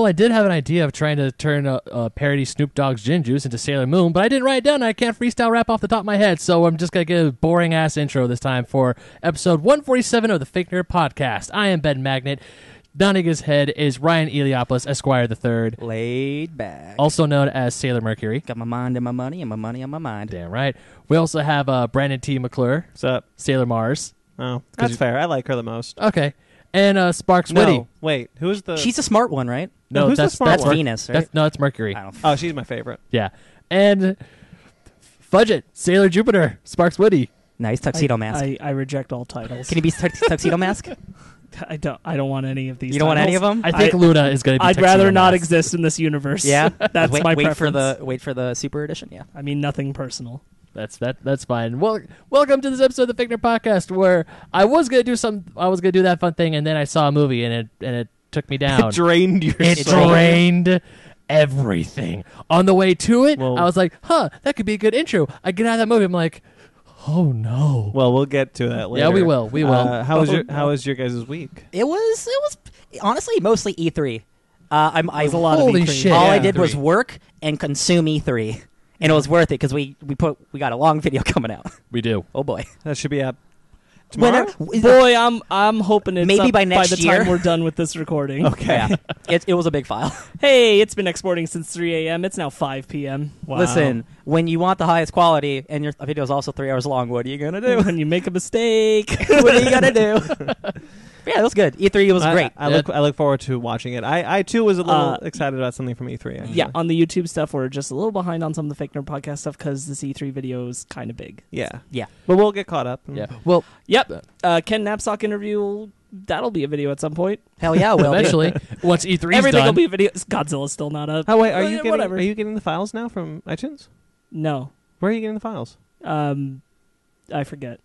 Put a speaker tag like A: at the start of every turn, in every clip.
A: I did have an idea of trying to turn a parody Snoop Dogg's Gin Juice into Sailor Moon, but I didn't write it down. And I can't freestyle rap off the top of my head, so I'm just going to give a boring-ass intro this time for episode 147 of the Fake Nerd Podcast. I am Ben Magnet. Nodding his head is Ryan Eliopoulos, Esquire III.
B: Laid back.
A: Also known as Sailor Mercury.
B: Got my mind and my money and my money on my mind.
A: Damn right. We also have Brandon T. McClure.
C: What's up?
A: Sailor Mars.
C: Oh, that's fair. I like her the most.
A: Okay. And Sparks
C: No,
A: Witty.
C: wait. Who's the...
B: She's a smart one, right?
A: No,
C: who's the smart
B: That's
C: one?
B: Venus, right?
A: That's Mercury.
B: I don't
C: Oh, she's my favorite.
A: Yeah. And Fudget, Sailor Jupiter, Sparks Witty.
B: Nice tuxedo mask.
D: I reject all titles.
B: Can you be tuxedo mask?
D: I don't want any of these.
B: You don't want any of them?
A: I think Luna is going to be
D: I'd
A: Tuxedo
D: rather not
A: Mask.
D: exist in this universe.
B: Yeah,
D: that's
B: wait,
D: my
B: wait
D: preference.
B: wait for the super edition. Yeah,
D: I mean, nothing personal.
A: That's fine. Well, welcome to this episode of the Fake Nerd Podcast, where I was gonna do that fun thing, and then I saw a movie, and it took me down.
C: It drained your
A: It
C: soul.
A: drained everything. On the way to it,
C: Well-
A: I was like, that could be a good intro. I get out of that movie, I'm like, oh no.
C: Well, we'll get to that later.
A: Yeah, we will. We will.
C: How was your guys' week?
B: it was honestly mostly E3.
D: There's a lot
A: Holy
D: of E3.
A: shit.
B: All I
A: Yeah.
B: did was work and consume E3, and it was worth it because we got a long video coming out.
A: We do.
B: Oh boy,
C: That should be up tomorrow.
D: Boy, I'm hoping it's
B: Maybe
D: up
B: by next
D: the
B: year.
D: time we're done with this recording.
C: Okay.
B: Yeah, it was a big file.
D: Hey, it's been exporting since 3 a.m. It's now 5 p.m.
C: Wow.
B: Listen, when you want the highest quality and your video is also 3 hours long, what are you gonna do?
D: When you make a mistake.
B: What are you gonna do? Yeah, it was good. E3 was great.
C: I look forward to watching it. I too was a little excited about something from E3. Actually.
D: Yeah, on the YouTube stuff, we're just a little behind on some of the Fake Nerd Podcast stuff because this E3 video is kind of big.
C: Yeah.
B: Yeah.
C: But we'll get caught up.
A: Yeah. Well,
D: Yep. Ken Knapsack interview, that'll be a video at some point.
B: Hell yeah, it will be.
A: eventually, once E3's
D: Everything
A: done.
D: will be a video. Godzilla's still not up.
C: Oh wait,
D: Whatever.
C: are you getting the files now from iTunes?
D: No.
C: Where are you getting the files?
D: I forget.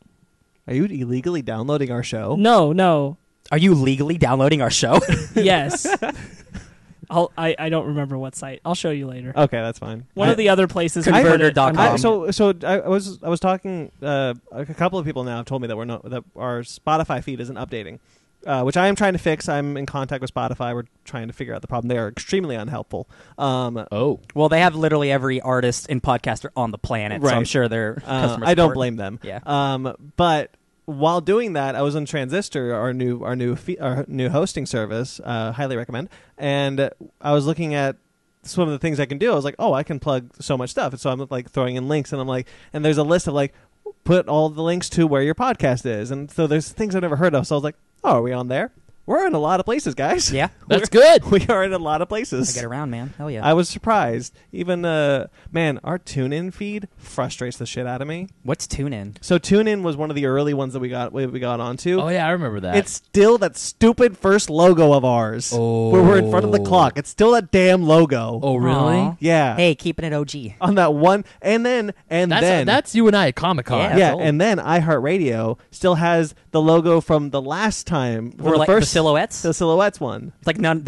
C: Are you illegally downloading our show?
D: No.
B: Are you legally downloading our show?
D: Yes. I don't remember what site. I'll show you later.
C: Okay, that's fine.
D: One of the other places.
B: Converter.com.
C: I was talking. A couple of people now have told me that that our Spotify feed isn't updating, which I am trying to fix. I'm in contact with Spotify. We're trying to figure out the problem. They are extremely unhelpful.
B: Well, they have literally every artist and podcaster on the planet, so I'm
C: Right.
B: sure they're customer
C: I don't
B: support.
C: blame them.
B: Yeah.
C: But while doing that, I was on Transistor, our new hosting service. Highly recommend. And I was looking at some of the things I can do. I was like, I can plug so much stuff. And so I'm like throwing in links, and I'm like, and there's a list of like, put all the links to where your podcast is. And so there's things I've never heard of. So I was like, are we on there? We're in a lot of places, guys.
B: Yeah.
A: That's good.
C: We are in a lot of places.
B: I get around, man. Hell yeah.
C: I was surprised. Even, our TuneIn feed frustrates the shit out of me.
B: What's TuneIn?
C: So TuneIn was one of the early ones that we got onto.
A: Oh yeah, I remember that.
C: It's still that stupid first logo of ours. Where we're in front of the clock. It's still that damn logo.
A: Oh really?
B: Aw.
C: Yeah.
B: Hey, keeping it OG.
C: On that one, and then
A: That's you and I at Comic-Con.
B: Yeah.
C: yeah,
B: That's old.
C: and then iHeartRadio still has the logo from the last time.
B: Or
C: the
B: like
C: first
B: the silhouettes?
C: The silhouettes one.
B: It's like none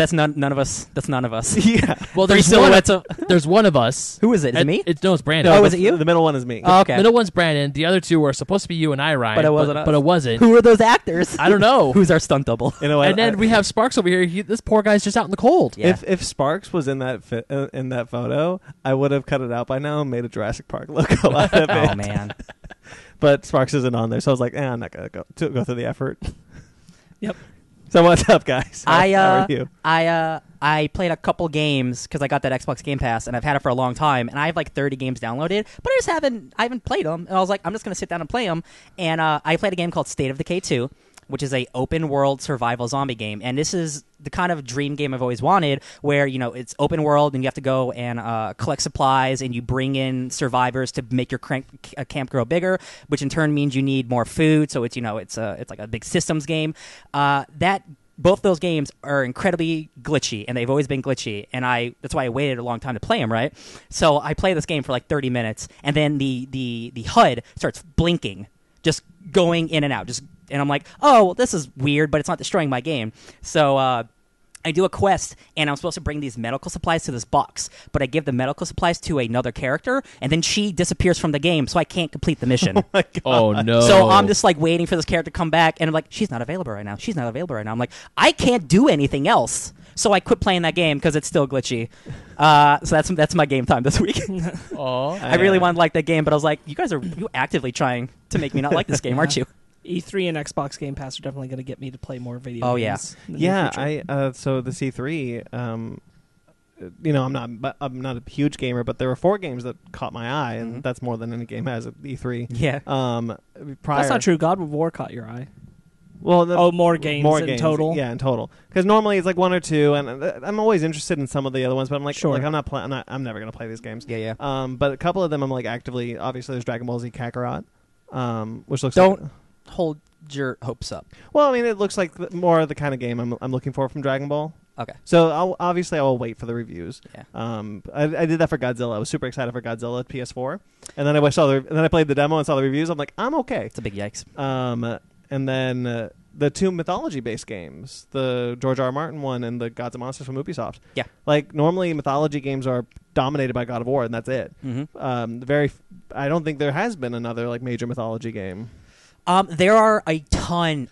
B: of us. That's none of us.
C: Yeah.
A: Well,
B: Three
A: there's
B: silhouettes
A: one, there's one of us.
B: Who is it? Is it me?
A: It's Brandon.
B: Oh,
C: the,
B: is it you?
C: The middle one is me.
B: Oh, okay.
A: Middle one's Brandon. The other two were supposed to be you and I, Ryan.
B: But it wasn't us.
A: But it wasn't.
B: Who are those actors?
A: I don't know.
B: Who's our stunt double?
C: You know what?
A: And then we have Sparks over here. This poor guy's just out in the cold.
B: Yeah.
C: If Sparks was in that in that photo, I would have cut it out by now and made a Jurassic Park logo out of it.
B: Oh man.
C: But Sparks isn't on there, so I was like, I'm not gonna go through the effort.
D: Yep.
C: So what's up, guys? How are you?
B: I played a couple games because I got that Xbox Game Pass and I've had it for a long time, and I have like 30 games downloaded, but I haven't played them. And I was like, I'm just gonna sit down and play them. And I played a game called State of Decay 2, which is a open world survival zombie game. And this is the kind of dream game I've always wanted, where it's open world and you have to go and collect supplies, and you bring in survivors to make your camp grow bigger, which in turn means you need more food. So it's it's like a big systems game. Both those games are incredibly glitchy, and they've always been glitchy, and that's why I waited a long time to play them, right? So I play this game for like 30 minutes, and then the HUD starts blinking, just going in and out, and I'm like, oh, well, this is weird, but it's not destroying my game. So I do a quest, and I'm supposed to bring these medical supplies to this box, but I give the medical supplies to another character, and then she disappears from the game, so I can't complete the mission.
C: Oh my God.
A: Oh no.
B: So I'm just like waiting for this character to come back, and I'm like, she's not available right now. I'm like, I can't do anything else So I quit playing that game because it's still glitchy. So that's my game time this week. I really wanted to like that game, but I was like, you actively trying to make me not like this game, aren't you?
D: E3 and Xbox Game Pass are definitely going to get me to play more video
B: Oh,
D: games.
C: Yeah, so the C3, I'm not a huge gamer, but there were 4 games that caught my eye, and that's more than any game has at E3.
B: Yeah.
D: That's not true. God of War caught your eye.
C: Well,
D: more games in total.
C: Yeah, in total. Because normally it's like 1 or 2, and I'm always interested in some of the other ones. But I'm like,
D: sure.
C: I'm never gonna play these games.
B: Yeah.
C: But a couple of them I'm like actively. Obviously, there's Dragon Ball Z Kakarot, which looks.
B: Don't hold your hopes up.
C: Well, I mean, it looks like more of the kind of game I'm looking for from Dragon Ball.
B: Okay.
C: So I will wait for the reviews.
B: Yeah.
C: I did that for Godzilla. I was super excited for Godzilla at PS4, and then I played the demo and saw the reviews. I'm like, I'm okay.
B: It's a big yikes.
C: And then the 2 mythology-based games, the George R. R. Martin one and the Gods and Monsters from Ubisoft.
B: Yeah.
C: Like, normally mythology games are dominated by God of War, and that's it. I don't think there has been another like major mythology game.
B: There are a ton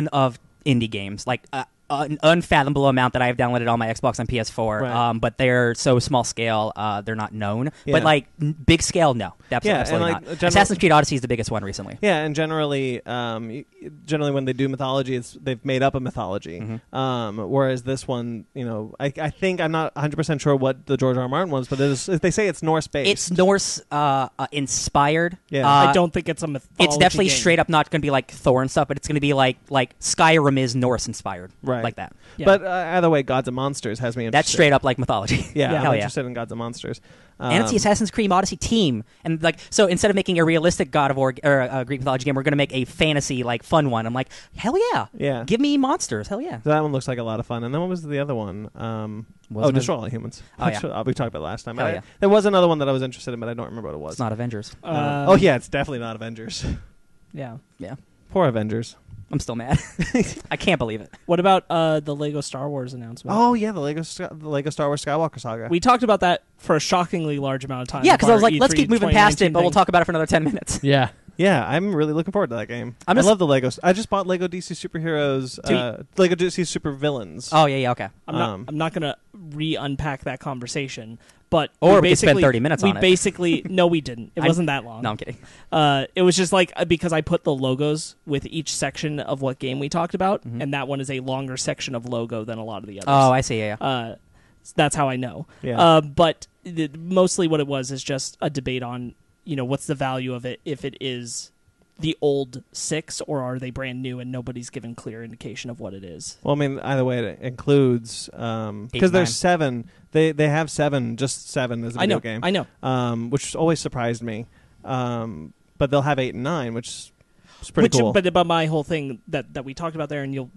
B: of indie games, like an unfathomable amount that I have downloaded on my Xbox and PS4.
C: Right.
B: But they're so small scale, they're not known.
C: Yeah.
B: But like big scale, no, absolutely
C: and,
B: not. Assassin's Creed Odyssey is the biggest one recently.
C: Yeah, and generally when they do mythology, they've made up a mythology. Whereas this one, I think I'm not 100% sure what the George R. R. Martin was, but they say it's Norse based.
B: It's Norse inspired.
C: Yeah.
D: I don't think it's a mythology.
B: It's definitely
D: game.
B: straight up not going to be like Thor and stuff, but it's going to be like Skyrim is Norse inspired,
C: right?
B: Like that.
D: Yeah.
C: But either way, Gods and Monsters has me interested.
B: That's straight up like mythology.
C: Yeah,
B: Hell
C: I'm
B: yeah.
C: interested in Gods and Monsters.
B: And it's the Assassin's Creed Odyssey team, and like so instead of making a realistic God of War or Greek mythology game, we're going to make a fantasy like fun one. I'm like, hell yeah,
C: yeah.
B: Give me monsters, hell yeah.
C: So that one looks like a lot of fun. And then what was the other one? Destroy All Humans.
B: Oh yeah,
C: we talked about it last time.
B: Hell yeah.
C: There was another one that I was interested in, but I don't remember what it was.
B: It's not Avengers.
C: Oh yeah, it's definitely not Avengers.
D: Yeah.
C: Poor Avengers.
B: I'm still mad. I can't believe it.
D: What about the Lego Star Wars announcement?
C: Oh yeah, the Lego Star Wars Skywalker Saga.
D: We talked about that for a shockingly large amount of time.
B: Yeah, because I was like, let's
D: E3
B: keep moving past it, but we'll
D: 2019
B: talk about it for another 10 minutes.
A: Yeah.
C: Yeah, I'm really looking forward to that game. I love the Legos. I just bought Lego DC Superheroes, Lego DC Super Villains.
B: Oh yeah, okay.
D: I'm not gonna re-unpack that conversation, but
B: or we could spend 30 minutes on
D: it. No, we didn't. It wasn't that long.
B: No, I'm kidding.
D: It was just like because I put the logos with each section of what game we talked about, and that one is a longer section of logo than a lot of the others.
B: Oh, I see. Yeah.
D: That's how I know.
C: Yeah.
D: But mostly what it was is just a debate on what's the value of it if it is the old 6 or are they brand new and nobody's given clear indication of what it is.
C: Well, I mean, either way, it includes because there's 7. They have 7, just 7 as a video game.
D: I know.
C: Which always surprised me. But they'll have 8 and 9, which is pretty cool.
D: But my whole thing that we talked about there, and you'll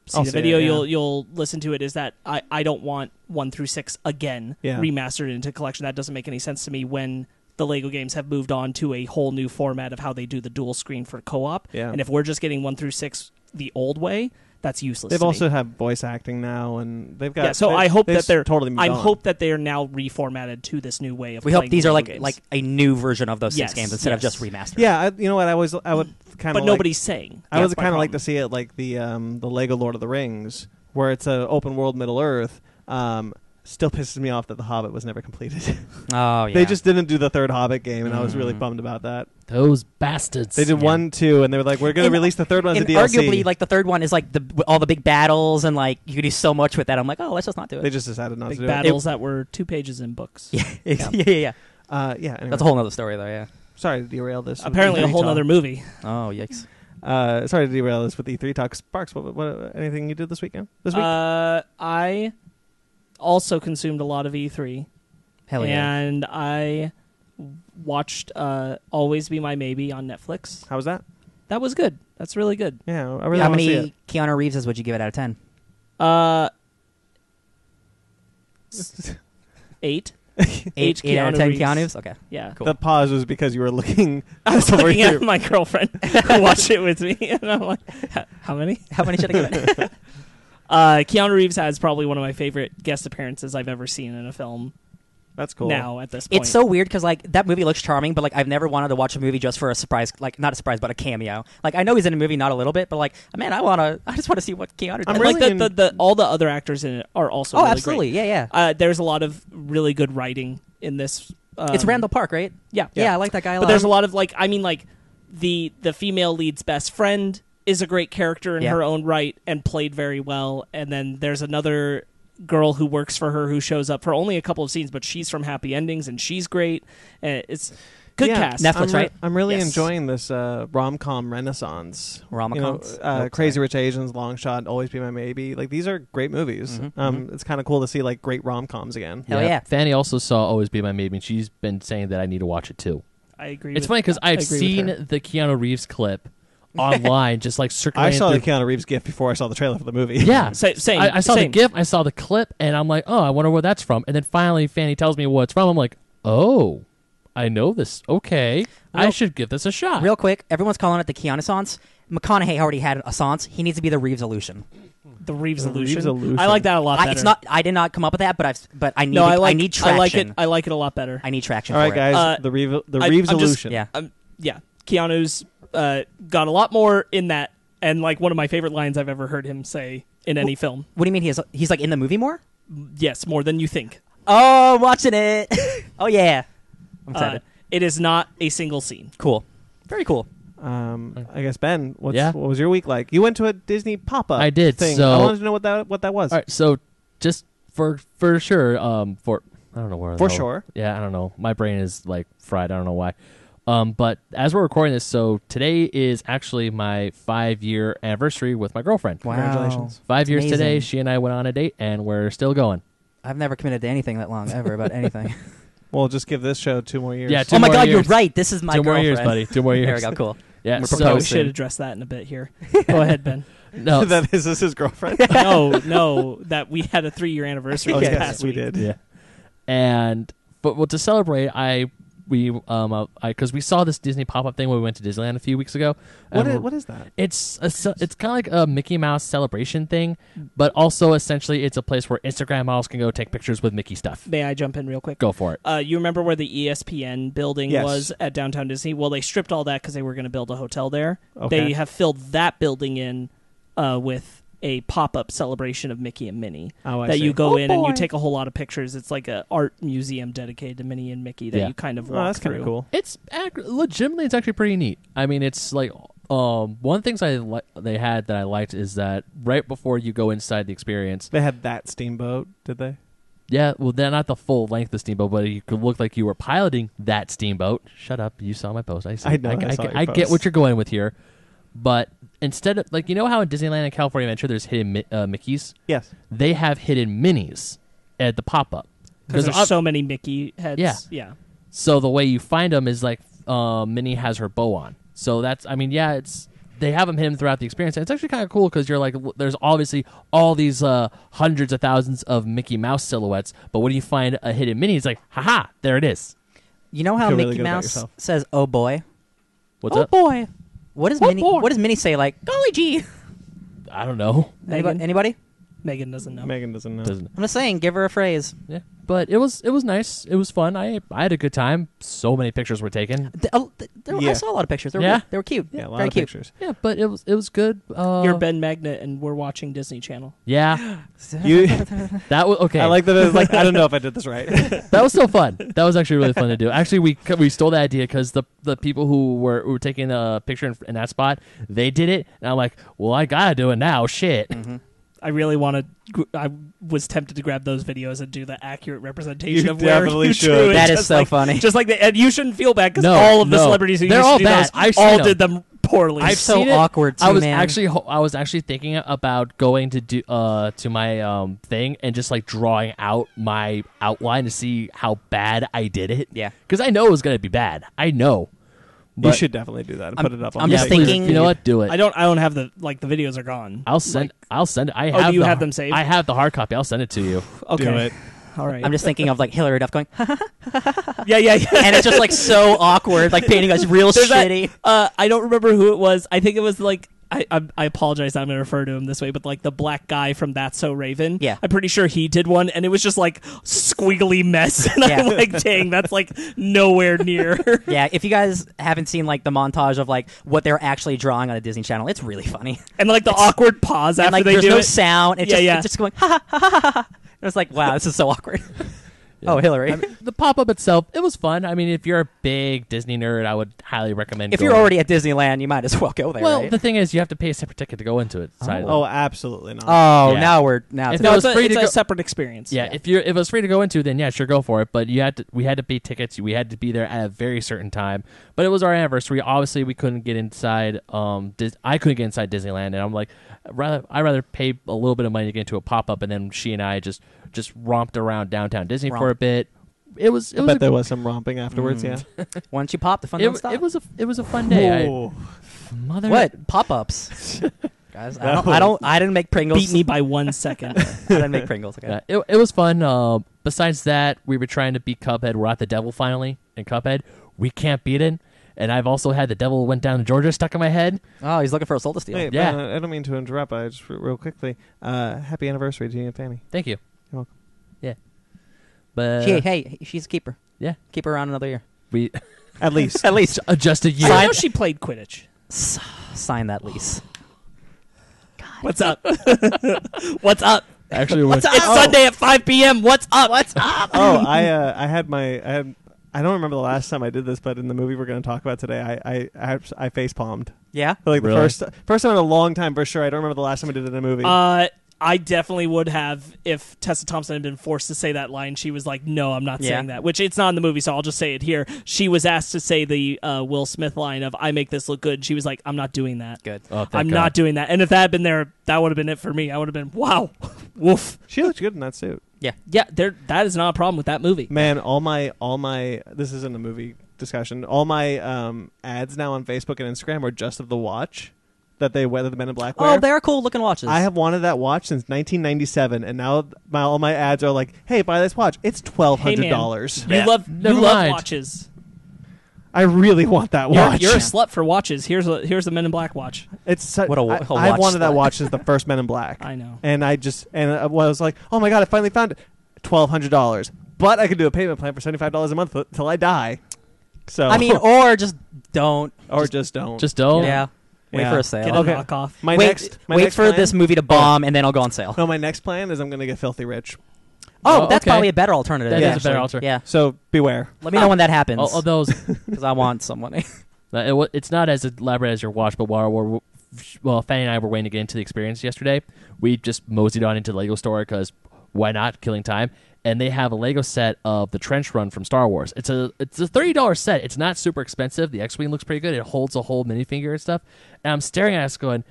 D: see the video, you'll listen to it, is that I don't want 1 through 6 again remastered into collection. That doesn't make any sense to me when the Lego games have moved on to a whole new format of how they do the dual screen for co-op.
C: Yeah.
D: And if we're just getting 1 through 6 the old way, that's useless.
C: They've also have voice acting now, and they've got.
D: Yeah, so I hope that they're
C: totally.
D: I hope that they are now reformatted to this new way of.
B: We hope these are like
D: games.
B: like a new version of those 6 games instead of just remastered.
C: Yeah, you know what? I would kind of.
D: But nobody's saying.
C: I would kind of like to see it like the Lego Lord of the Rings, where it's an open world Middle Earth. Still pisses me off that The Hobbit was never completed.
B: Oh, yeah.
C: They just didn't do the third Hobbit game, and I was really bummed about that.
A: Those bastards.
C: They did 1, 2, and they were like, we're going to release the third one as a DLC.
B: Arguably, like, the third one is, like, all the big battles, and, like, you could do so much with that. I'm like, oh, let's just not do it.
C: They just decided not
D: big
C: to do
D: battles that were 2 pages in books.
B: Yeah.
C: Yeah. Anyway.
B: That's a whole other story, though, yeah.
C: Sorry to derail this.
D: Apparently a whole other movie.
B: Oh, yikes.
C: Sorry to derail this with E3 talk. Sparks, what anything you did this week?
D: I also consumed a lot of E3.
B: Hell yeah.
D: And I watched Always Be My Maybe on Netflix.
C: How was that?
D: That was good. That's really good.
C: Yeah, I really
B: How
C: want to see
B: many
C: it.
B: Keanu Reeves would you give it out of 10?
D: 8.
B: 8 out of 10
D: Reeves.
B: Keanu's? Okay.
D: Yeah.
B: Cool.
C: The pause was because you were looking.
D: I was
C: over
D: looking
C: here.
D: at my girlfriend who watched it with me, and I'm like, how many?
B: How many should I give it?
D: Keanu Reeves has probably one of my favorite guest appearances I've ever seen in a film.
C: That's cool.
D: now at this point.
B: It's so weird because like that movie looks charming, but like I've never wanted to watch a movie just for a surprise, like not a surprise, but a cameo. Like I know he's in a movie, not a little bit, but like man, I just want to see what Keanu does.
D: I'm really like all the other actors in it are also really
B: absolutely,
D: great.
B: yeah.
D: There's a lot of really good writing in this.
B: It's Randall Park, right?
D: Yeah,
B: I like that guy a lot.
D: But there's a lot of the female lead's best friend is a great character in her own right and played very well, and then there's another girl who works for her who shows up for only a couple of scenes, but she's from Happy Endings and she's great. It's good cast.
B: Netflix, right?
C: I'm really enjoying this rom-com renaissance.
B: Rom-coms?
C: Crazy Rich Asians, Long Shot, Always Be My Maybe. Like these are great movies. It's kind of cool to see like great rom-coms again.
B: Hell yeah.
A: Fanny also saw Always Be My Maybe, and she's been saying that I need to watch it too.
D: I agree.
A: It's funny because I've seen the Keanu Reeves clip online, just like circulating.
C: I saw the Keanu Reeves GIF before I saw the trailer for the movie.
A: Yeah,
D: same.
A: I saw the GIF, I saw the clip, and I'm like, oh, I wonder where that's from. And then finally, Fanny tells me what it's from. I'm like, oh, I know this. Okay, I should give this a shot.
B: Real quick, everyone's calling it the Keanu-sance. McConaughey already had a sance. He needs to be the Reeves-illusion.
D: The Reeves-illusion. I like that a lot better.
B: I did not come up with that, but I need. I need traction.
D: I like it a lot better.
B: I need traction.
C: All right,
B: for it.
C: guys. The Reeves-illusion.
B: Yeah.
D: Keanu's got a lot more in that, and like one of my favorite lines I've ever heard him say in any film.
B: What do you mean he's like in the movie more?
D: Yes, more than you think.
B: Oh, I'm watching it. Oh yeah, I'm excited.
D: It is not a single scene.
B: Cool, very cool.
C: I guess Ben, what was your week like? You went to a Disney pop-up.
A: I did.
C: Thing.
A: So
C: I wanted to know what that was.
A: All right, so just for sure, for I don't know where.
C: For sure.
A: Yeah, I don't know. My brain is like fried. I don't know why. But as we're recording this, so today is actually my 5-year anniversary with my girlfriend.
B: Wow.
C: Congratulations.
A: 5 years
B: amazing.
A: today. She and I went on a date, and we're still going.
B: I've never committed to anything that long ever about anything.
C: We'll just give this show 2 more years.
A: Yeah,
B: oh my God,
A: years.
B: you're right. This is my
A: 2 more
B: girlfriend.
A: years, buddy. 2 more years.
B: There we go. Cool.
A: Yeah,
B: We're
A: so
D: We should address that in a bit here. Go ahead, Ben.
A: no,
C: Is this his girlfriend?
D: No, that we had a 3-year anniversary this
C: yes,
D: past
C: we
D: week.
C: did.
A: yeah, but to celebrate, because we saw this Disney pop-up thing when we went to Disneyland a few weeks ago.
C: What is that?
A: It's kind of like a Mickey Mouse celebration thing, but also essentially it's a place where Instagram models can go take pictures with Mickey stuff.
D: May I jump in real quick?
A: Go for it.
D: You remember where the ESPN building was at Downtown Disney? Well, they stripped all that because they were going to build a hotel there.
C: Okay.
D: They have filled that building in with a pop-up celebration of Mickey and Minnie you go in and you take a whole lot of pictures. It's like an art museum dedicated to Minnie and Mickey that you kind of walk
C: that's
D: through.
C: Kind of cool.
A: It's legitimately, it's actually pretty neat. I mean, it's like one of the things they had that I liked is that right before you go inside the experience,
C: They had that steamboat, did they?
A: yeah, well, they're not the full length of steamboat, but you could look like you were piloting that steamboat. Shut up, you saw my post. I
C: know.
A: I get what you're going with here, but instead of like, you know how in Disneyland and California Adventure there's hidden Mickeys?
C: Yes.
A: They have hidden Minnies at the pop-up
D: Because there's so many Mickey heads.
A: Yeah. So the way you find them is like Minnie has her bow on. So that's, I mean, yeah, they have them hidden throughout the experience. And it's actually kind of cool because you're like, there's obviously all these hundreds of thousands of Mickey Mouse silhouettes, but when you find a hidden Minnie, it's like, haha, there it is.
B: You know how
C: Feel
B: Mickey
C: really good about
B: Mouse
C: yourself.
B: says, "Oh boy"?
A: What's
B: oh
A: up?
B: Boy. What does Minnie?
A: boy.
B: What does Minnie say? Like, "Golly gee."
A: I don't know.
B: Anybody?
D: Megan doesn't know.
C: Megan doesn't know.
B: I'm just saying, give her a phrase.
A: Yeah, but it was nice. It was fun. I had a good time. So many pictures were taken.
B: I saw a lot of pictures. They were cute.
C: Yeah, a lot
B: Very
C: of
B: cute.
C: pictures.
A: Yeah, but it was good.
D: You're Ben Magnet, and we're watching Disney Channel.
A: Yeah,
C: You,
A: that was okay.
C: I like that. It's like I don't know if I did this right.
A: That was so fun. That was actually really fun to do. Actually, we stole that idea because the people who were taking a picture in that spot, they did it, and I'm like, well, I gotta do it now. Shit.
B: Mm-hmm.
D: I really wanted. I was tempted to grab those videos and do the accurate representation
C: You
D: of where
C: definitely
D: you
C: should.
D: drew it.
B: That is
D: Just
B: so
D: like-
B: funny.
D: Just like and you shouldn't feel bad because
A: No,
D: all of the
A: no.
D: celebrities who
A: They're
D: used
A: all
D: to do
A: bad.
D: those
A: I've seen
D: all
A: them.
D: did them poorly.
A: I've
B: so
A: seen it.
B: awkward too,
A: I was
B: man.
A: actually thinking about going to do to my thing and just like drawing out my outline to see how bad I did it.
B: Yeah.
A: because I know it was gonna be bad. I know.
C: You
A: But
C: should definitely do that and put it up on
B: I'm
C: the
B: just
C: page.
B: thinking-
A: You know what? Do it.
D: I don't have the the videos are gone.
A: I'll send it. I
D: do
A: have.
D: you have them saved?
A: I have the hard copy. I'll send it to you.
D: Okay.
C: Do it.
D: All right.
B: I'm just thinking of like Hillary Duff going,
D: yeah.
B: and it's just like so awkward, like painting us real
D: There's
B: shitty.
D: I don't remember who it was. I think it was like I apologize that I'm going to refer to him this way, but like the black guy from That's So Raven,
B: Yeah.
D: I'm pretty sure he did one, and it was just like squiggly mess, and I'm like, dang, that's like nowhere near.
B: Yeah, if you guys haven't seen like the montage of like what they're actually drawing on a Disney Channel, it's really funny.
D: And like the awkward pause after
B: And like
D: they
B: there's
D: do
B: no
D: it.
B: sound. It's just going ha ha ha ha ha. It was like, wow, this is so awkward.
A: Yeah.
B: Oh, Hillary.
A: The pop-up itself, it was fun. I mean, if you're a big Disney nerd, I would highly recommend
B: If you're already at Disneyland, you might as well go there,
A: Well,
B: right?
A: the thing is, you have to pay a separate ticket to go into it.
C: Oh, absolutely not.
B: Oh,
A: Yeah.
B: now
A: If
B: it's
A: it
D: No,
A: was
D: it's
A: free to
D: a
A: go-
D: separate experience.
A: Yeah, if it was free to go into, then yeah, sure, go for it. But we had to pay tickets. We had to be there at a very certain time. But it was our anniversary. Obviously, we couldn't get inside. I couldn't get inside Disneyland, and I'm like, I'd rather pay a little bit of money to get into a pop up, and then she and I just romped around downtown Disney for a bit. It was.
C: I bet there was some romping afterwards. Yeah.
B: Once you pop, the fun don't stop.
A: It was a fun day.
C: Whoa.
A: Mother.
B: What pop-ups? Guys,
C: No.
B: I didn't make Pringles.
D: Beat me by 1 second.
B: I didn't make Pringles. Okay.
A: Yeah, it was fun. Besides that, we were trying to beat Cuphead. We're at the devil finally in Cuphead. We can't beat it. And I've also had the devil went down to Georgia stuck in my head.
B: Oh, he's looking for a soul to steal.
C: Wait,
A: Yeah.
C: I don't mean to interrupt. I just real quickly. Happy anniversary to you and Fanny.
A: Thank you.
C: You're welcome.
A: Yeah. But
B: Hey, she's a keeper.
A: yeah,
B: Keep her around another year.
A: we
C: At least.
B: At least
A: adjusted year.
D: I know she played Quidditch.
B: sign that lease.
D: What's up? What's up?
A: Actually,
B: What's up?
D: It's Sunday at 5 p.m. What's up? What's up?
C: Oh, I don't remember the last time I did this, but in the movie we're going to talk about today, I face palmed.
B: Yeah.
C: Like the
A: Really?
C: first time in a long time for sure. I don't remember the last time I did it in a movie.
D: I definitely would have if Tessa Thompson had been forced to say that line. She was like, "No, I'm not saying that." Which it's not in the movie, so I'll just say it here. She was asked to say the Will Smith line of "I make this look good." She was like, "I'm not doing that.
B: Good.
A: Oh, thank
D: I'm
A: God.
D: not doing that." And if that had been there, that would have been it for me. I would have been, "Wow, woof."
C: She looked good in that suit.
D: Yeah, that is not a problem with that movie.
C: Man, all my this isn't a movie discussion. All my ads now on Facebook and Instagram are just of the watch that the Men in Black wear.
B: Oh, they are cool looking watches.
C: I have wanted that watch since 1997, and now all my ads are like, "Hey, buy this watch. It's $1,200."
D: You love
A: never mind.
D: watches.
C: I really want that watch.
D: You're a slut for watches. Here's the Men in Black watch.
C: It's
B: What a
C: I've
B: watch
C: wanted that
B: slut.
C: watch since the first Men in Black.
D: I know.
C: And I was like, "Oh my god, I finally found it. $1,200." But I could do a payment plan for $75 a month till I die. So
B: I mean, or just don't.
C: just don't.
A: Just don't.
B: Yeah. Wait
C: Yeah.
B: for a sale.
D: Get a
C: Okay.
D: knockoff.
C: My
B: wait
C: next
B: for
C: plan-
B: this movie to bomb, and then I'll go on sale.
C: No, my next plan is I'm going to get filthy rich.
B: Oh,
A: Oh,
B: that's
A: okay.
B: probably a better alternative.
A: That
C: is a
B: actually.
A: better alter.
B: Yeah.
C: So beware.
B: Let me know when that happens.
A: All those.
B: Because I want some money.
A: It's not as elaborate as your watch, but while Fanny and I were waiting to get into the experience yesterday, we just moseyed on into the Lego store because why not? Killing time. And they have a Lego set of the Trench Run from Star Wars. It's a $30 set. It's not super expensive. The X-Wing looks pretty good. It holds a whole minifigure and stuff. And I'm staring at us going,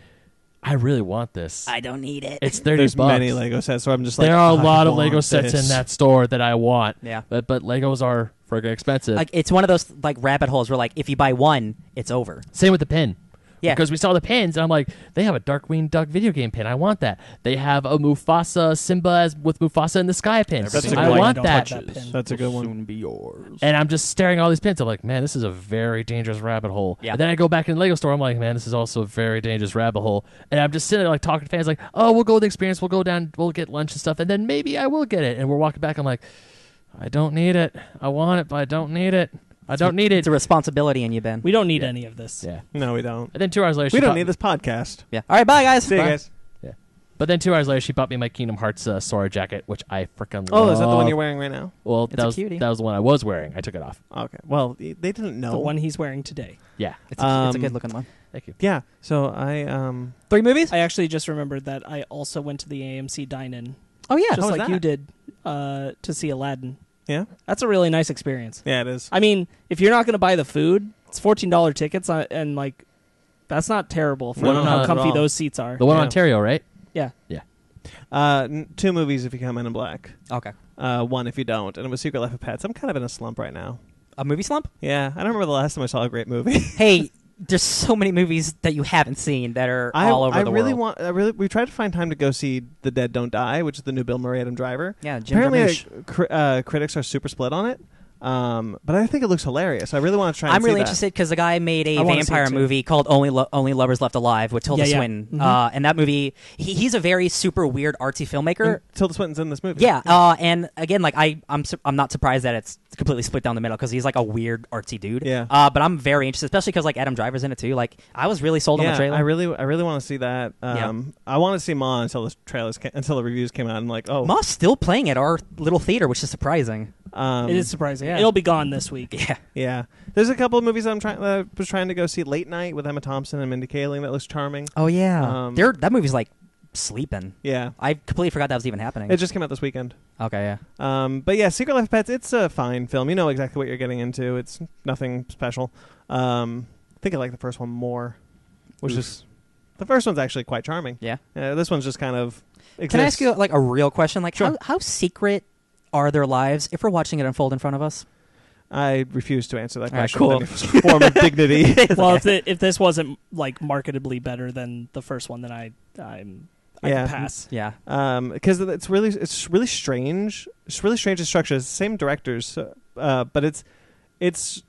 A: I really want this.
B: I don't need it.
A: It's $30.
C: There's many Lego sets, so I'm just like,
A: There are a
C: I
A: lot of
C: want
A: Lego sets
C: this.
A: in that store that I want.
B: Yeah.
A: But Legos are friggin' expensive.
B: Like it's one of those like rabbit holes where like if you buy one, it's over.
A: Same with the pin.
B: Yeah.
A: Because we saw the pins, and I'm like, they have a Darkwing Duck video game pin. I want that. They have a Mufasa Simba with Mufasa in the sky pin.
C: That's a
A: I
C: good
A: want
C: one.
A: that.
D: Don't touch that pin.
C: That's a good one.
B: Soon be yours.
A: And I'm just staring at all these pins. I'm like, man, this is a very dangerous rabbit hole.
B: Yeah.
A: And then I go back in the Lego store. I'm like, man, this is also a very dangerous rabbit hole. And I'm just sitting there like talking to fans like, oh, we'll go with the experience. We'll go down. We'll get lunch and stuff. And then maybe I will get it. And we're walking back. I'm like, I don't need it. I want it, but I don't need it. I don't need it.
B: It's a responsibility in you, Ben.
D: We don't need any of this.
A: Yeah.
C: No, we don't.
A: And then 2 hours later,
C: We
A: she
C: don't
A: bought-
C: need this podcast.
B: Yeah. All right, bye guys.
C: See you
B: Bye.
C: guys.
A: But then 2 hours later, she bought me my Kingdom Hearts Sora jacket, which I freaking
C: Oh,
A: love.
C: is that the one you're wearing right now?
A: Well,
B: It's
A: that
B: a
A: was
B: cutie.
A: the one I was wearing. I took it off.
C: Okay. Well, they didn't know.
D: The one he's wearing today.
A: Yeah.
B: It's a
C: Um,
B: good looking one.
A: Thank you.
C: Yeah. So I
B: 3 movies?
D: I actually just remembered that I also went to the AMC dine-in,
B: Oh yeah.
D: just
C: was
D: like
C: that?
D: you did, to see Aladdin.
C: yeah.
D: That's a really nice experience.
C: Yeah, it is.
D: I mean, if you're not going to buy the food, it's $14 tickets, and like, that's not terrible for
A: No,
D: how
A: not at
D: comfy
C: all.
D: those seats are.
A: The one in
C: Yeah.
A: Ontario, right?
D: Yeah.
C: 2 movies if you come in black.
B: Okay.
C: 1 if you don't. And it was Secret Life of Pets. I'm kind of in a slump right now.
B: A movie slump?
C: Yeah. I don't remember the last time I saw a great movie.
B: Hey, there's so many movies that you haven't seen that are all over the world.
C: We tried to find time to go see The Dead Don't Die, which is the new Bill Murray Adam Driver.
B: Yeah, Jim
C: Apparently,
B: Jarmusch.
C: critics are super split on it. But I think it looks hilarious. I really want to try.
B: I'm really interested because the guy made a vampire movie called Only Lovers Left Alive with Tilda Swinton, and that movie, he's a very super weird artsy filmmaker.
C: And Tilda Swinton's in this movie.
B: Yeah, and again, like I'm not surprised that it's completely split down the middle because he's like a weird artsy dude.
C: Yeah.
B: But I'm very interested, especially because like Adam Driver's in it too. Like I was really sold on the trailer.
C: I really want to see that. I want to see Ma until the reviews came out. And like, oh,
B: Ma's still playing at our little theater, which is surprising.
D: It is surprising.
B: Yeah.
D: It'll be gone this week.
C: Yeah. There's a couple of movies I was trying to go see. Late Night with Emma Thompson and Mindy Kaling. That looks charming.
B: Oh yeah, that movie's like sleeping.
C: Yeah,
B: I completely forgot that was even happening.
C: It just came out this weekend.
B: Okay, yeah.
C: But yeah, Secret Life of Pets. It's a fine film. You know exactly what you're getting into. It's nothing special. I think I like the first one more, which is the first one's actually quite charming.
B: Yeah.
C: This one's just kind of. Exists.
B: Can I ask you like a real question? Like,
C: sure.
B: how secret are their lives if we're watching it unfold in front of us?
C: I refuse to answer that question
B: cool.
C: with any form of dignity.
D: Well, if this wasn't like marketably better than the first one, then I can pass.
B: Yeah.
C: Because it's really strange. It's really strange structure. It's the same directors, but it's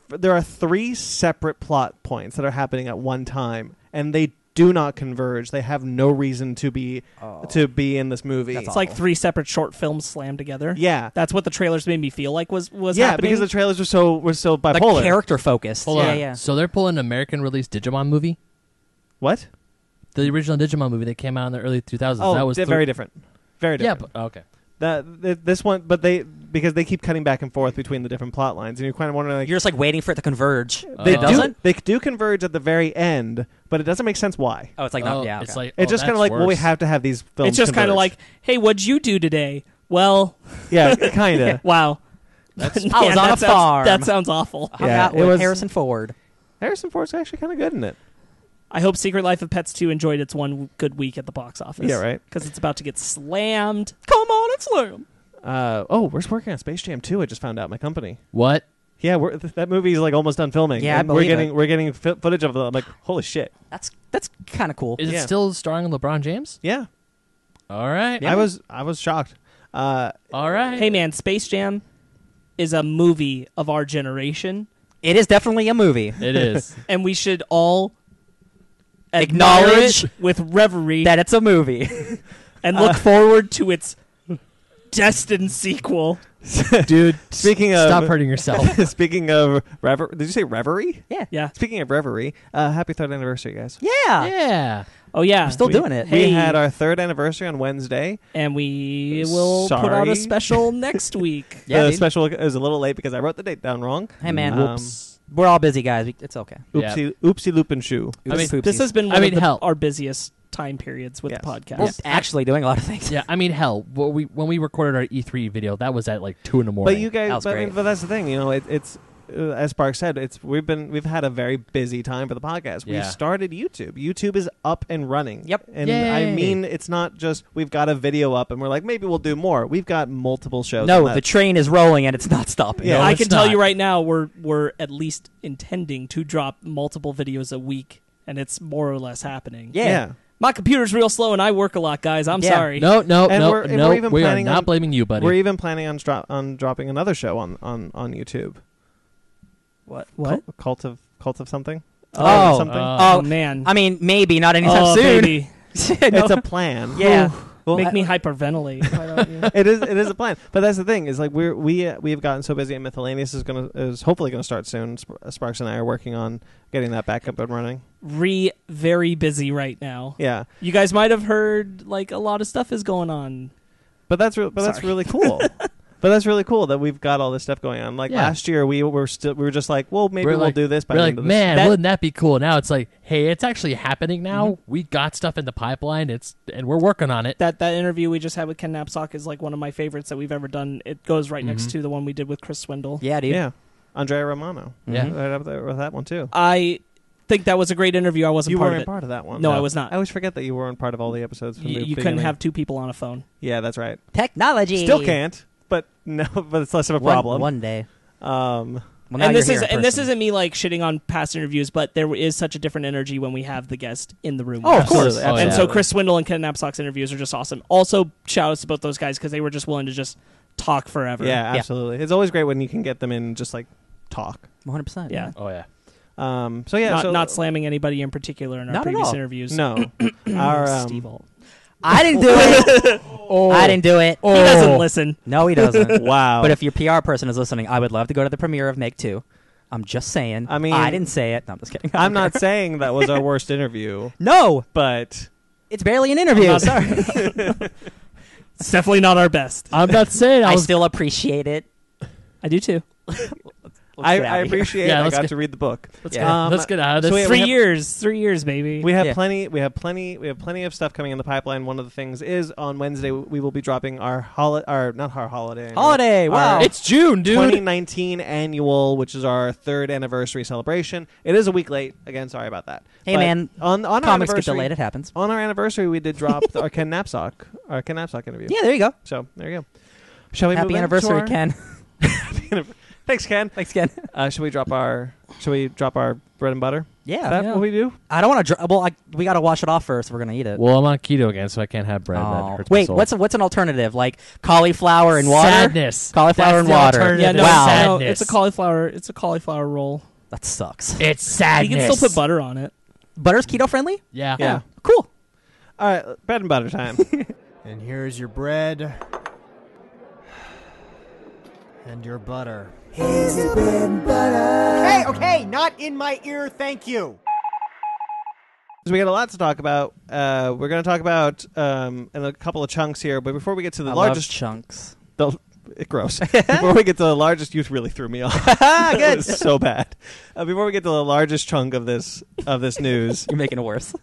C: there are 3 separate plot points that are happening at one time, and they do not converge. They have no reason to be in this movie.
D: It's like 3 separate short films slammed together.
C: Yeah,
D: that's what the trailers made me feel like was
C: yeah,
D: happening.
C: because the trailers were so bipolar,
B: like character focused.
A: Yeah. So they're pulling an American released Digimon movie.
C: What?
A: The original Digimon movie that came out in the early 2000s.
C: Oh,
A: that was
C: very different. Very different.
A: Yeah. Okay.
C: This one, but because they keep cutting back and forth between the different plot lines, and you're kind of wondering, like,
B: you're just like waiting for it to converge.
C: They do converge at the very end, but it doesn't make sense why.
B: Oh, it's like
A: It's like
C: it's just kind of like, well, we have to have these films.
D: It's just kind of like, hey, what'd you do today? Well,
C: yeah, kind of.
D: Wow.
B: I was on a farm.
D: That sounds awful.
B: Hung out with Harrison Ford.
C: Harrison Ford's actually kind of good in it.
D: I hope Secret Life of Pets 2 enjoyed its one good week at the box office.
C: Yeah, right.
D: Because it's about to get slammed. Come on and slam.
C: We're working on Space Jam 2. I just found out, my company.
A: What?
C: Yeah, that movie is like almost done filming.
B: Yeah,
C: we're getting footage of it. I'm like, holy shit.
B: That's kind of cool.
A: Is it still starring LeBron James?
C: Yeah.
A: All right.
C: Yeah. I was shocked.
A: All right.
D: Hey man, Space Jam is a movie of our generation.
B: It is definitely a movie.
A: It is.
D: And we should all
B: acknowledge
D: with reverie
B: that it's a movie
D: and look forward to its destined sequel.
A: Dude,
C: speaking of,
A: stop hurting yourself.
C: Speaking of did you say reverie?
B: Yeah.
C: Speaking of reverie, happy 3rd anniversary, guys.
A: Yeah.
D: Oh yeah,
B: I'm still doing it.
C: We had our 3rd anniversary on Wednesday,
D: and we will put out a special next week.
C: The special is a little late because I wrote the date down wrong.
B: Hey man, whoops. We're all busy, guys. It's okay.
C: Oopsie loopin' shoe.
D: This has been one of our busiest time periods with the podcast.
B: We're actually doing a lot of things.
A: Yeah, I mean, hell, when we recorded our E3 video, that was at like 2 a.m.
C: But you guys, but that's the thing. You know, it's as Marc said, we've had a very busy time for the podcast. We started YouTube. YouTube is up and running.
B: Yep.
C: And I mean, it's not just we've got a video up and we're like, maybe we'll do more. We've got multiple shows.
B: No, the train is rolling and it's not stopping.
D: Yeah, I can tell you right now, we're at least intending to drop multiple videos a week, and it's more or less happening.
C: Yeah.
D: My computer's real slow and I work a lot, guys. I'm sorry.
A: No.
C: We
A: are not blaming you, buddy.
C: We're even planning on dropping another show on YouTube.
D: What?
C: Cult of something?
B: Something.
D: Oh man.
B: I mean, maybe not anytime soon.
D: Baby.
C: It's a plan.
B: Yeah.
D: Well, make me hyperventilate. Why don't you?
C: It is a plan, but that's the thing is like we have gotten so busy, and Miscellaneous is hopefully going to start soon. Sparks and I are working on getting that back up and running.
D: Very busy right now.
C: Yeah,
D: you guys might have heard like a lot of stuff is going on,
C: but that's really cool. But that's really cool that we've got all this stuff going on. Like last year, we were just like, well, maybe we'll do this by the end of this.
A: Man, wouldn't that be cool? Now it's like, hey, it's actually happening now. Mm-hmm. We got stuff in the pipeline. And we're working on it.
D: That interview we just had with Ken Knapsack is like one of my favorites that we've ever done. It goes right next to the one we did with Chris Swindle.
B: Yeah, dude.
C: Yeah, Andrea Romano.
A: Yeah,
C: right up there with that one too.
D: I think that was a great interview. I wasn't
C: you
D: part of it.
C: You weren't part of that one.
D: No, I was not.
C: I always forget that you weren't part of all the episodes.
D: You couldn't have 2 people on a phone.
C: Yeah, that's right.
B: Technology.
C: Still can't. But it's less of a problem.
B: One day.
D: And this isn't me like shitting on past interviews, but there is such a different energy when we have the guest in the room.
C: Oh, of course.
D: And so Chris Swindle and Ken Knapsack's interviews are just awesome. Also, shout outs to both those guys because they were just willing to just talk forever.
C: Yeah, absolutely. It's always great when you can get them in just like talk.
B: 100%.
D: Yeah.
A: Oh yeah.
D: Not slamming anybody in particular in our previous interviews.
C: No. Our
D: Steve Alt.
B: I didn't do it. I didn't do it.
D: He doesn't listen.
B: No, he doesn't.
C: Wow.
B: But if your PR person is listening, I would love to go to the premiere of Meg 2. I'm just saying.
C: I mean,
B: I didn't say it. No, I'm just kidding.
C: I'm not saying that was our worst interview.
B: No,
C: but
B: it's barely an interview.
D: I'm
B: Sorry.
D: It's definitely not our best.
A: I'm not saying
B: I still appreciate it.
D: I do too.
C: I appreciate I got to read the book.
A: Let's get out of this.
C: So
D: 3 years, baby.
C: We have plenty of stuff coming in the pipeline. One of the things is on Wednesday we will be dropping our holiday.
B: Wow.
A: It's June, dude.
C: 2019 annual, which is our 3rd anniversary celebration. It is a week late. Again, sorry about that.
B: Hey,
C: but
B: man,
C: on our
B: comics get
C: anniversary,
B: delayed. It happens.
C: On our anniversary, we did drop our Ken Knapsack interview.
B: Yeah, there you go.
C: So there you go. Shall we
B: Happy
C: move
B: anniversary, Ken.
C: Thanks, Ken.
B: Thanks, Ken.
C: Should we drop our bread and butter?
B: Yeah.
C: Is that what we do?
B: I don't want to. We got to wash it off first. We're gonna eat it.
A: Well, I'm on keto again, so I can't have bread. That hurts my
B: Wait,
A: soul.
B: what's an alternative? Like cauliflower and water?
A: Sadness.
B: Cauliflower and water.
D: Yeah, no,
B: wow.
D: no, it's a cauliflower roll.
B: That sucks.
A: It's sadness.
D: You can still put butter on it.
B: Butter's keto friendly?
A: Yeah.
B: Cool.
C: All right, bread and butter time.
E: And here's your bread and your butter.
F: Here's your bread and butter.
E: Okay, not in my ear, thank you.
C: So we got a lot to talk about. We're going to talk about in a couple of chunks here, but before we get to the largest
B: chunks,
C: gross. Before we get to the largest, you really threw me off. Good, it was so bad. Before we get to the largest chunk of this news,
B: you're making it worse.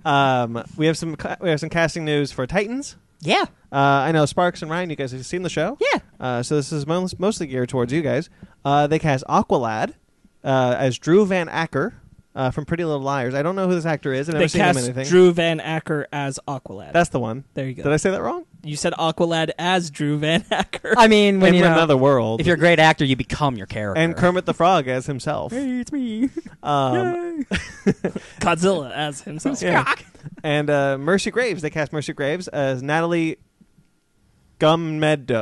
C: We have some casting news for Titans.
B: Yeah.
C: I know Sparks and Ryan, you guys have seen the show.
B: Yeah.
C: So this is mostly geared towards you guys. They cast Aqualad as Drew Van Acker from Pretty Little Liars. I don't know who this actor is. I've never seen him in anything.
D: Drew Van Acker as Aqualad.
C: That's the one.
D: There you go.
C: Did I say that wrong?
D: You said Aqualad as Drew Van Acker.
B: I mean, when
C: in another world,
B: if you're a great actor, you become your character.
C: And Kermit the Frog as himself.
B: Hey, it's me.
D: Godzilla as himself.
C: Yeah. And Mercy Graves. They cast Mercy Graves as Natalie Gumedi.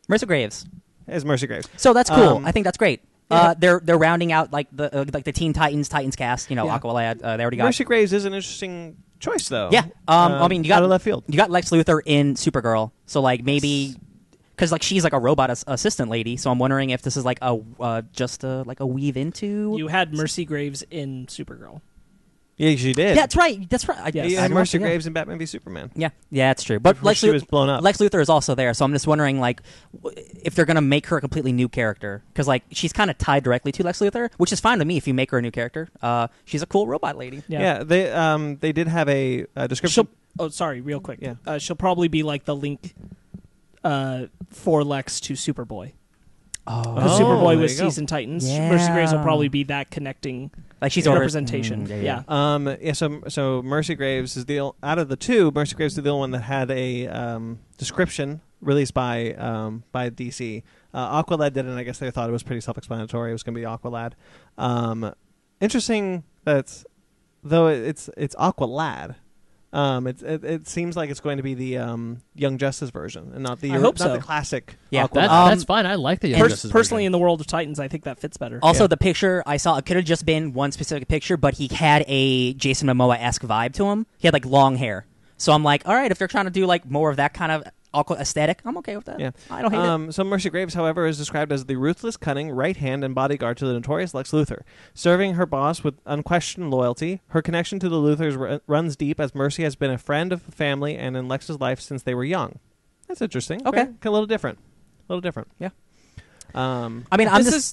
B: Mercy Graves.
C: As Mercy Graves.
B: So that's cool. I think that's great. Yeah. They're rounding out like the Teen Titans cast. Aqualad. They already got
C: Mercy Graves is an interesting choice, though.
B: Yeah. I mean, you got
C: out of left field.
B: You got Lex Luthor in Supergirl, so like maybe because like she's like a robot assistant lady. So I'm wondering if this is like like a weave into.
D: You had Mercy Graves in Supergirl.
C: Yeah, she did.
B: Yeah, that's right. That's right.
C: You had Mercy Graves in Batman v Superman.
B: Yeah, that's true. But Lex
C: she was blown up.
B: Lex Luthor is also there, so I'm just wondering, like, if they're gonna make her a completely new character, because like she's kind of tied directly to Lex Luthor, which is fine with me if you make her a new character. She's a cool robot lady.
C: Yeah. They did have a description.
D: Sorry, real quick.
C: Yeah.
D: She'll probably be like the link for Lex to Superboy. Because Superboy was Season Titans.
B: Yeah.
D: Mercy Graves will probably be that connecting.
B: Like she's
D: representation.
C: So Mercy Graves is out of the two. Mercy Graves is the only one that had a description released by DC. Aqualad didn't. I guess they thought it was pretty self-explanatory. It was going to be Aqualad. Interesting that though it's Aqualad. It seems like it's going to be the Young Justice version and not the the classic.
B: Yeah,
A: that's fine. I like the Young Justice
D: personally
A: version.
D: In the world of Titans, I think that fits better.
B: Also, the picture I saw, it could have just been one specific picture, but he had a Jason Momoa-esque vibe to him. He had like long hair, so I'm like, all right, if they're trying to do like more of that kind of aesthetic, I'm okay with that.
C: Yeah,
B: I don't hate it.
C: So Mercy Graves, however, is described as the ruthless, cunning right hand and bodyguard to the notorious Lex Luthor, serving her boss with unquestioned loyalty. Her connection to the Luthors runs deep, as Mercy has been a friend of the family and in Lex's life since they were young. That's interesting.
B: Okay,
C: a little different.
B: Yeah.
C: I
B: mean,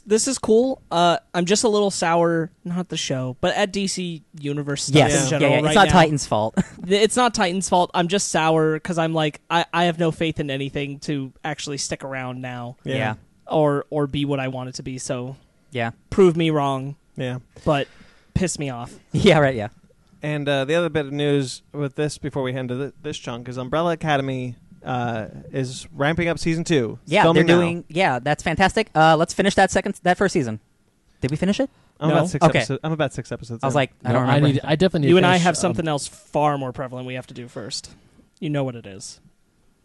D: this is cool. I'm just a little sour, not the show, but at DC Universe stuff in general.
B: It's
D: right
B: not
D: now.
B: Titan's fault.
D: It's not Titan's fault. I'm just sour because I'm like, I have no faith in anything to actually stick around now.
B: Yeah.
D: Or be what I want it to be. So
B: yeah,
D: prove me wrong.
C: Yeah.
D: But piss me off.
B: Yeah. Right. Yeah.
C: And the other bit of news with this before we head into this chunk is Umbrella Academy is ramping up season 2.
B: Yeah, they're doing. Now. Yeah, that's fantastic. Let's finish that first season. Did we finish it?
C: I'm about 6 episodes. I'm about 6 episodes.
B: I was like, I don't remember.
A: I definitely need
D: you
A: to
D: and
A: finish,
D: I have something else far more prevalent we have to do first. You know what it is.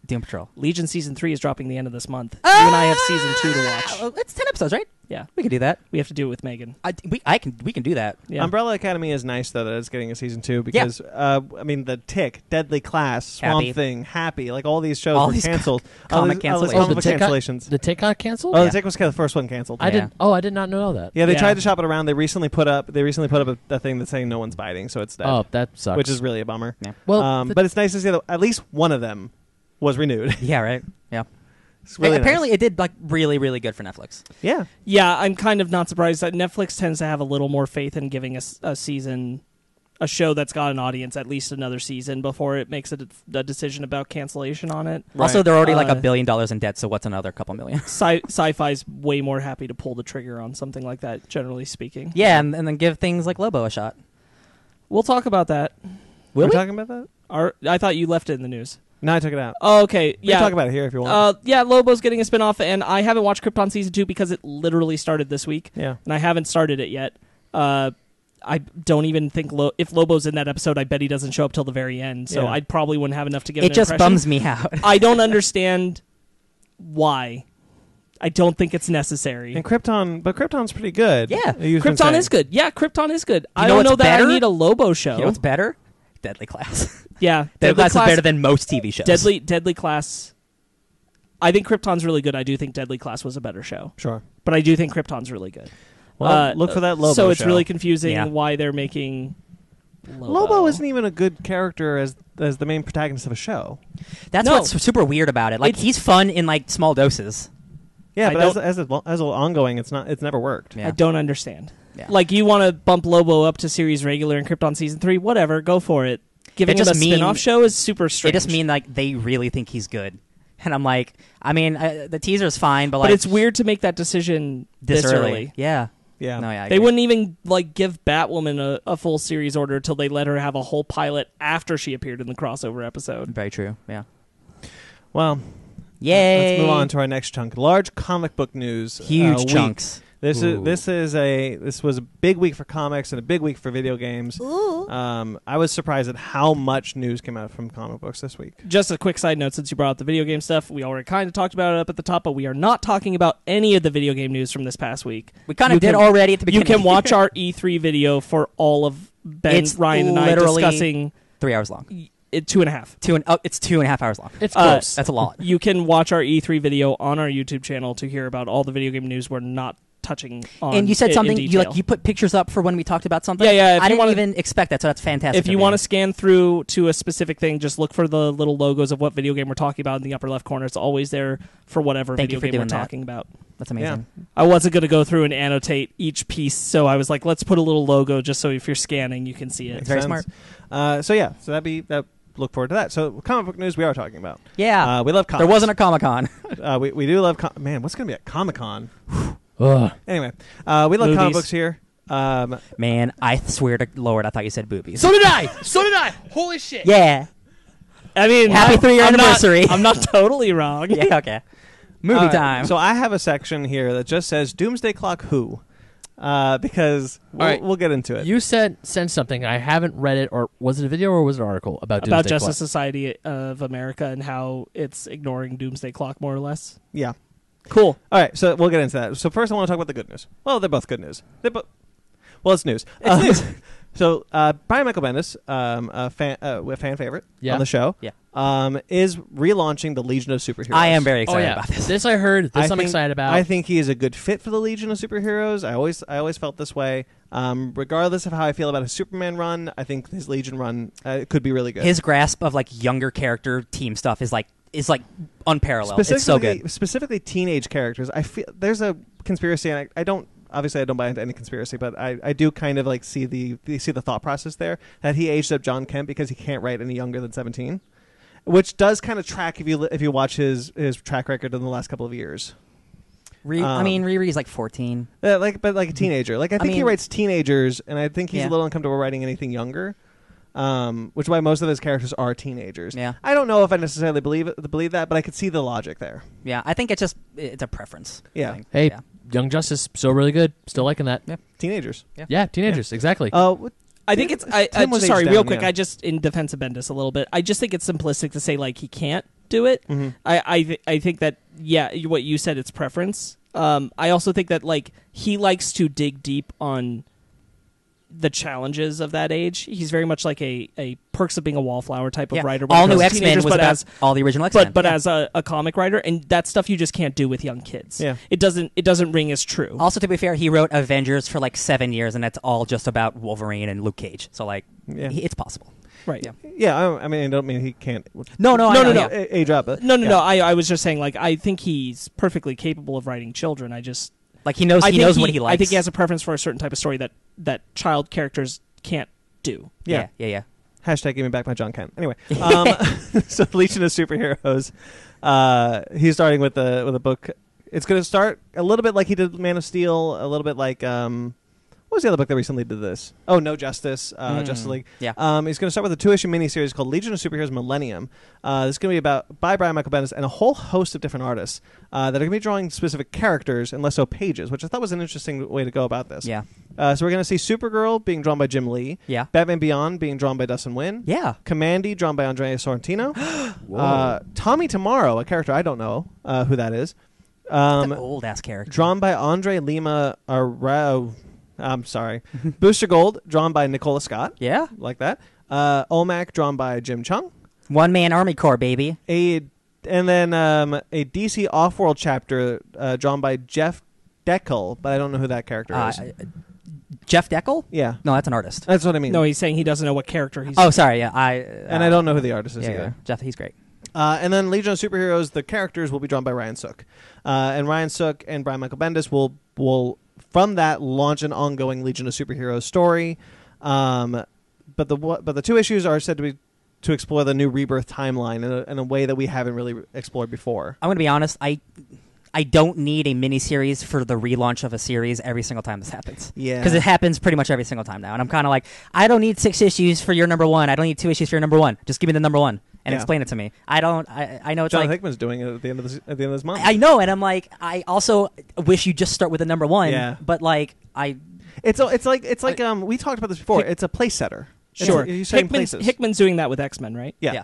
B: Doom Patrol.
D: Legion Season 3 is dropping the end of this month. You and I have Season 2 to watch.
B: It's 10 episodes, right?
D: Yeah.
B: We can do that.
D: We have to do it with Megan.
B: We can do that.
D: Yeah.
C: Umbrella Academy is nice, though, that it's getting a season 2 because, I mean, The Tick, Deadly Class, Swamp Thing, Happy, like all these shows were canceled.
B: Comic
C: cancellations.
A: The Tick got canceled?
C: Oh, The Tick was the first one canceled.
A: I did not know that.
C: Yeah, they tried to shop it around. They recently put up a thing that's saying no one's biting, so it's dead.
A: Oh, that sucks.
C: Which is really a bummer.
B: Yeah.
C: Well, but it's nice to see that at least one of them was renewed.
B: Yeah, right. Yeah.
C: Really
B: apparently,
C: nice.
B: it did like really, really good for Netflix.
C: Yeah.
D: Yeah, I'm kind of not surprised that Netflix tends to have a little more faith in giving a show that's got an audience at least another season before it makes a decision about cancellation on it.
B: Right. Also, they're already like $1 billion in debt, so what's another couple million?
D: Sci-fi's way more happy to pull the trigger on something like that, generally speaking.
B: Yeah, and then give things like Lobo a shot.
D: We'll talk about that.
C: We're talking about that?
D: I thought you left it in the news.
C: No, I took it out.
D: Oh, okay.
C: We can talk about it here if you want.
D: Yeah, Lobo's getting a spinoff, and I haven't watched Krypton Season 2 because it literally started this week.
C: Yeah.
D: And I haven't started it yet. I don't even think if Lobo's in that episode, I bet he doesn't show up till the very end, so I probably wouldn't have enough to give an impression.
B: It just bums me out.
D: I don't understand why. I don't think it's necessary.
C: And Krypton's pretty good.
B: Yeah.
D: Krypton is good. Yeah, Krypton is good.
B: I don't know that
D: better? I need a Lobo show.
B: You know what's better? Deadly Class.
D: Yeah.
B: Deadly Class is better than most TV shows.
D: Deadly Class. I think Krypton's really good. I do think Deadly Class was a better show.
C: Sure.
D: But I do think Krypton's really good.
C: Well, look for that Lobo
D: So it's
C: show.
D: really confusing why they're making
C: Lobo isn't even a good character as the main protagonist of a show.
B: That's what's super weird about it. Like, he's fun in like small doses.
C: Yeah, but as an ongoing, it's never worked.
D: I don't understand.
B: Yeah.
D: Like, you want to bump Lobo up to series regular in Krypton Season 3, whatever, go for it. Giving him a spin-off show is super strange.
B: It just mean like they really think he's good. And I'm like, I mean, the teaser's fine, but like...
D: But it's weird to make that decision this early.
B: Yeah.
C: Yeah.
B: No, yeah,
D: they wouldn't even like give Batwoman a full series order until they let her have a whole pilot after she appeared in the crossover episode.
B: Very true, yeah.
C: Well...
B: Yay!
C: Let's move on to our next chunk. Large comic book news.
B: Huge chunks.
C: This was a big week for comics and a big week for video games. I was surprised at how much news came out from comic books this week.
D: Just a quick side note, since you brought up the video game stuff, we already kind of talked about it up at the top, but we are not talking about any of the video game news from this past week.
B: We kind of did already at the beginning.
D: You can watch our E3 video for all of Ben, Ryan, and I discussing
B: 3 hours long.
D: 2.5.
B: It's 2.5 hours long.
A: It's close.
B: That's a lot.
D: You can watch our E3 video on our YouTube channel to hear about all the video game news we're not touching on.
B: And you said something,
D: in
B: you put pictures up for when we talked about something?
D: Yeah.
B: I didn't even expect that, so that's fantastic.
D: If you want to scan through to a specific thing, just look for the little logos of what video game we're talking about in the upper left corner. It's always there for whatever video game we're talking about.
B: That's amazing.
C: Yeah.
D: I wasn't going to go through and annotate each piece, so I was like, let's put a little logo just so if you're scanning, you can see it.
B: It's very smart.
C: So look forward to that. So comic book news we are talking about.
B: Yeah.
C: We love comics.
B: There wasn't a Comic-Con.
C: we do love... Man, what's going to be at Comic-Con? Anyway, we love comic books here.
B: Man, I swear to Lord, I thought you said boobies.
A: So did I. Holy shit.
B: Yeah.
D: I mean,
B: happy 3-year anniversary.
D: I'm not totally wrong.
B: Yeah, okay. Movie time.
C: So I have a section here that just says Doomsday Clock Who. Because we'll get into it.
A: You sent something. I haven't read it, or was it a video or was it an article about Doomsday
D: Justice
A: Clock?
D: Society of America and how it's ignoring Doomsday Clock more or less?
C: Yeah.
D: Cool.
C: All right, so we'll get into that. So first I want to talk about the good news. Well, they're both good news. It's news.
B: It's news.
C: So Brian Michael Bendis, a fan favorite on the show, is relaunching the Legion of Superheroes.
B: I am very excited about this.
A: This I heard. I'm excited about.
C: I think he is a good fit for the Legion of Superheroes. I always felt this way. Regardless of how I feel about his Superman run, I think his Legion run could be really good.
B: His grasp of like younger character team stuff is unparalleled. It's so good.
C: Specifically teenage characters. I feel there's a conspiracy, and I don't buy into any conspiracy, but I do kind of like see the thought process there that he aged up John Kent because he can't write any younger than 17, which does kind of track if you watch his track record in the last couple of years.
B: Riri's like 14.
C: But like a teenager. Like I think he writes teenagers, and I think he's a little uncomfortable writing anything younger. Which is why most of his characters are teenagers.
B: Yeah.
C: I don't know if I necessarily believe that, but I could see the logic there.
B: Yeah, I think it's a preference.
C: Yeah.
A: Hey, Young Justice, still really good. Still liking that.
C: Yeah. Teenagers.
A: Yeah, teenagers, exactly.
D: I think it's... sorry, real quick, I just, in defense of Bendis a little bit, I just think it's simplistic to say, like, he can't. do it. I think that what you said, it's preference. I also think that like he likes to dig deep on the challenges of that age. He's very much like a Perks of Being a Wallflower type of writer.
B: All New X-Men was about all the original X-Men.
D: But as a comic writer, and that's stuff you just can't do with young kids.
C: Yeah.
D: It doesn't ring as true.
B: Also, to be fair, he wrote Avengers for like 7 years, and that's all just about Wolverine and Luke Cage. So like, it's possible.
D: Right.
C: Yeah. I mean, I don't mean he can't.
B: No.
C: Age up.
D: No. I was just saying, like, I think he's perfectly capable of writing children. I just
B: like he knows what he likes.
D: I think he has a preference for a certain type of story that child characters can't do.
B: Yeah.
C: Hashtag give me back my John Kent. Anyway, so Legion of Superheroes. He's starting with a book. It's going to start a little bit like he did Man of Steel, a little bit like what was the other book that recently did this? Oh, No Justice, Justice League.
B: Yeah.
C: He's going to start with a 2-issue miniseries called Legion of Superheroes Millennium. This is going to be by Brian Michael Bendis and a whole host of different artists that are going to be drawing specific characters and less so pages, which I thought was an interesting way to go about this.
B: Yeah.
C: So we're going to see Supergirl being drawn by Jim Lee.
B: Yeah.
C: Batman Beyond being drawn by Dustin Nguyen.
B: Yeah.
C: Commandy drawn by Andrea Sorrentino. Tommy Tomorrow, a character I don't know who that is.
B: An old-ass character.
C: Drawn by Andre Lima Arau. I'm sorry. Booster Gold, drawn by Nicola Scott.
B: Yeah.
C: Like that. Olmec, drawn by Jim Chung.
B: One-man Army Corps, baby.
C: And then a DC Off-World chapter drawn by Jeff Deckel, but I don't know who that character is.
B: Jeff Deckel?
C: Yeah.
B: No, that's an artist.
C: That's what I mean.
D: No, he's saying he doesn't know what character he's...
B: Oh, sorry, yeah.
C: And I don't know who the artist is either.
B: Jeff, he's great.
C: And then Legion of Superheroes, the characters will be drawn by Ryan Sook. And Ryan Sook and Brian Michael Bendis will from that launch an ongoing Legion of Superheroes story. But the 2 issues are said to explore the new Rebirth timeline in a way that we haven't really explored before.
B: I'm going to be honest, I don't need a miniseries for the relaunch of a series every single time this happens.
C: Yeah.
B: Because it happens pretty much every single time now. And I'm kind of like, I don't need 6 issues for your number 1. I don't need 2 issues for your number 1. Just give me the number 1 and explain it to me. I know it's
C: Jonathan
B: like...
C: Hickman's doing it at the end of this month.
B: I know, and I'm like, I also wish you just start with the number 1.
C: Yeah.
B: But like,
C: It's like we talked about this before. It's a place setter.
D: Sure.
C: Places.
D: Hickman's doing that with X-Men, right?
C: Yeah.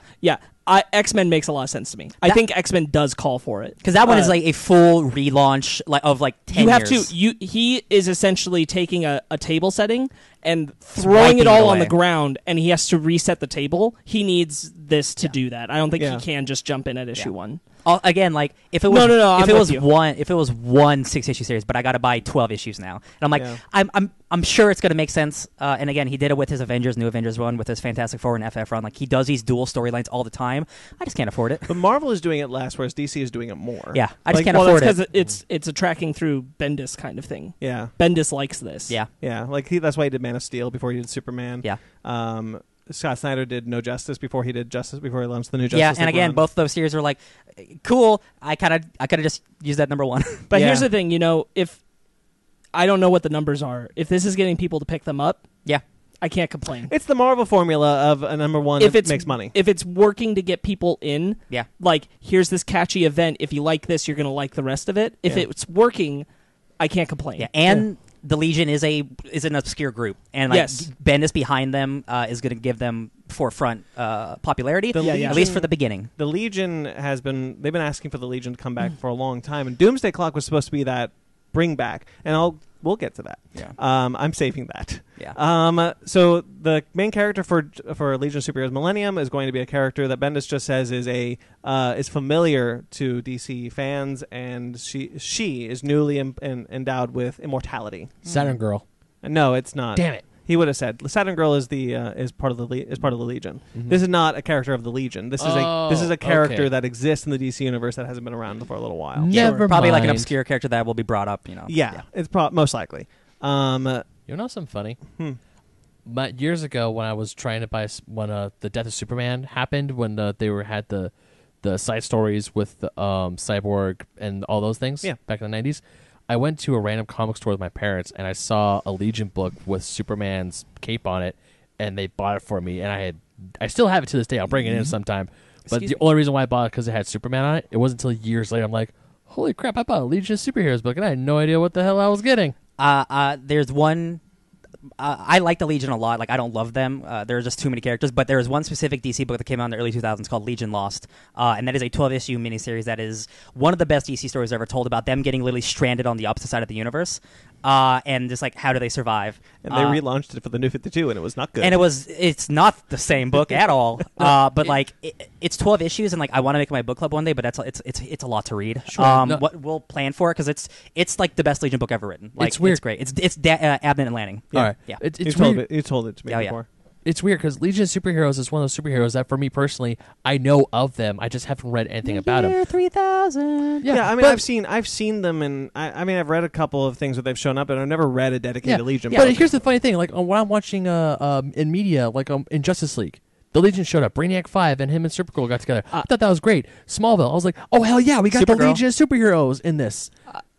D: X-Men makes a lot of sense to me. I think X-Men does call for it.
B: Because that one is like a full relaunch of like 10 years.
D: He is essentially taking a table setting and throwing it all on the ground, and he has to reset the table. He needs this to do that. I don't think he can just jump in at issue 1.
B: Again, like if it was if it was one 6-issue series, but I got to buy 12 issues now, and I'm like, I'm sure it's going to make sense. And again, he did it with his New Avengers run, with his Fantastic Four and FF run. Like he does these dual storylines all the time. I just can't afford it.
C: But Marvel is doing it less, whereas DC is doing it more.
B: Yeah, I just can't afford it.
D: Because it's a tracking through Bendis kind of thing.
C: Yeah,
D: Bendis likes this.
B: Yeah.
C: Like that's why he did Man of Steel before he did Superman.
B: Yeah.
C: Scott Snyder did No Justice before he launched the new Justice.
B: Yeah, and again,
C: run.
B: both of those series were like, cool. I could have just used that number 1.
D: But here's the thing, if I don't know what the numbers are, if this is getting people to pick them up, I can't complain.
C: It's the Marvel formula of a number 1 that makes money.
D: If it's working to get people in,
B: yeah,
D: like here's this catchy event. If you like this, you're going to like the rest of it. If it's working, I can't complain.
B: Yeah, and the Legion is an obscure group, and like Bendis behind them is going to give them forefront popularity, at least for the beginning.
C: The Legion they've been asking for the Legion to come back for a long time, and Doomsday Clock was supposed to be that bring back, and we'll get to that.
B: Yeah.
C: I'm saving that.
B: Yeah.
C: So the main character for Legion of Superheroes Millennium is going to be a character that Bendis just says is familiar to DC fans, and she is newly endowed with immortality.
A: Saturn Girl.
C: No, it's not.
A: Damn it.
C: He would have said Saturn Girl is part of the Legion. Mm-hmm. This is not a character of the Legion. This is a character that exists in the DC universe that hasn't been around for a little while.
A: Never
B: probably
A: mind.
B: like an obscure character that will be brought up.
C: It's most likely.
A: You know something funny? But years ago, when I was trying to buy the Death of Superman happened, when they had the side stories with the, Cyborg and all those things back in the 90s. I went to a random comic store with my parents, and I saw a Legion book with Superman's cape on it, and they bought it for me, and I still have it to this day. I'll bring it in sometime. But the only reason why I bought it because it had Superman on it. It wasn't until years later I'm like, holy crap, I bought a Legion of Superheroes book, and I had no idea what the hell I was getting.
B: There's one I like the Legion a lot. Like, I don't love them. There are just too many characters. But there is one specific DC book that came out in the early 2000s called Legion Lost. And that is a 12-issue miniseries that is one of the best DC stories ever told about them getting literally stranded on the opposite side of the universe. And just like, how do they survive?
C: And they relaunched it for the New 52, and it was not good.
B: And it's not the same book at all. But like, it's 12 issues, and like, I want to make my book club one day, but it's a lot to read.
A: Sure.
B: What we'll plan for it, because it's like the best Legion book ever written. Like,
A: it's weird.
B: It's great. It's Abnett and Lanning.
A: All right.
B: Yeah.
C: You told it to me before.
A: It's weird because Legion of Superheroes is one of those superheroes that, for me personally, I know of them. I just haven't read anything about them.
B: 3000.
C: Yeah, I mean, I've seen them, and I mean, I've read a couple of things where they've shown up, and I've never read a dedicated Legion book.
A: But here's the funny thing: like when I'm watching in media, like in Justice League, the Legion showed up. Brainiac 5 and him and Supergirl got together. I thought that was great. Smallville, I was like, oh hell yeah, we got the Legion of Superheroes in this.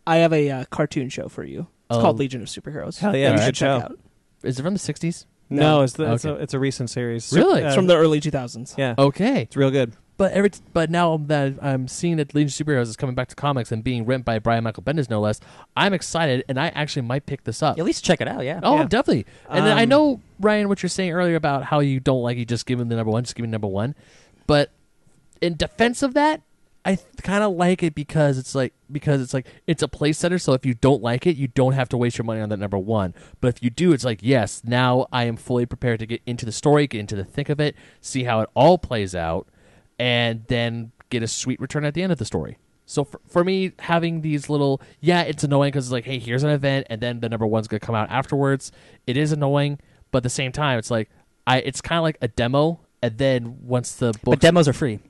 D: I have a cartoon show for you. It's called Legion of Superheroes.
C: Hell yeah,
D: you
C: we
D: should
C: show.
D: check out.
A: Is it from the 60s?
C: No, it's a recent series.
A: Really?
D: It's from the early 2000s.
C: Yeah.
A: Okay.
C: It's real good.
A: But now that I'm seeing that Legion of Superheroes is coming back to comics and being written by Brian Michael Bendis, no less, I'm excited, and I actually might pick this up.
B: At least check it out, yeah.
A: Oh, definitely. And then I know, Ryan, what you're saying earlier about how you don't like you just give him the number one, just give him number one. But in defense of that, I kind of like it because it's a place setter. So if you don't like it, you don't have to waste your money on that number one. But if you do, it's like, yes, now I am fully prepared to get into the story, get into the thick of it, see how it all plays out, and then get a sweet return at the end of the story. So for me, having these little, it's annoying because it's like, hey, here's an event, and then the number one's going to come out afterwards. It is annoying, but at the same time, it's like, it's kind of like a demo, and then once the book...
B: But demos are free.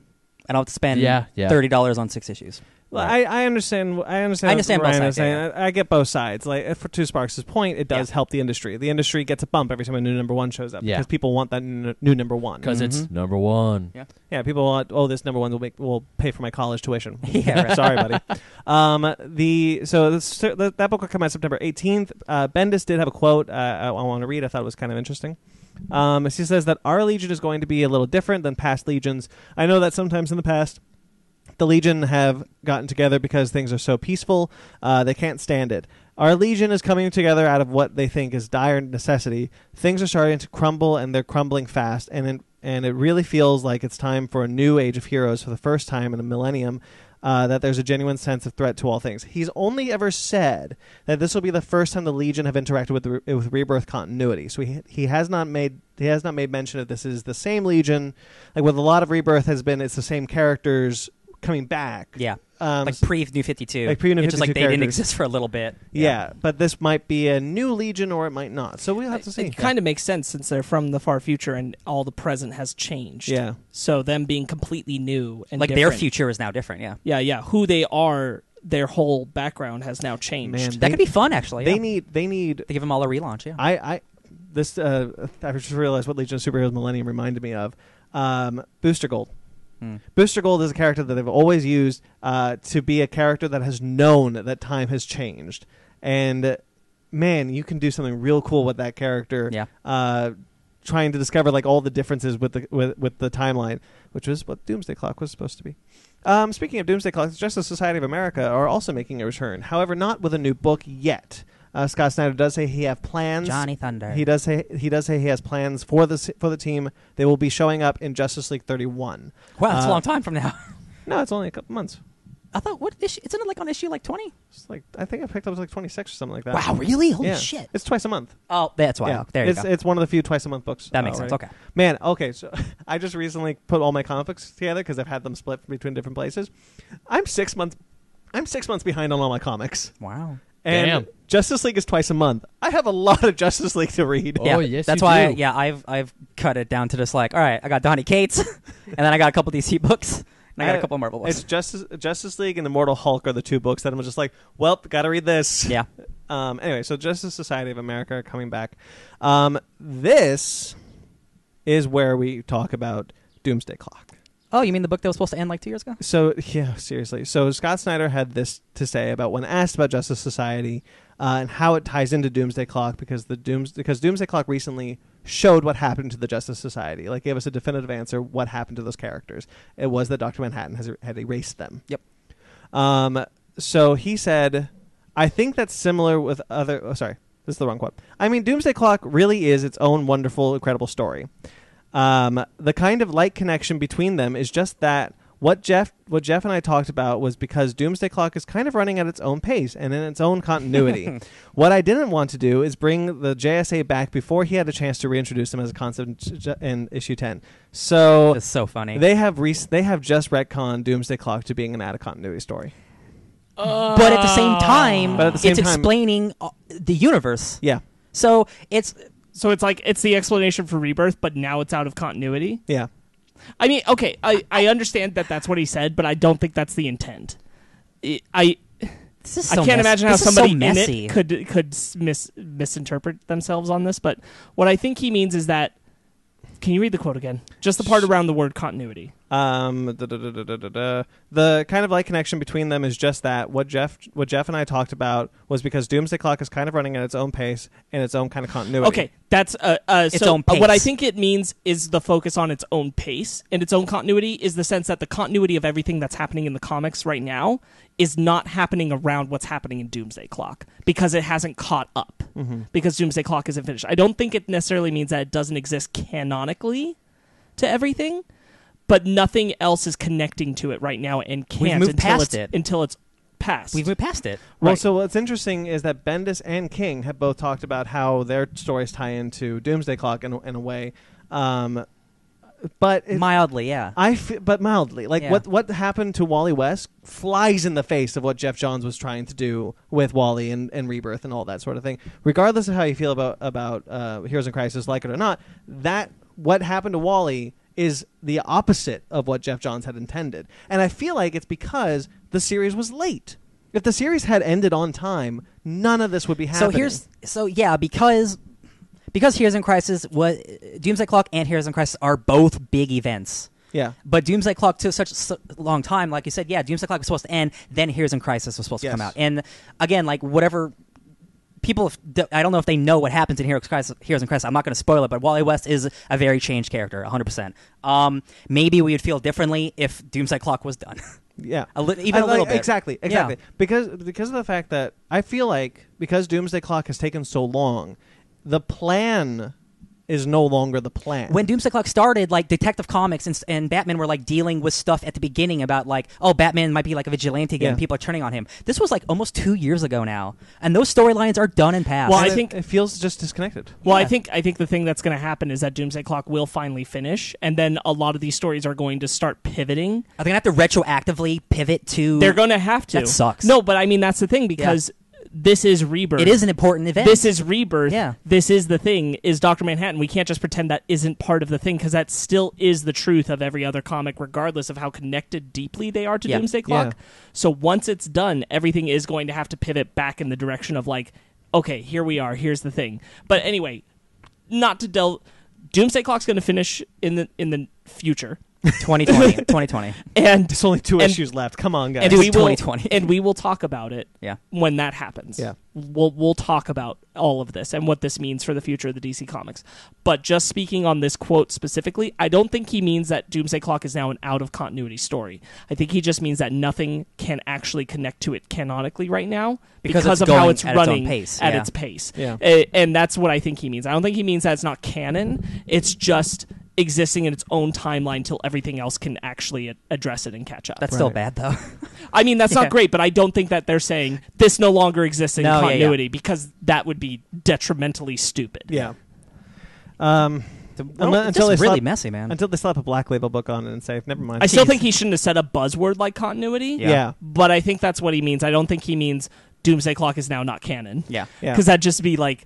B: I don't have to spend $30 on 6 issues.
C: Well, I understand. I understand
B: both
C: Ryan
B: sides.
C: is saying. I get both sides. Like, for Two Sparks' point, it does help the industry. The industry gets a bump every time a new number one shows up because people want that new number one.
A: Because it's number one.
C: Yeah. People want. Oh, this number one will pay for my college tuition.
B: Yeah. Right.
C: Sorry, buddy. That book will come out September 18th. Bendis did have a quote I want to read. I thought it was kind of interesting. She says that our Legion is going to be a little different than past Legions. I know that sometimes in the past, the Legion have gotten together because things are so peaceful, they can't stand it. Our Legion is coming together out of what they think is dire necessity. Things are starting to crumble, and they're crumbling fast, and it really feels like it's time for a new age of heroes for the first time in a millennium, that there's a genuine sense of threat to all things. He's only ever said that this will be the first time the Legion have interacted with Rebirth continuity. So he has not made mention of this is the same Legion. Like with a lot of Rebirth has been, it's the same characters coming back.
B: Yeah. Like pre-New 52.
C: Like pre-New 52
B: It's just like they
C: characters.
B: didn't exist for a little bit.
C: Yeah, but this might be a new Legion or it might not. So we'll have to see.
D: It kind of makes sense since they're from the far future and all the present has changed.
C: Yeah.
D: So them being completely new and
B: like
D: different.
B: their future is now different, yeah.
D: Yeah. Who they are, their whole background has now changed.
C: Man,
B: that could be fun, actually.
C: They need
B: to give them all a relaunch, yeah.
C: I just realized what Legion of Superheroes Millennium reminded me of. Booster Gold. Booster Gold is a character that they've always used to be a character that has known that time has changed. And, man, you can do something real cool with that character.
B: Yeah.
C: Trying to discover like all the differences with the timeline, which was what Doomsday Clock was supposed to be. Speaking of Doomsday Clock, Justice Society of America are also making a return. However, not with a new book yet. Scott Snyder does say he have plans.
B: Johnny Thunder.
C: He does say he has plans for the team. They will be showing up in Justice League 31.
B: Wow, that's a long time from now.
C: No, it's only a couple months.
B: I thought, what issue? Isn't it like on issue like 20?
C: It's like I think I picked up like 26 or something like that.
B: Wow, really? Holy shit!
C: It's twice a month.
B: Oh, that's why.
C: Yeah.
B: There you go.
C: It's one of the few twice a month books.
B: That makes sense. Okay.
C: Man, okay. So I just recently put all my comic books together because I've had them split between different places. I'm 6 months behind on all my comics.
B: Wow.
C: And
A: damn.
C: Justice League is twice a month. I have a lot of Justice League to read.
A: Oh, yes,
B: that's
A: you
B: why.
A: do.
B: I've cut it down to just like, all right, I got Donny Cates, and then I got a couple DC books, and I got a couple Marvel books.
C: It's Justice League and Immortal Hulk are the two books that I'm just like, well, gotta read this.
B: Yeah.
C: Anyway, so Justice Society of America are coming back. This is where we talk about Doomsday Clock.
B: Oh, you mean the book that was supposed to end like 2 years ago?
C: So, yeah, seriously. So Scott Snyder had this to say about when asked about Justice Society and how it ties into Doomsday Clock because Doomsday Clock recently showed what happened to the Justice Society. Like, gave us a definitive answer what happened to those characters. It was that Dr. Manhattan had erased them.
B: Yep.
C: So he said, I think that's similar with other... Oh, sorry. This is the wrong quote. I mean, Doomsday Clock really is its own wonderful, incredible story. The kind of light connection between them is just that what Jeff and I talked about was because Doomsday Clock is kind of running at its own pace and in its own continuity. What I didn't want to do is bring the JSA back before he had a chance to reintroduce him as a concept in issue 10. So
B: it's so funny.
C: They have just retconned Doomsday Clock to being an out-of-continuity story.
B: But at the same time, it's explaining the universe.
C: Yeah.
D: So it's like it's the explanation for Rebirth, but now it's out of continuity.
C: Yeah.
D: I mean, okay, I understand that that's what he said, but I don't think that's the intent. I can't imagine how somebody in it could misinterpret themselves on this, but what I think he means is that... Can you read the quote again? Just the part around the word continuity.
C: The kind of light connection between them is just that what Jeff and I talked about was because Doomsday Clock is kind of running at its own pace and its own kind of continuity.
D: Okay, that's
B: its own pace.
D: What I think it means is the focus on its own pace and its own continuity is the sense that the continuity of everything that's happening in the comics right now is not happening around what's happening in Doomsday Clock because it hasn't caught up. Because Doomsday Clock isn't finished. I don't think it necessarily means that it doesn't exist canonically to everything, but nothing else is connecting to it right now and can't until it's past.
B: We've moved past it.
C: Well, so what's interesting is that Bendis and King have both talked about how their stories tie into Doomsday Clock in a way. But
B: mildly, yeah.
C: But mildly. Like,
B: yeah.
C: What happened to Wally West flies in the face of what Jeff Johns was trying to do with Wally and Rebirth and all that sort of thing. Regardless of how you feel about Heroes in Crisis, like it or not, that what happened to Wally is the opposite of what Jeff Johns had intended. And I feel like it's because the series was late. If the series had ended on time, none of this would be happening.
B: Because Heroes in Crisis Doomsday Clock and Heroes in Crisis are both big events.
C: Yeah.
B: But Doomsday Clock took such a long time, like you said, Doomsday Clock was supposed to end, then Heroes in Crisis was supposed to come out. And again, like whatever people, I don't know if they know what happens in Heroes in Crisis. I'm not going to spoil it, but Wally West is a very changed character, 100%. Maybe we would feel differently if Doomsday Clock was done.
C: Yeah.
B: a little bit.
C: Exactly. Yeah. Because of the fact that I feel like because Doomsday Clock has taken so long, the plan is no longer the plan.
B: When Doomsday Clock started, like Detective Comics and Batman were like dealing with stuff at the beginning about like, oh, Batman might be like a vigilante again. And people are turning on him. This was like almost 2 years ago now, and those storylines are done and past.
C: Well, I think it feels just disconnected.
D: Well, I think the thing that's going to happen is that Doomsday Clock will finally finish, and then a lot of these stories are going to start pivoting.
B: Are they going to have to retroactively pivot to?
D: They're going to have to.
B: That sucks.
D: No, but I mean that's the thing because. Yeah. This is Rebirth.
B: It is an important event.
D: This is Rebirth.
B: Yeah.
D: This is the thing, is Dr. Manhattan. We can't just pretend that isn't part of the thing, because that still is the truth of every other comic, regardless of how connected deeply they are to Doomsday Clock. Yeah. So once it's done, everything is going to have to pivot back in the direction of like, okay, here we are, here's the thing. But anyway, not to delve... Doomsday Clock's going to finish in the future.
B: 2020.
D: And
C: there's only 2 issues left. Come on, guys.
D: And we 2020. And we will talk about it when that happens.
C: Yeah.
D: We'll talk about all of this and what this means for the future of the DC Comics. But just speaking on this quote specifically, I don't think he means that Doomsday Clock is now an out-of-continuity story. I think he just means that nothing can actually connect to it canonically right now because of how it's running at its pace.
C: Yeah.
D: And that's what I think he means. I don't think he means that it's not canon. It's just... existing in its own timeline till everything else can actually address it and catch up.
B: That's still bad, though.
D: I mean, that's not great, but I don't think that they're saying this no longer exists in continuity because that would be detrimentally stupid.
C: Yeah.
B: Until it's really messy, man.
C: Until they slap a Black Label book on it and say, never mind.
D: I still think he shouldn't have said a buzzword like continuity.
C: Yeah.
D: But I think that's what he means. I don't think he means Doomsday Clock is now not canon.
B: Yeah.
D: Because that'd just be like...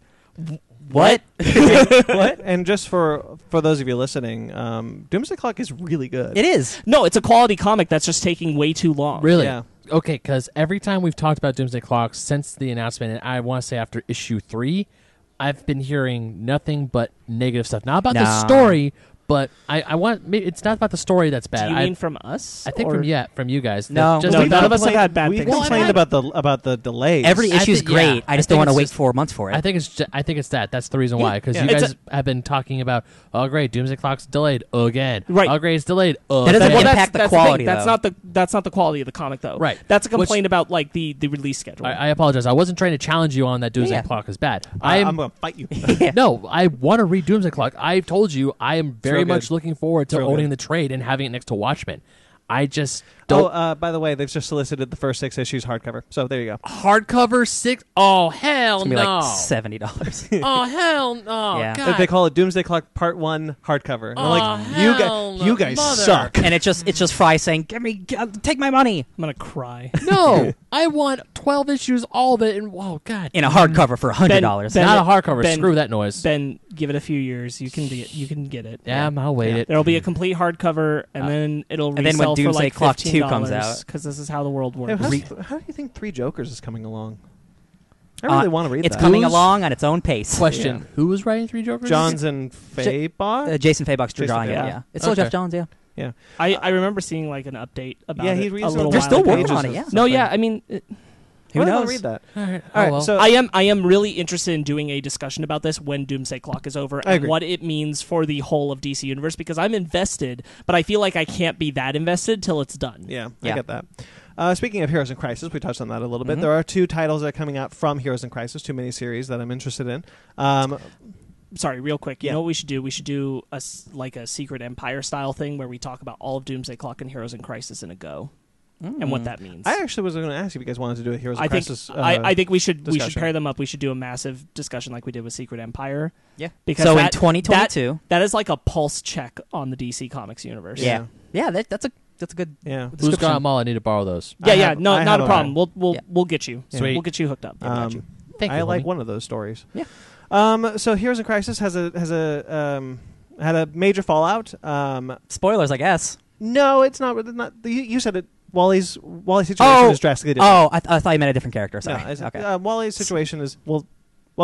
B: What?
C: What? And just for those of you listening, Doomsday Clock is really good.
B: It is.
D: No, it's a quality comic that's just taking way too long.
A: Really?
C: Yeah.
A: Okay, because every time we've talked about Doomsday Clock since the announcement, and I want to say after issue 3, I've been hearing nothing but negative stuff. Not about the story, But I want. Maybe it's not about the story that's bad.
D: Do you mean from us?
A: I think
D: or?
A: from you guys.
B: No.
D: No, none of us have had bad
C: We've
D: things.
C: complained about the delays.
B: Every issue's great. I just don't want to wait
A: just,
B: 4 months for it.
A: I think it's that. That's the reason why. Because you guys have been talking about, oh great, Doomsday Clock's delayed again.
D: Right.
A: Oh great, it's delayed.
B: That doesn't impact the quality.
D: That's not the quality of the comic though.
A: Right.
D: That's a complaint about like the release schedule.
A: I apologize. I wasn't trying to challenge you on that Doomsday Clock is bad.
C: I'm going to fight you.
A: No, I want to read Doomsday Clock. I've told you I am very much looking forward to owning the trade and having it next to Watchmen. I just don't.
C: Oh, by the way, they've just solicited the first 6 issues hardcover. So there you go.
A: Hardcover 6? Oh, hell
B: it's
A: no.
B: It's going to be like $70.
A: Oh, hell no.
B: Yeah.
A: God.
C: They call it Doomsday Clock Part 1 hardcover. And you guys
A: mother.
C: suck.
B: And it's just Fry saying, take my money.
D: I'm gonna cry.
A: No, I want 12 issues, all of it, and oh god,
B: In a hardcover for $100.
A: not a hardcover. Screw that noise.
D: Ben, give it a few years. You can get it.
A: Yeah, I'll wait it.
D: There'll be a complete hardcover, and then it'll resell
B: and then when
D: for
B: Doomsday
D: like
B: Clock
D: $15
B: 2 comes out.
D: because this is how the world
C: Hey,
D: works.
C: how do you think Three Jokers is coming along? I really want to read
B: It's
C: that.
B: coming
A: Who's-
B: along on its own pace.
A: Question:
C: Yeah.
A: Who was writing Three Jokers?
C: Johns and Fabok?
B: Jason Fabok's
C: Jason
B: drawing it,
C: Fabok.
B: yeah. It's still
A: Okay.
B: Jeff Johns, yeah.
C: Yeah.
D: I remember seeing like an update about
C: Yeah,
D: it
C: he
D: a
C: reads
D: little
B: They're
D: while
B: still
D: ago.
B: working on it, yeah.
D: No, yeah, I mean,
C: I
B: Who
C: really want
B: knows?
C: to read that.
A: All right.
C: All right,
A: well.
C: so
D: I am really interested in doing a discussion about this when Doomsday Clock is over
C: I
D: and
C: agree.
D: what it means for the whole of DC Universe because I'm invested, but I feel like I can't be that invested till it's done.
C: Yeah,
B: Yeah.
C: I get that. Speaking of Heroes in Crisis, we touched on that a little bit. There are 2 titles that are coming out from Heroes in Crisis, 2 miniseries that I'm interested in.
D: Sorry, real quick. You
C: Yeah.
D: know what we should do? We should do a Secret Empire style thing where we talk about all of Doomsday Clock and Heroes in Crisis in a go, and what that means.
C: I actually was going to ask if you guys wanted to do a Heroes in
D: I think
C: Crisis.
D: I think we should
C: discussion.
D: pair them up. We should do a massive discussion like we did with Secret Empire.
B: Yeah.
D: Because
B: So in
D: that-
B: 2022.
D: that is like a pulse check on the DC Comics universe.
B: Yeah. Yeah, that's a good
C: Yeah.
A: Who's got them all? I need to borrow those.
D: Yeah,
C: I
D: yeah,
C: have-
D: no,
C: I
D: not
C: have
D: a
C: a
D: problem.
C: lot.
D: We'll get you.
A: Sweet.
D: We'll get you hooked up.
B: got you.
A: Thank
C: I
A: you,
C: like
A: homie.
C: one of those stories.
B: Yeah.
C: So Heroes in Crisis had a major fallout.
B: Spoilers, I guess.
C: No, it's not. You said it. Wally's situation is drastically different.
B: Oh, I thought you meant a different character. Sorry.
C: No,
B: Okay.
C: Wally's situation is we'll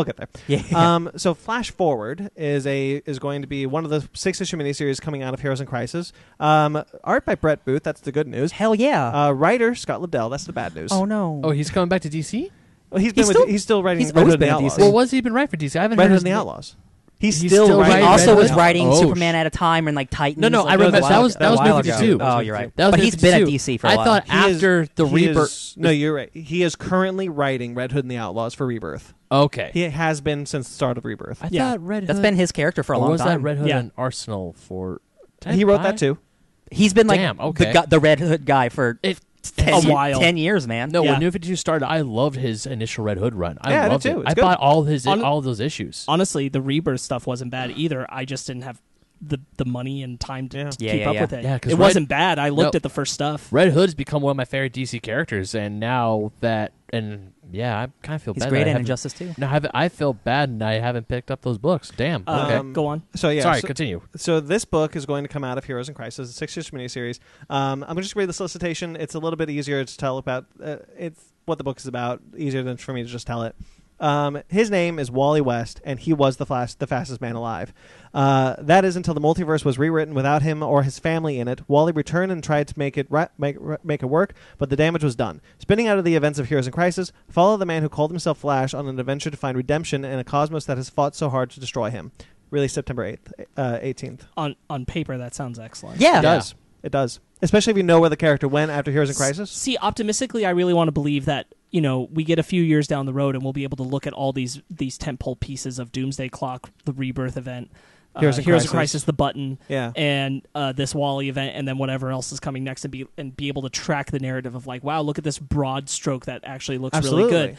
C: get there.
B: Yeah.
C: So Flash Forward is going to be one of the 6-issue miniseries coming out of Heroes in Crisis. Art by Brett Booth. That's the good news.
B: Hell yeah.
C: Writer Scott Lobdell. That's the bad news.
B: Oh no.
A: Oh, he's coming back to DC.
C: Well, he's still writing
B: he's
C: Red
B: always
C: Hood and
B: been
C: the
B: at
C: Outlaws.
B: DC.
A: Well, what's he been writing for DC? I haven't
C: Red
A: heard
C: Hood
A: his
C: and the
A: name.
C: Outlaws. He's
A: He's
C: still
A: still
C: writing.
B: He
A: writing
B: also
A: Red
B: was
A: Hood.
B: writing
A: Oh,
B: Superman at a time and like Titans.
A: No,
B: like,
A: I remember
B: a
A: that
B: while
A: was
B: ago.
A: New
B: ago.
A: 52.
B: Oh, you're right.
A: That was
B: But
A: New
B: he's been at
A: 52.
B: DC for a while.
A: I thought after the Rebirth.
C: No, you're right. He is currently writing Red Hood and the Outlaws for Rebirth.
A: Okay.
C: He has been since the start of Rebirth.
A: I
D: Yeah.
A: thought Red Hood.
B: That's been his character for a
A: or
B: long
A: was
B: time.
A: that Red Hood
D: Yeah.
A: and Arsenal for?
C: He wrote that too.
B: He's been like
A: Damn, okay.
B: the Red Hood guy for
A: It,
B: 10 years, man.
A: No,
D: Yeah.
A: when New 52 started, I loved his initial Red Hood run. I
C: Yeah, I did
A: loved
C: too.
A: it.
C: It's
A: I
C: good.
A: bought all of those issues.
D: Honestly, the Rebirth stuff wasn't bad either. I just didn't have the money and time to
C: Yeah.
D: keep up with it.
A: Yeah, 'cause
D: it wasn't bad. I looked at the first stuff.
A: Red Hood's become one of my favorite DC characters, and now that I kind of feel
B: He's
A: bad.
B: great
A: that I
B: in
A: haven't-
B: Injustice too.
A: No, I feel bad, and I haven't picked up those books. Damn. Okay.
D: Go on.
C: So yeah.
A: Sorry,
C: so,
A: continue.
C: so this book is going to come out of Heroes in Crisis, a 6-issue miniseries. I'm going to just read the solicitation. It's a little bit easier to tell about. It's what the book is about. Easier than for me to just tell it. His name is Wally West, and he was the fastest man alive. That is until the multiverse was rewritten without him or his family in it. Wally returned and tried to make it work, but the damage was done. Spinning out of the events of Heroes in Crisis, follow the man who called himself Flash on an adventure to find redemption in a cosmos that has fought so hard to destroy him. Released September 18th.
D: On paper, that sounds excellent.
B: Yeah.
C: It does. It does. Especially if you know where the character went after Heroes in Crisis.
D: See, optimistically, I really want to believe that we get a few years down the road and we'll be able to look at all these tentpole pieces of Doomsday Clock, the Rebirth event,
C: Heroes in
D: Crisis,
C: Crisis.
D: the button,
C: Yeah.
D: and this Wally event, and then whatever else is coming next, and be able to track the narrative of like, wow, look at this broad stroke that actually looks
C: Absolutely.
D: really good.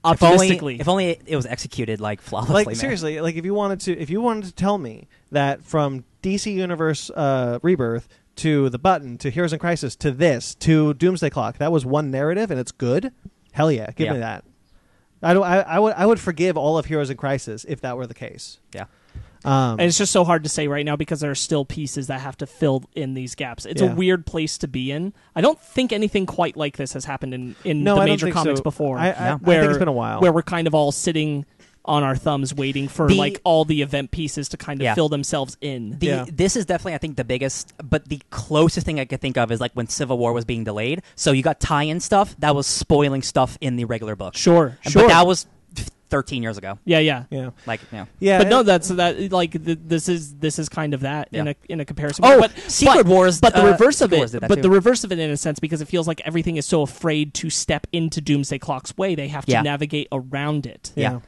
D: Optimistically,
B: If only it was executed like flawlessly.
C: Like
B: man.
C: seriously, like if you wanted to tell me that from DC Universe Rebirth to the button to Heroes in Crisis to this to Doomsday Clock, that was one narrative and it's good. Hell yeah, give me that. I would forgive all of Heroes in Crisis if that were the case.
B: Yeah.
D: and it's just so hard to say right now because there are still pieces that have to fill in these gaps. It's a weird place to be in. I don't think anything quite like this has happened in the
C: I don't
D: major
C: think
D: comics
C: so.
D: before.
C: I
D: where
C: think it's been a while.
D: Where we're kind of all sitting on our thumbs waiting for like all the event pieces to kind of fill themselves in.
B: This is definitely, I think, the biggest, but the closest thing I could think of is like when Civil War was being delayed. So you got tie-in stuff that was spoiling stuff in the regular book.
D: Sure.
B: But that was 13 years ago.
D: Yeah.
B: Like,
D: But no, that's that. Like this is kind of that in a comparison.
B: Oh,
D: but
B: Secret Wars.
D: But the reverse of it.
B: But
D: the reverse of it, in a sense, because it feels like everything is so afraid to step into Doomsday Clock's way, they have to navigate around it.
B: Yeah.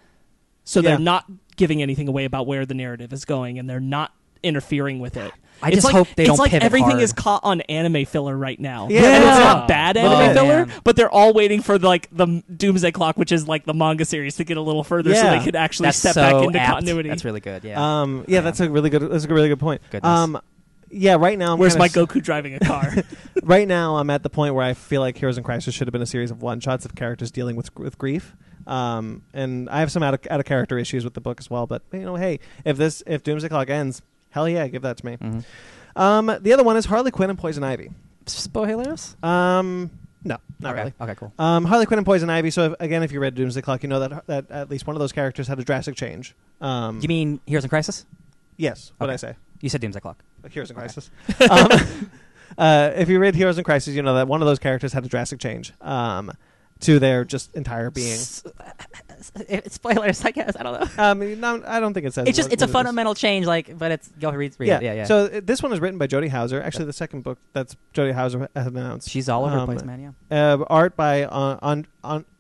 D: So they're not giving anything away about where the narrative is going, and they're not interfering with it.
B: I just hope they don't
D: It's like
B: pivot
D: everything
B: hard.
D: is caught on anime filler right now.
C: Yeah.
D: And it's not bad anime filler,
B: man.
D: but they're all waiting for like the Doomsday Clock, which is like the manga series, to get a little further so they could actually step back into continuity.
B: That's really good. Yeah.
C: That's a really good point.
B: Goodness.
C: Right now,
D: Where's my Goku driving a car?
C: Right now, I'm at the point where I feel like Heroes in Crisis should have been a series of one-shots of characters dealing with grief. And I have some out of character issues with the book as well. But hey, if Doomsday Clock ends, hell yeah, give that to me.
B: Mm-hmm.
C: The other one is Harley Quinn and Poison Ivy.
B: Spoilers?
C: No, not really.
B: Okay, cool.
C: Harley Quinn and Poison Ivy. So if you read Doomsday Clock, you know that at least one of those characters had a drastic change.
B: You mean Heroes in Crisis?
C: Yes. What did I say?
B: You said Doomsday Clock.
C: Heroes in Crisis. If you read Heroes in Crisis, you know that one of those characters had a drastic change to their just entire being.
B: Spoilers, I guess. I don't know.
C: No, I don't think it says.
B: It's a fundamental change. But it's go read it. Yeah.
C: So this one is written by Jodie Houser. Actually, the second book that's Jodie Houser has announced.
B: She's all over the place, man. Yeah.
C: Art by on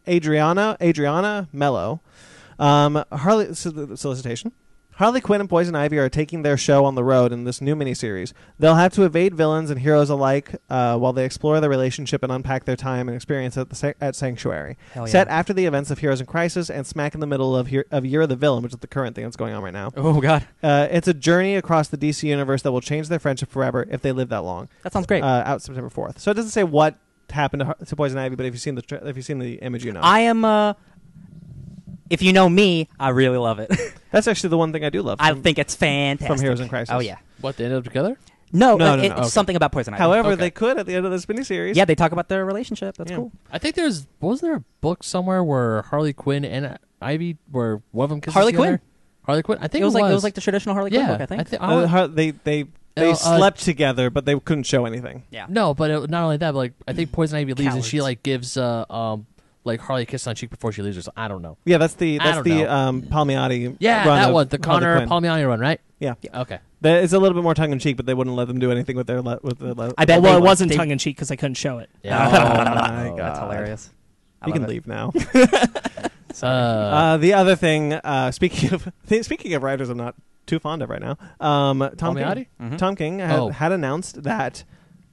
C: Adriana Mello. Harley solicitation. Harley Quinn and Poison Ivy are taking their show on the road in this new miniseries. They'll have to evade villains and heroes alike while they explore their relationship and unpack their time and experience at Sanctuary.
B: Hell yeah.
C: Set after the events of Heroes in Crisis and smack in the middle of Year of the Villain, which is the current thing that's going on right now.
B: Oh, God.
C: It's a journey across the DC universe that will change their friendship forever if they live that long.
B: That sounds great.
C: Out September 4th. So it doesn't say what happened to Poison Ivy, but if you've seen the image, you know.
B: I am... if you know me, I really love it.
C: That's actually the one thing I do love.
B: I think it's fantastic.
C: From Heroes in Crisis.
B: Oh, yeah.
A: What, they ended up together?
B: No,
C: okay.
B: It's something about Poison Ivy.
C: However, they could at the end of this miniseries.
B: Yeah, they talk about their relationship. That's cool.
A: I think wasn't there a book somewhere where Harley Quinn and Ivy were one of them kisses
B: Harley
A: together?
B: Quinn?
A: Harley Quinn? I think
B: it was like the traditional Harley Quinn book, I think.
C: They slept together, but they couldn't show anything.
B: Yeah.
A: No, but not only that, but like I think Poison Ivy leaves and she like gives like Harley a kiss on the cheek before she leaves her. So I don't know.
C: Yeah, that's the Palmiotti.
A: Yeah,
C: run
A: that
C: of
A: one, the Connor
C: Harley Quinn.
A: Palmiotti run, right?
C: Yeah.
A: Okay.
C: It's a little bit more tongue in cheek, but they wouldn't let them do anything with their
B: I bet.
D: Well, it wasn't tongue in cheek because I couldn't show it.
A: Yeah.
C: Oh my God,
B: that's hilarious.
C: You can leave now.
A: The
C: the other thing, speaking of writers, I'm not too fond of right now. Tom King.
B: Mm-hmm.
C: Tom King had announced that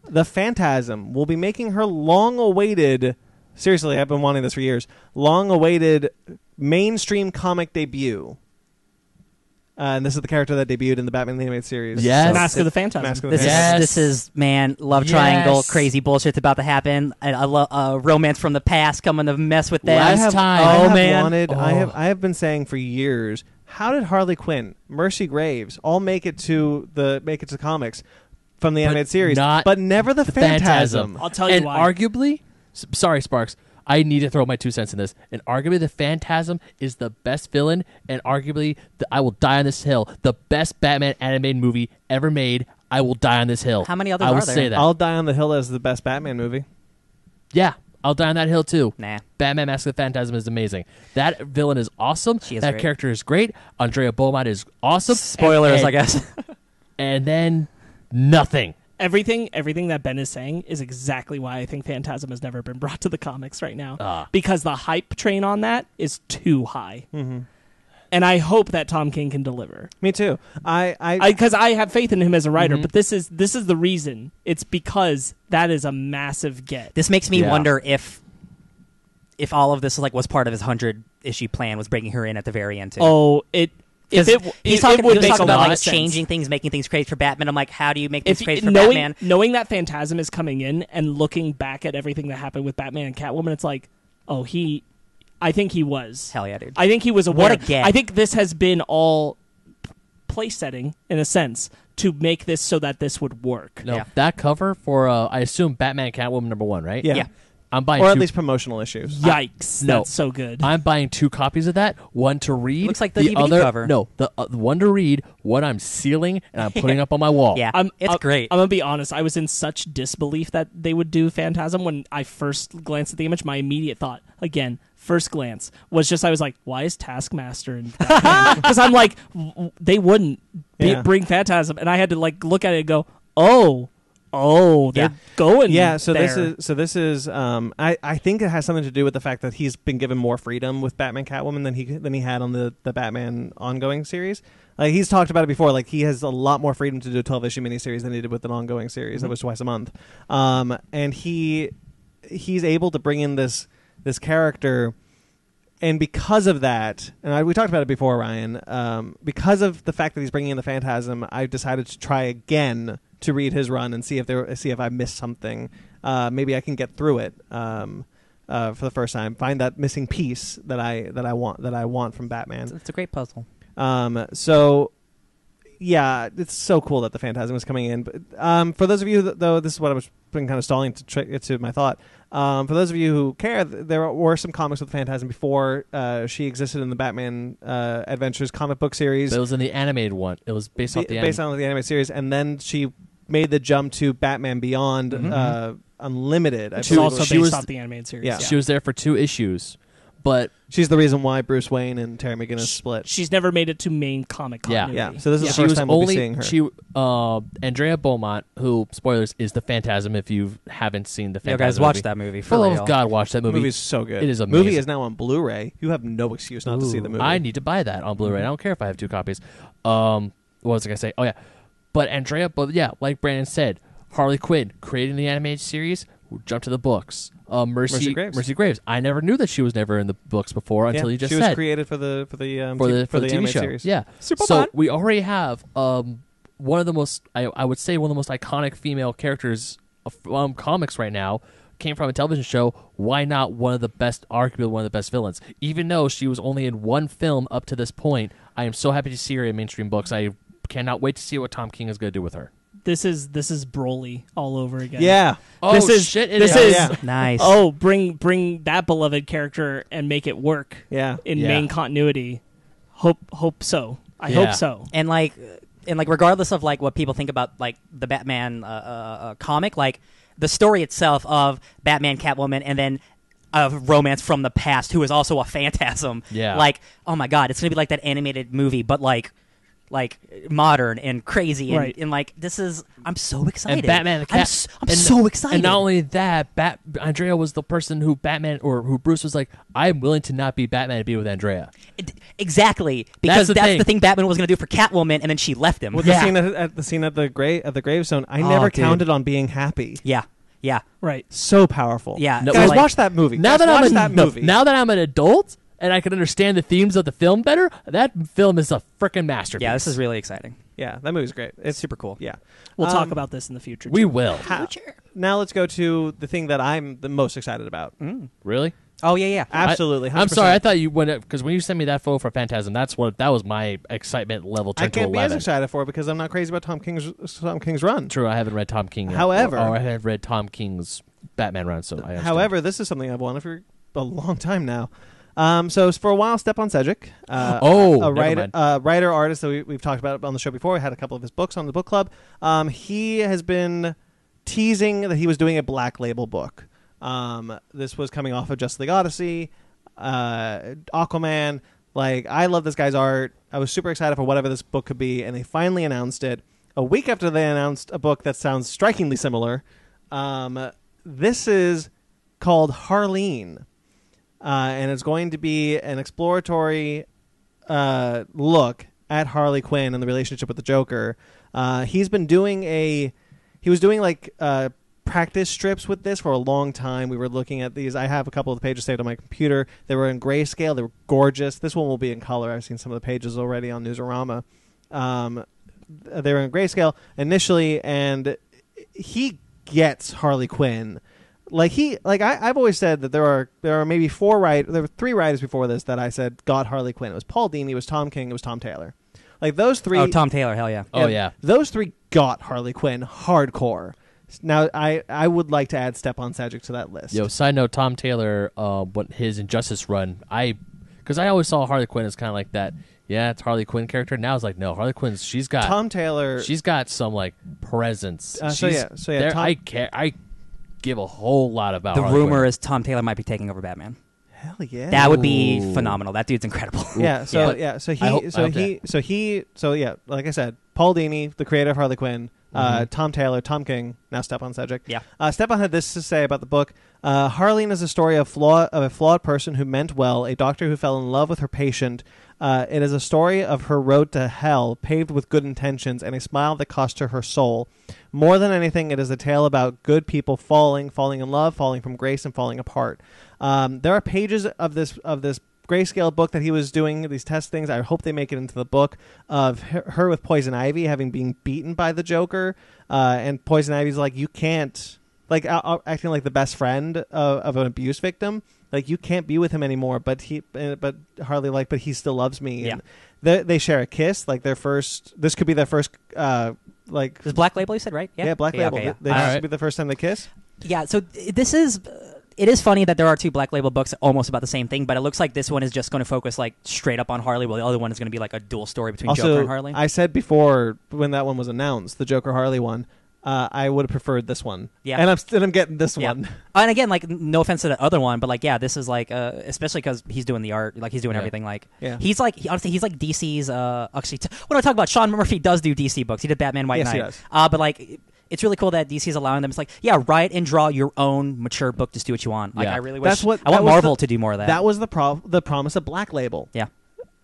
C: the Phantasm will be making her long-awaited. Seriously, I've been wanting this for years. Long-awaited mainstream comic debut. And this is the character that debuted in the Batman the Animated Series.
A: Yes.
D: Mask of the Phantasm.
B: This is love triangle, crazy bullshit's about to happen. A romance from the past coming to mess with that.
C: I have been saying for years, how did Harley Quinn, Mercy Graves all make it to comics from the animated series, but never the Phantasm?
D: I'll tell you why.
A: Arguably, sorry, Sparks, I need to throw my 2 cents in this. And arguably, the Phantasm is the best villain, and arguably, I will die on this hill. The best Batman animated movie ever made. I will die on this hill.
B: How many others
A: I will
B: are there?
A: say that.
C: I'll die on the hill as the best Batman movie.
A: Yeah, I'll die on that hill too.
B: Nah.
A: Batman Mask of the Phantasm is amazing. That villain is awesome. That
B: great.
A: character is great. Andrea Beaumont is awesome.
B: Spoilers, I guess.
A: And then nothing.
D: Everything that Ben is saying is exactly why I think Phantasm has never been brought to the comics right now. Because the hype train on that is too high. Mm-hmm. And I hope that Tom King can deliver.
C: Me too.
D: Because I have faith in him as a writer, but this is the reason. It's because that is a massive get.
B: This makes me wonder if all of this was part of his 100-issue plan, was bringing her in at the very end too.
D: Oh, he was talking
B: about changing things, making things crazy for Batman. I'm like, how do you make things crazy for Batman?
D: Knowing that Phantasm is coming in and looking back at everything that happened with Batman and Catwoman, it's like, I think he was.
B: Hell yeah, dude.
D: I think he was aware.
B: What a get.
D: I think this has been all place setting, in a sense, to make this so that this would work.
A: No, that cover for, I assume, Batman Catwoman #1, right?
C: Yeah.
A: I'm buying
C: or at
A: two,
C: least promotional issues.
D: Yikes!
A: No.
D: That's so good.
A: I'm buying 2 copies of that. One to read.
B: Looks like the DVD
A: other,
B: cover.
A: No, the one to read. One I'm sealing and I'm putting up on my wall.
B: Yeah, it's great.
D: I'm gonna be honest. I was in such disbelief that they would do Phantasm when I first glanced at the image. My immediate thought, again, first glance, was just I was like, "Why is Taskmaster in Batman?" Because I'm like, they wouldn't bring Phantasm, and I had to like look at it and go, "Oh, they're going."
C: Yeah, so
D: there.
C: this is I think it has something to do with the fact that he's been given more freedom with Batman Catwoman than he had on the Batman ongoing series. Like he's talked about it before. Like he has a lot more freedom to do a 12-issue miniseries than he did with an ongoing series that was twice a month. And he's able to bring in this character, and because of that, and we talked about it before, Ryan. Because of the fact that he's bringing in the Phantasm, I've decided to try again to read his run and see if I missed something. Maybe I can get through it for the first time. Find that missing piece that I want from Batman.
B: It's a great puzzle.
C: So yeah, it's so cool that the Phantasm is coming in. But for those of you though, this is what I was been kind of stalling to get to my thought. For those of you who care, there were some comics with Phantasm before she existed in the Batman Adventures comic book series.
A: But it was in the animated one. It was based on the
C: animated series, and then she made the jump to Batman Beyond Unlimited.
D: Which is also based off the animated series.
C: Yeah.
A: She was there for 2 issues, but
C: she's the reason why Bruce Wayne and Terry McGinnis split.
D: She's never made it to main comic continuity.
C: Yeah. So this is the first time we'll be seeing her.
A: Andrea Beaumont, who, spoilers, is the Phantasm if you haven't seen the Phantasm
B: guys,
A: movie.
B: watch that movie. For real.
A: Oh, God, watch that movie.
C: The movie's so good.
A: It is amazing.
C: Movie is now on Blu-ray. You have no excuse not to see the movie.
A: I need to buy that on Blu-ray. I don't care if I have 2 copies. What was I going to say? Oh, yeah. But Andrea, like Brandon said, Harley Quinn, creating the animated series, jump to the books. Mercy Graves. I never knew that she was never in the books before until you just said.
C: She was created for the
A: TV show.
C: series.
A: Yeah. So we already have one of the most, I would say, one of the most iconic female characters of comics right now. Came from a television show. Why not arguably one of the best villains? Even though she was only in 1 film up to this point, I am so happy to see her in mainstream books. I cannot wait to see what Tom King is going to do with her.
D: This is Broly all over again.
C: Yeah.
D: This is
B: nice.
D: Oh, bring that beloved character and make it work.
C: Yeah.
D: In main continuity. Hope so. I hope so.
B: And like regardless of like what people think about like the Batman comic, like the story itself of Batman, Catwoman, and then a romance from the past who is also a phantasm.
A: Yeah.
B: Like, oh my God, it's gonna be like that animated movie, but like modern and crazy and like this is I'm so excited.
A: And Batman the Cat,
B: I'm so excited.
A: And not only that, Andrea was the person who who Bruce was like, I'm willing to not be Batman to be with Andrea.
B: Exactly, because that's the thing Batman was going to do for Catwoman, and then she left him.
C: With the scene at the gravestone, I never counted on being happy.
B: Yeah,
D: right.
C: So powerful.
B: Yeah,
C: guys, watch that movie.
A: Now that I'm an adult and I can understand the themes of the film better, that film is a freaking masterpiece.
B: Yeah, this is really exciting.
C: Yeah, that movie's great. It's
B: super cool.
C: Yeah.
D: We'll talk about this in the future, too.
A: We will.
C: Now let's go to the thing that I'm the most excited about.
A: Really?
B: Oh, yeah.
C: Absolutely. 100%.
A: I'm sorry. I thought you went because when you sent me that photo for Phantasm, that was my excitement level turned to 11.
C: I can't be as excited for it because I'm not crazy about Tom King's run.
A: True, I haven't read Tom King yet.
C: However,
A: or I haven't read Tom King's Batman run, so I understand.
C: However, this is something I've wanted for a long time now. So for a while, Stepan Sejic, a writer artist that we've talked about on the show before. We had a couple of his books on the book club. He has been teasing that he was doing a Black Label book. This was coming off of Justice League Odyssey, Aquaman. Like, I love this guy's art. I was super excited for whatever this book could be, and they finally announced it. A week after they announced a book that sounds strikingly similar. This is called Harleen. And it's going to be an exploratory look at Harley Quinn and the relationship with the Joker. He was doing practice strips with this for a long time. We were looking at these. I have a couple of the pages saved on my computer. They were in grayscale. They were gorgeous. This one will be in color. I've seen some of the pages already on Newsarama. They were in grayscale initially, and he gets Harley Quinn. I've always said that there are maybe there were 3 writers before this that I said got Harley Quinn. It was Paul Dini, it was Tom King, it was Tom Taylor. Like those 3.
B: Oh, Tom Taylor, hell yeah.
A: Oh yeah.
C: Those 3 got Harley Quinn hardcore. Now, I would like to add Stepan Sajic to that list.
A: Yo, side note, Tom Taylor, what his Injustice run, because I always saw Harley Quinn as kind of like that. Yeah, it's Harley Quinn character. Now it's like, no, Harley Quinn's. She's got
C: Tom Taylor.
A: She's got some like presence.
C: So
A: I give a whole lot about
B: the
A: Harley
B: rumor
A: Quinn.
B: is Tom Taylor might be taking over Batman.
C: Hell yeah,
B: that would be phenomenal. That dude's incredible.
C: Yeah. So like I said, Paul Dini, the creator of Harley Quinn. Tom Taylor, Tom King, now Stepan Sajic.
B: Yeah.
C: Stepan had this to say about the book. Harleen is a story of a flawed person who meant well, a doctor who fell in love with her patient. It is a story of her road to hell, paved with good intentions, and a smile that cost her soul. More than anything, it is a tale about good people falling in love, falling from grace, and falling apart. There are pages of this grayscale book that he was doing, these test things. I hope they make it into the book of her with Poison Ivy having been beaten by the Joker, and Poison Ivy's like, you can't, like acting like the best friend of an abuse victim, like you can't be with him anymore. But Harley but he still loves me.
B: Yeah.
C: And they share a kiss, like this could be their first like
B: This Black Label, you said, right?
C: yeah Black Label.
B: Okay,
C: This should be the first time they kiss.
B: Yeah. So this is. It is funny that there are two Black Label books almost about the same thing, but it looks like this one is just going to focus like straight up on Harley, while the other one is going to be like a dual story between Joker and Harley.
C: I said before when that one was announced, the Joker Harley one, I would have preferred this one.
B: Yeah,
C: and I'm getting this one.
B: And again, like no offense to the other one, but like this is like especially because he's doing the art, like he's doing everything. Like he's like honestly he's like DC's. Actually, when I talk about Sean Murphy, does do DC books. He did Batman White Knight.
C: He does.
B: But like. It's really cool that DC is allowing them. It's like, write and draw your own mature book. Just do what you want. Like, I really wish. I want Marvel to do more of that.
C: That was the promise of Black Label.
B: Yeah,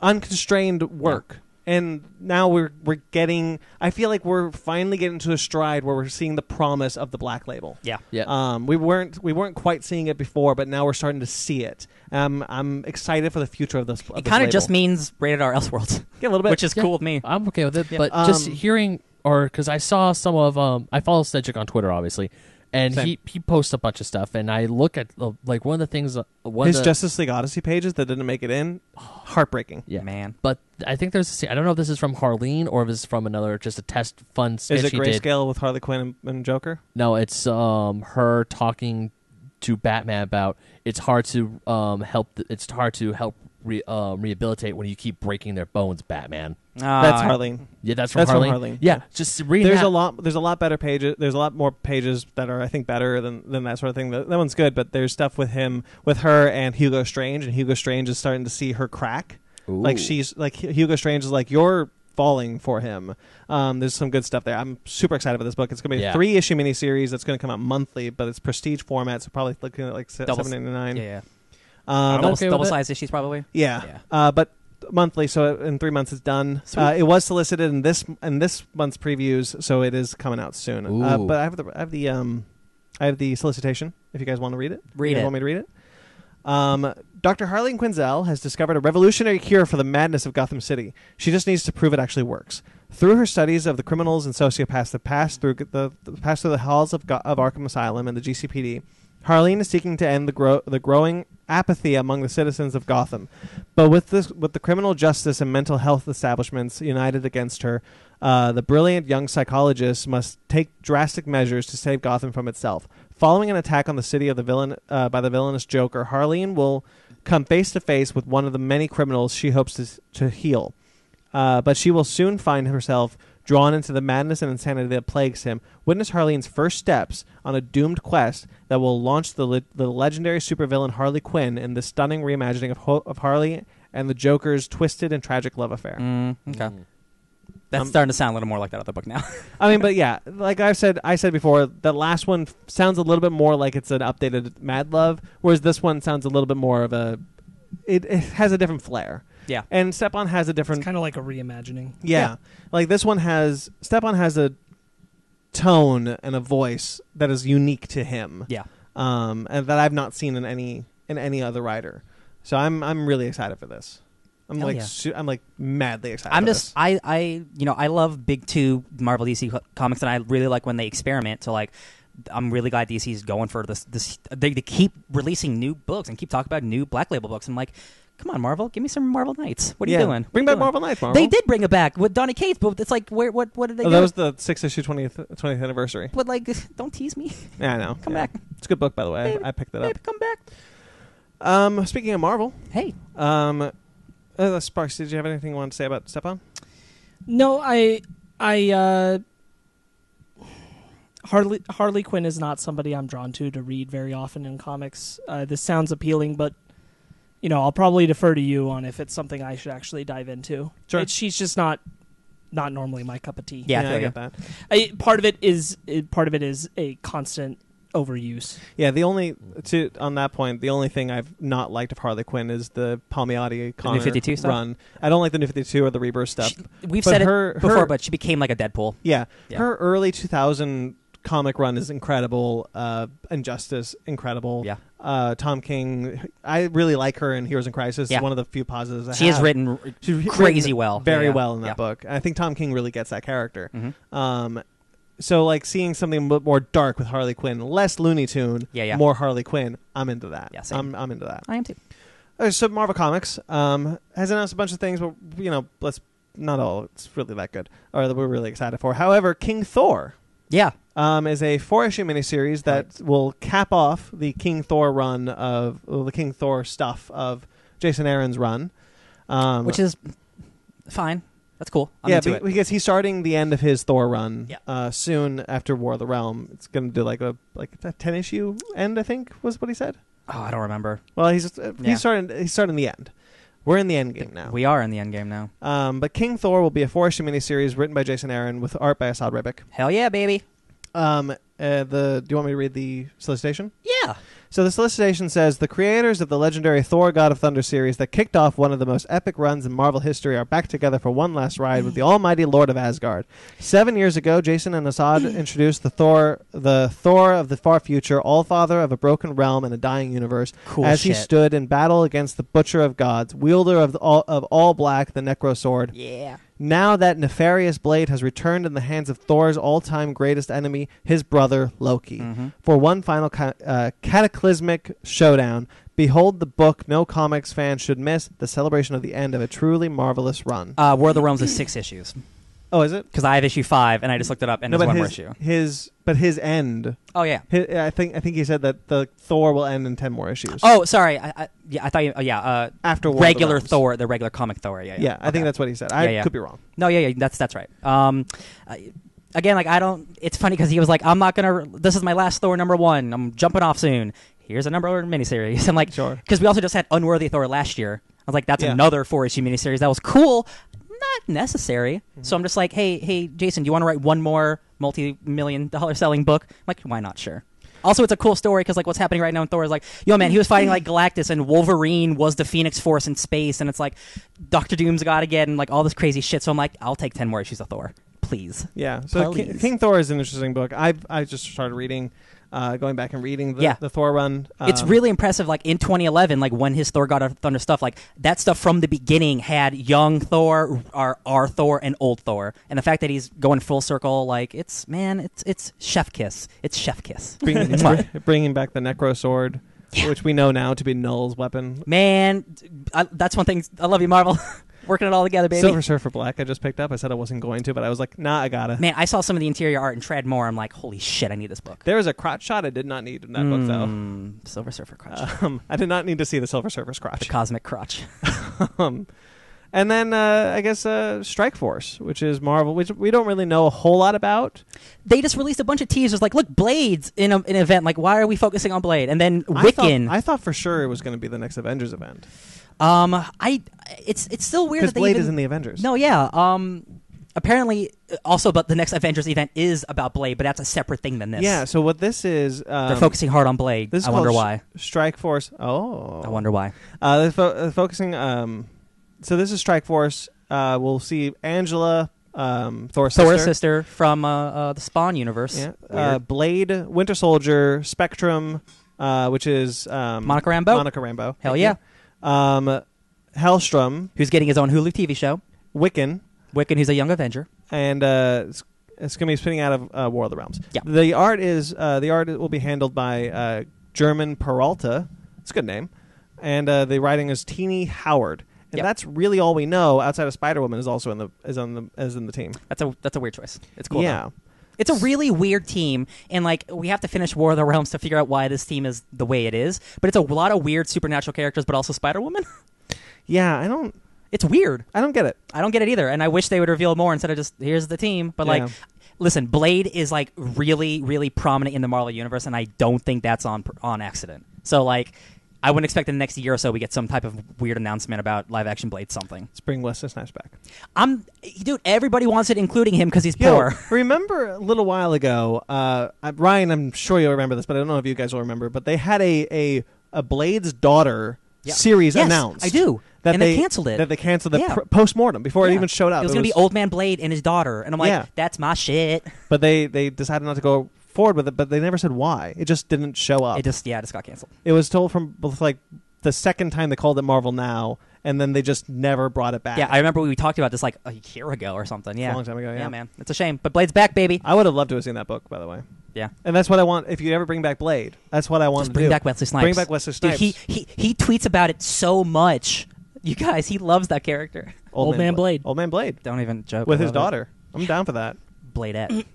C: unconstrained work. Yeah. And now we're getting. I feel like we're finally getting to a stride where we're seeing the promise of the Black Label.
B: Yeah.
A: Yeah.
C: We weren't quite seeing it before, but now we're starting to see it. I'm excited for the future of this.
B: It kind of just means rated R Elseworlds.
C: Yeah, a little bit,
B: which is cool with me.
A: I'm okay with it, but just hearing. Or because I saw some of I follow Cedric on Twitter, obviously, and he posts a bunch of stuff, and I look at like one of the things
C: his Justice League Odyssey pages that didn't make it in, heartbreaking.
A: Yeah,
B: man.
A: But I think there's I don't know if this is from Harleen or if it's from another just a test fun sketch.
C: Is it grayscale with Harley Quinn and Joker?
A: No, it's her talking to Batman about it's hard to help rehabilitate when you keep breaking their bones, Batman.
C: That's Harleen.
A: Yeah, that's from Harleen. Yeah, just reading
C: There's a lot better pages. There's a lot more pages that are, I think, better than that sort of thing. That one's good, but there's stuff with her, and Hugo Strange, and Hugo Strange is starting to see her crack.
A: Ooh.
C: Like she's like Hugo Strange is like, you're falling for him. There's some good stuff there. I'm super excited about this book. It's going to be a 3-issue miniseries that's going to come out monthly, but it's prestige format, so probably looking at like $7.99.
B: Yeah.
A: Double
B: size issues probably.
C: Yeah. But monthly, so in 3 months it's done. It was solicited in this month's previews, so it is coming out soon. But I have the solicitation. If you guys want to read it, Want me to read it? Dr. Harleen Quinzel has discovered a revolutionary cure for the madness of Gotham City. She just needs to prove it actually works. Through her studies of the criminals and sociopaths that pass through the halls of Arkham Asylum and the GCPD, Harleen is seeking to end the growing apathy among the citizens of Gotham. But with the criminal justice and mental health establishments united against her, the brilliant young psychologist must take drastic measures to save Gotham from itself. Following an attack on the city of by the villainous Joker, Harleen will come face to face with one of the many criminals she hopes to heal. But she will soon find herself drawn into the madness and insanity that plagues him. Witness Harleen's first steps on a doomed quest that will launch the legendary supervillain Harley Quinn in the stunning reimagining of Harley and the Joker's twisted and tragic love affair.
B: Okay. That's starting to sound a little more like that other book now.
C: I mean, but yeah, like I said before, the last one sounds a little bit more like it's an updated Mad Love, whereas this one sounds a little bit more of it has a different flair.
B: Yeah.
C: And Stepan has a different...
D: It's kind of like a reimagining.
C: Yeah. Like this one Stepan has a tone and a voice that is unique to him.
B: Yeah.
C: And that I've not seen in any other writer. So I'm really excited for this. I'm like madly excited.
B: I love big two Marvel DC comics, and I really like when they experiment. So like, I'm really glad DC's going for this. They keep releasing new books and keep talking about new Black Label books. I'm like, come on, Marvel, give me some Marvel Knights. What are you doing?
C: Bring back Marvel Knights, Marvel.
B: They did bring it back with Donny Cates, but it's like, what did they do?
C: That was the 6th issue 20th anniversary.
B: But, like, don't tease me.
C: Yeah, I know.
B: Come back.
C: It's a good book, by the way.
B: Baby,
C: I picked it up.
B: Baby, come back.
C: Speaking of Marvel.
B: Hey.
C: Sparks, did you have anything you wanted to say about Stepan?
D: No, Harley Quinn is not somebody I'm drawn to read very often in comics. This sounds appealing, but I'll probably defer to you on if it's something I should actually dive into.
C: Sure.
D: She's just not normally my cup of tea.
B: Yeah,
C: I get that.
D: Part of it is a constant overuse.
C: Yeah, on that point, the only thing I've not liked of Harley Quinn is the Palmiotti Connor
B: New 52 stuff?
C: run. I don't like the New 52 or the Rebirth stuff.
B: We've said it before, but she became like a Deadpool.
C: Yeah. Her early 2000 comic run is incredible. Injustice, incredible.
B: Yeah.
C: Tom King, I really like her in Heroes in Crisis.
B: Yeah.
C: It's one of the few positives I
B: She
C: have.
B: is written crazy well.
C: Very well in that book. I think Tom King really gets that character.
B: Mm-hmm.
C: So, like, seeing something a bit more dark with Harley Quinn, less Looney Tune, more Harley Quinn, I'm into that.
B: Yeah, same.
C: I'm into that.
B: I am too.
C: So Marvel Comics has announced a bunch of things, but, let's not all. It's really that good, or that we're really excited for. However, King Thor is a 4-issue miniseries that will cap off the King Thor run the King Thor stuff of Jason Aaron's run.
B: Which is fine. That's cool. I'm into it.
C: Because he's starting the end of his Thor run soon after War of the Realm. It's going to do like a 10-issue end, I think, was what he said.
B: Oh, I don't remember.
C: Well, he's starting the end. We're in the end game now.
B: We are in the end game now.
C: But King Thor will be a 4-issue miniseries written by Jason Aaron with art by Asad Ribic.
B: Hell yeah, baby.
C: Do you want me to read the solicitation?
B: Yeah.
C: So the solicitation says, the creators of the legendary Thor God of Thunder series that kicked off one of the most epic runs in Marvel history are back together for one last ride with the almighty Lord of Asgard. 7 years ago, Jason and Asad introduced the Thor of the far future, all-father of a broken realm and a dying universe, he stood in battle against the Butcher of Gods, wielder of all black, the Necro Sword.
B: Yeah.
C: Now that nefarious blade has returned in the hands of Thor's all-time greatest enemy, his brother, Loki. Mm-hmm. For one final cataclysmic showdown, behold the book no comics fan should miss, the celebration of the end of a truly marvelous run.
B: War of the Realms is 6 issues.
C: Oh, is it?
B: Because I have issue 5, and I just looked it up, and there's one more issue.
C: His end.
B: Oh, yeah.
C: I think he said that the Thor will end in 10 more issues.
B: Oh, sorry. I thought you...
C: after War
B: regular
C: of the
B: Thor, the regular comic Thor. Yeah,
C: I think that's what he said. I could be wrong.
B: No, that's right. Again, like, I don't... It's funny because he was like, I'm not going to... This is my last Thor #1. I'm jumping off soon. Here's a #1 miniseries. I'm like...
C: Sure.
B: Because we also just had Unworthy Thor last year. I was like, that's another 4-issue miniseries. That was cool. Not necessary. Mm-hmm. So I'm just like, hey, Jason, do you want to write one more multi-million-dollar selling book? I'm like, why not? Sure. Also, it's a cool story because, like, what's happening right now in Thor is like, yo, man, he was fighting like Galactus, and Wolverine was the Phoenix Force in space, and it's like Doctor Doom's got to get and like all this crazy shit. So I'm like, I'll take 10 more issues of Thor, please.
C: Yeah. So King Thor is an interesting book. I just started reading. Going back and reading the Thor run.
B: It's really impressive, like, in 2011, like, when his Thor God of Thunder stuff, like, that stuff from the beginning had young Thor, our Thor, and old Thor. And the fact that he's going full circle, like, it's chef kiss. It's chef kiss.
C: Bringing back the Necro Sword, which we know now to be Null's weapon.
B: Man, that's one thing. I love you, Marvel. Working it all together, baby.
C: Silver Surfer Black I just picked up. I said I wasn't going to, but I was like, nah, I gotta.
B: Man, I saw some of the interior art and Tread More. I'm like, holy shit, I need this book.
C: There was a crotch shot I did not need in that book, though.
B: Silver Surfer crotch.
C: I did not need to see the Silver Surfer's crotch.
B: The cosmic crotch.
C: And then, I guess, Strike Force, which is Marvel, which we don't really know a whole lot about.
B: They just released a bunch of teasers, like, look, Blade's in an event. Like, why are we focusing on Blade? And then Wiccan.
C: I thought for sure it was going to be the next Avengers event.
B: It's still weird that
C: Blade is in the Avengers.
B: No, yeah. Apparently, also, but the next Avengers event is about Blade, but that's a separate thing than this.
C: Yeah. So what this is,
B: they're focusing hard on Blade.
C: This is
B: I wonder why.
C: Strike Force. Oh,
B: I wonder why.
C: They're focusing. So this is Strike Force. We'll see Angela, Thor's
B: sister from the Spawn universe.
C: Yeah. Blade, Winter Soldier, Spectrum, which is
B: Monica Rambeau. Hell yeah.
C: Hellstrom,
B: who's getting his own Hulu TV show.
C: Wiccan,
B: who's a young Avenger,
C: and it's going to be spinning out of War of the Realms.
B: Yeah.
C: The art will be handled by German Peralta. It's a good name, and the writing is Teenie Howard. And that's really all we know outside of Spider-Woman is also in the team.
B: That's a weird choice. It's cool.
C: Yeah.
B: Though. It's a really weird team, and like we have to finish War of the Realms to figure out why this team is the way it is. But it's a lot of weird supernatural characters, but also Spider-Woman.
C: Yeah,
B: It's weird.
C: I don't get it.
B: I don't get it either, and I wish they would reveal more instead of just here's the team. But like, listen, Blade is like really, really prominent in the Marvel universe, and I don't think that's on accident. So like, I wouldn't expect in the next year or so we get some type of weird announcement about live action Blade something.
C: Let's bring Wesley Snipes back.
B: Dude, everybody wants it, including him, because he's poor.
C: Remember a little while ago, Ryan, I'm sure you'll remember this, but I don't know if you guys will remember, but they had a Blade's daughter series announced.
B: I do. And they canceled it.
C: That they canceled the post-mortem before it even showed up.
B: It was going to be Old Man Blade and his daughter. And I'm like, that's my shit.
C: But they decided not to go forward with it, but they never said why. It just didn't show up.
B: It just got canceled.
C: It was told from like the second time they called it Marvel Now, and then they just never brought it back.
B: Yeah, I remember we talked about this like a year ago or something. Yeah,
C: a long time ago.
B: Yeah, man, it's a shame. But Blade's back, baby.
C: I would have loved to have seen that book, by the way.
B: Yeah,
C: and that's what I want. If you ever bring back Blade, that's what I want to do.
B: Bring back Wesley Snipes.
C: Bring back Wesley Snipes.
B: Dude, he tweets about it so much. You guys, he loves that character.
D: Old Man Blade.
C: Old Man Blade.
B: Don't even joke.
C: With his daughter. I'm down for that.
B: Bladette.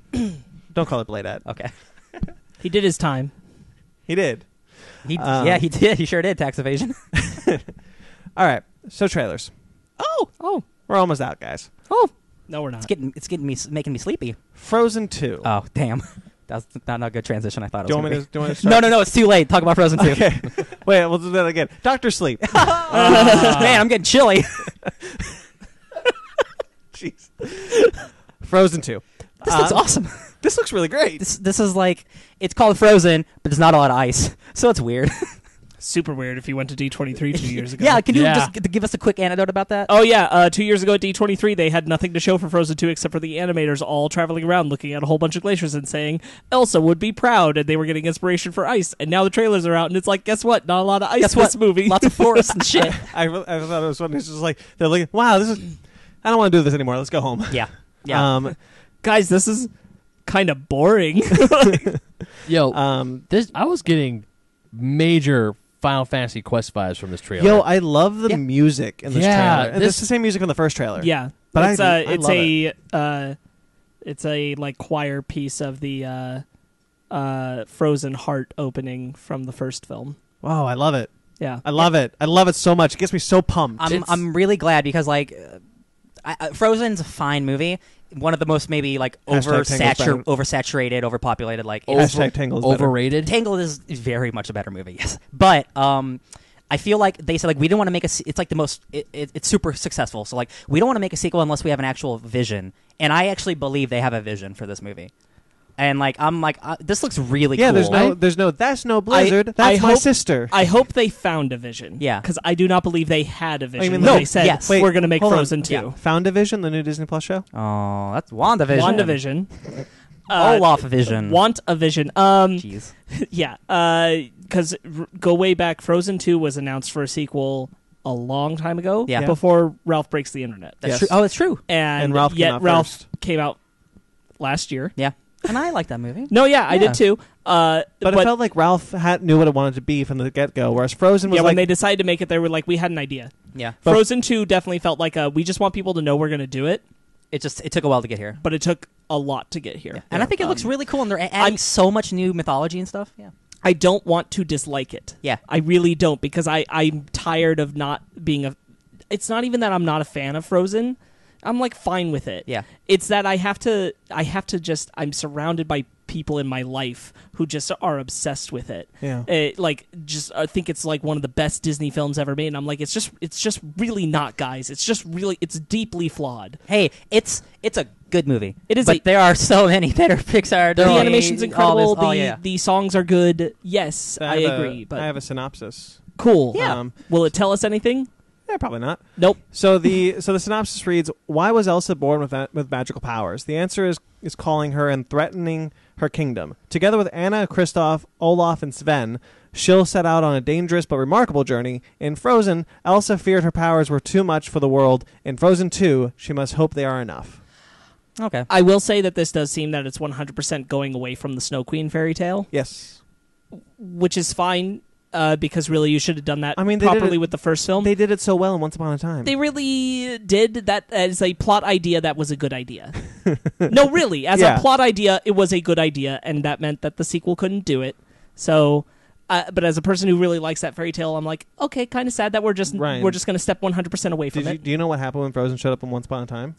C: Don't call it Bladette.
B: Okay.
D: He did his time.
C: He did.
B: He did. He sure did. Tax evasion.
C: All right. So trailers.
B: Oh.
C: We're almost out, guys.
B: Oh.
D: No, we're not.
B: It's making me sleepy.
C: Frozen 2.
B: Oh, damn. That's not a good transition. I thought it was.
C: Do you want me to start?
B: No. It's too late. Talk about Frozen 2.
C: Okay. Wait, we'll do that again. Dr. Sleep.
B: Man, I'm getting chilly.
C: Jeez. Frozen 2.
B: This looks awesome.
C: This looks really great.
B: This is like, it's called Frozen, but there's not a lot of ice, so it's weird.
D: Super weird if you went to D23 2 years ago.
B: Yeah, can you just give us a quick anecdote about that?
D: Oh, yeah. 2 years ago at D23, they had nothing to show for Frozen 2 except for the animators all traveling around looking at a whole bunch of glaciers and saying, Elsa would be proud, and they were getting inspiration for ice. And now the trailers are out, and it's like, guess what? Not a lot of ice in this movie.
B: Lots of forests and shit.
C: I thought it was funny. It's just like, they're like, wow, this is... I don't want to do this anymore. Let's go home.
B: Yeah.
D: Guys, this is kind of boring.
A: Yo, I was getting major Final Fantasy Quest vibes from this trailer.
C: Yo, I love the music in this trailer. And it's the same music from the first trailer.
D: Yeah,
C: but
D: it's a like choir piece of the Frozen Heart opening from the first film.
C: Wow, I love it.
D: Yeah,
C: I love it. I love it so much. It gets me so pumped.
B: I'm really glad because like Frozen's a fine movie. One of the most maybe like oversaturated, overpopulated, like
C: Tangled is
A: overrated.
C: Better.
B: Tangled is very much a better movie, yes. But I feel like they said like we don't want to make it's like the most it's super successful. So like we don't want to make a sequel unless we have an actual vision. And I actually believe they have a vision for this movie. And like I'm like this looks really cool.
C: Yeah, that's no Blizzard. That's my sister.
D: I hope they found a vision.
B: Yeah,
D: because I do not believe they had a vision.
C: No,
D: they said we're going to make Frozen 2.
C: Yeah. Found a Vision, the new Disney Plus show.
B: Oh, that's WandaVision.
D: Olaf
B: Vision.
D: Want a vision.
B: Jeez.
D: Yeah. Because go way back, Frozen 2 was announced for a sequel a long time ago.
B: Yeah.
D: Before Ralph Breaks the Internet.
B: That's true. Oh, it's true.
D: And
C: Ralph
D: came out last year.
B: Yeah. And I like that movie.
D: No, I did too.
C: But it felt like Ralph knew what it wanted to be from the get-go, whereas Frozen was
D: when they decided to make it, they were like, we had an idea.
B: Yeah.
D: Frozen 2 definitely felt like we just want people to know we're going to do it.
B: It took a while to get here.
D: But it took a lot to get here.
B: Yeah. And I think it looks really cool, and they're adding so much new mythology and stuff. Yeah.
D: I don't want to dislike it.
B: Yeah.
D: I really don't, because I'm tired of not being it's not even that I'm not a fan of Frozen. I'm like fine with it.
B: Yeah.
D: It's that I have to just I'm surrounded by people in my life who just are obsessed with it.
C: Yeah.
D: I think it's like one of the best Disney films ever made, and I'm like it's just really not, guys. It's deeply flawed.
B: Hey, it's a good movie.
D: It is,
B: but there are so many better Pixar.
D: The animation's incredible. The songs are good. Yes, I agree. But
C: I have a synopsis.
D: Cool.
B: Yeah.
D: Will it tell us anything?
C: Yeah, probably not.
D: Nope.
C: So the synopsis reads: why was Elsa born with magical powers? The answer is calling her and threatening her kingdom. Together with Anna, Kristoff, Olaf, and Sven, she'll set out on a dangerous but remarkable journey. In Frozen, Elsa feared her powers were too much for the world. In Frozen 2, she must hope they are enough.
B: Okay.
D: I will say that this does seem that it's 100% going away from the Snow Queen fairy tale.
C: Yes.
D: Which is fine. because really you should have done that
C: I mean,
D: properly with the first film.
C: They did it so well in Once Upon a Time.
D: They really did that as a plot idea. That was a good idea. No, really, as a plot idea, it was a good idea, and that meant that the sequel couldn't do it. So, but as a person who really likes that fairy tale, I'm like, okay, kind of sad that we're just going to step 100% away from it.
C: Do you know what happened when Frozen showed up in Once Upon a Time?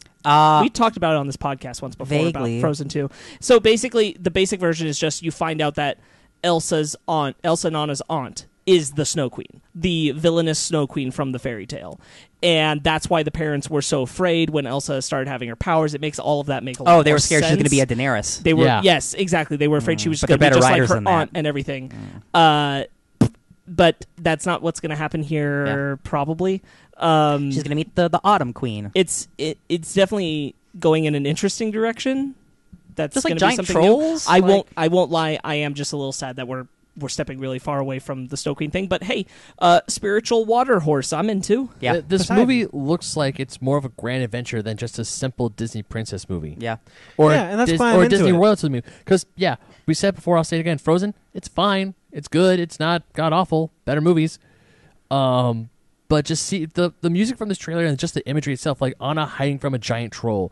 D: We talked about it on this podcast once before
B: vaguely.
D: about Frozen 2. So basically, the basic version is just you find out that Elsa and Anna's aunt is the Snow Queen, the villainous Snow Queen from the fairy tale. And that's why the parents were so afraid when Elsa started having her powers. It makes all of that make a lot more sense.
B: Oh, they were scared she was going to be a Daenerys.
D: They were, yes, exactly. They were afraid she was going to be just like her aunt and everything. But that's not what's going to happen here, probably.
B: She's going to meet the Autumn Queen.
D: It's definitely going in an interesting direction. That's
B: just like
D: giant
B: be something trolls.
D: New. I won't lie. I am just a little sad that we're stepping really far away from the Snow Queen thing. But hey, spiritual water horse, I'm into.
B: Yeah,
A: this movie looks like it's more of a grand adventure than just a simple Disney princess movie.
B: Yeah,
A: or
C: and that's why I'm into
A: Disney
C: it.
A: royalty movie. Because we said before, I'll say it again. Frozen, it's fine, it's good, it's not god awful. Better movies. But just see the music from this trailer and just the imagery itself, like Anna hiding from a giant troll.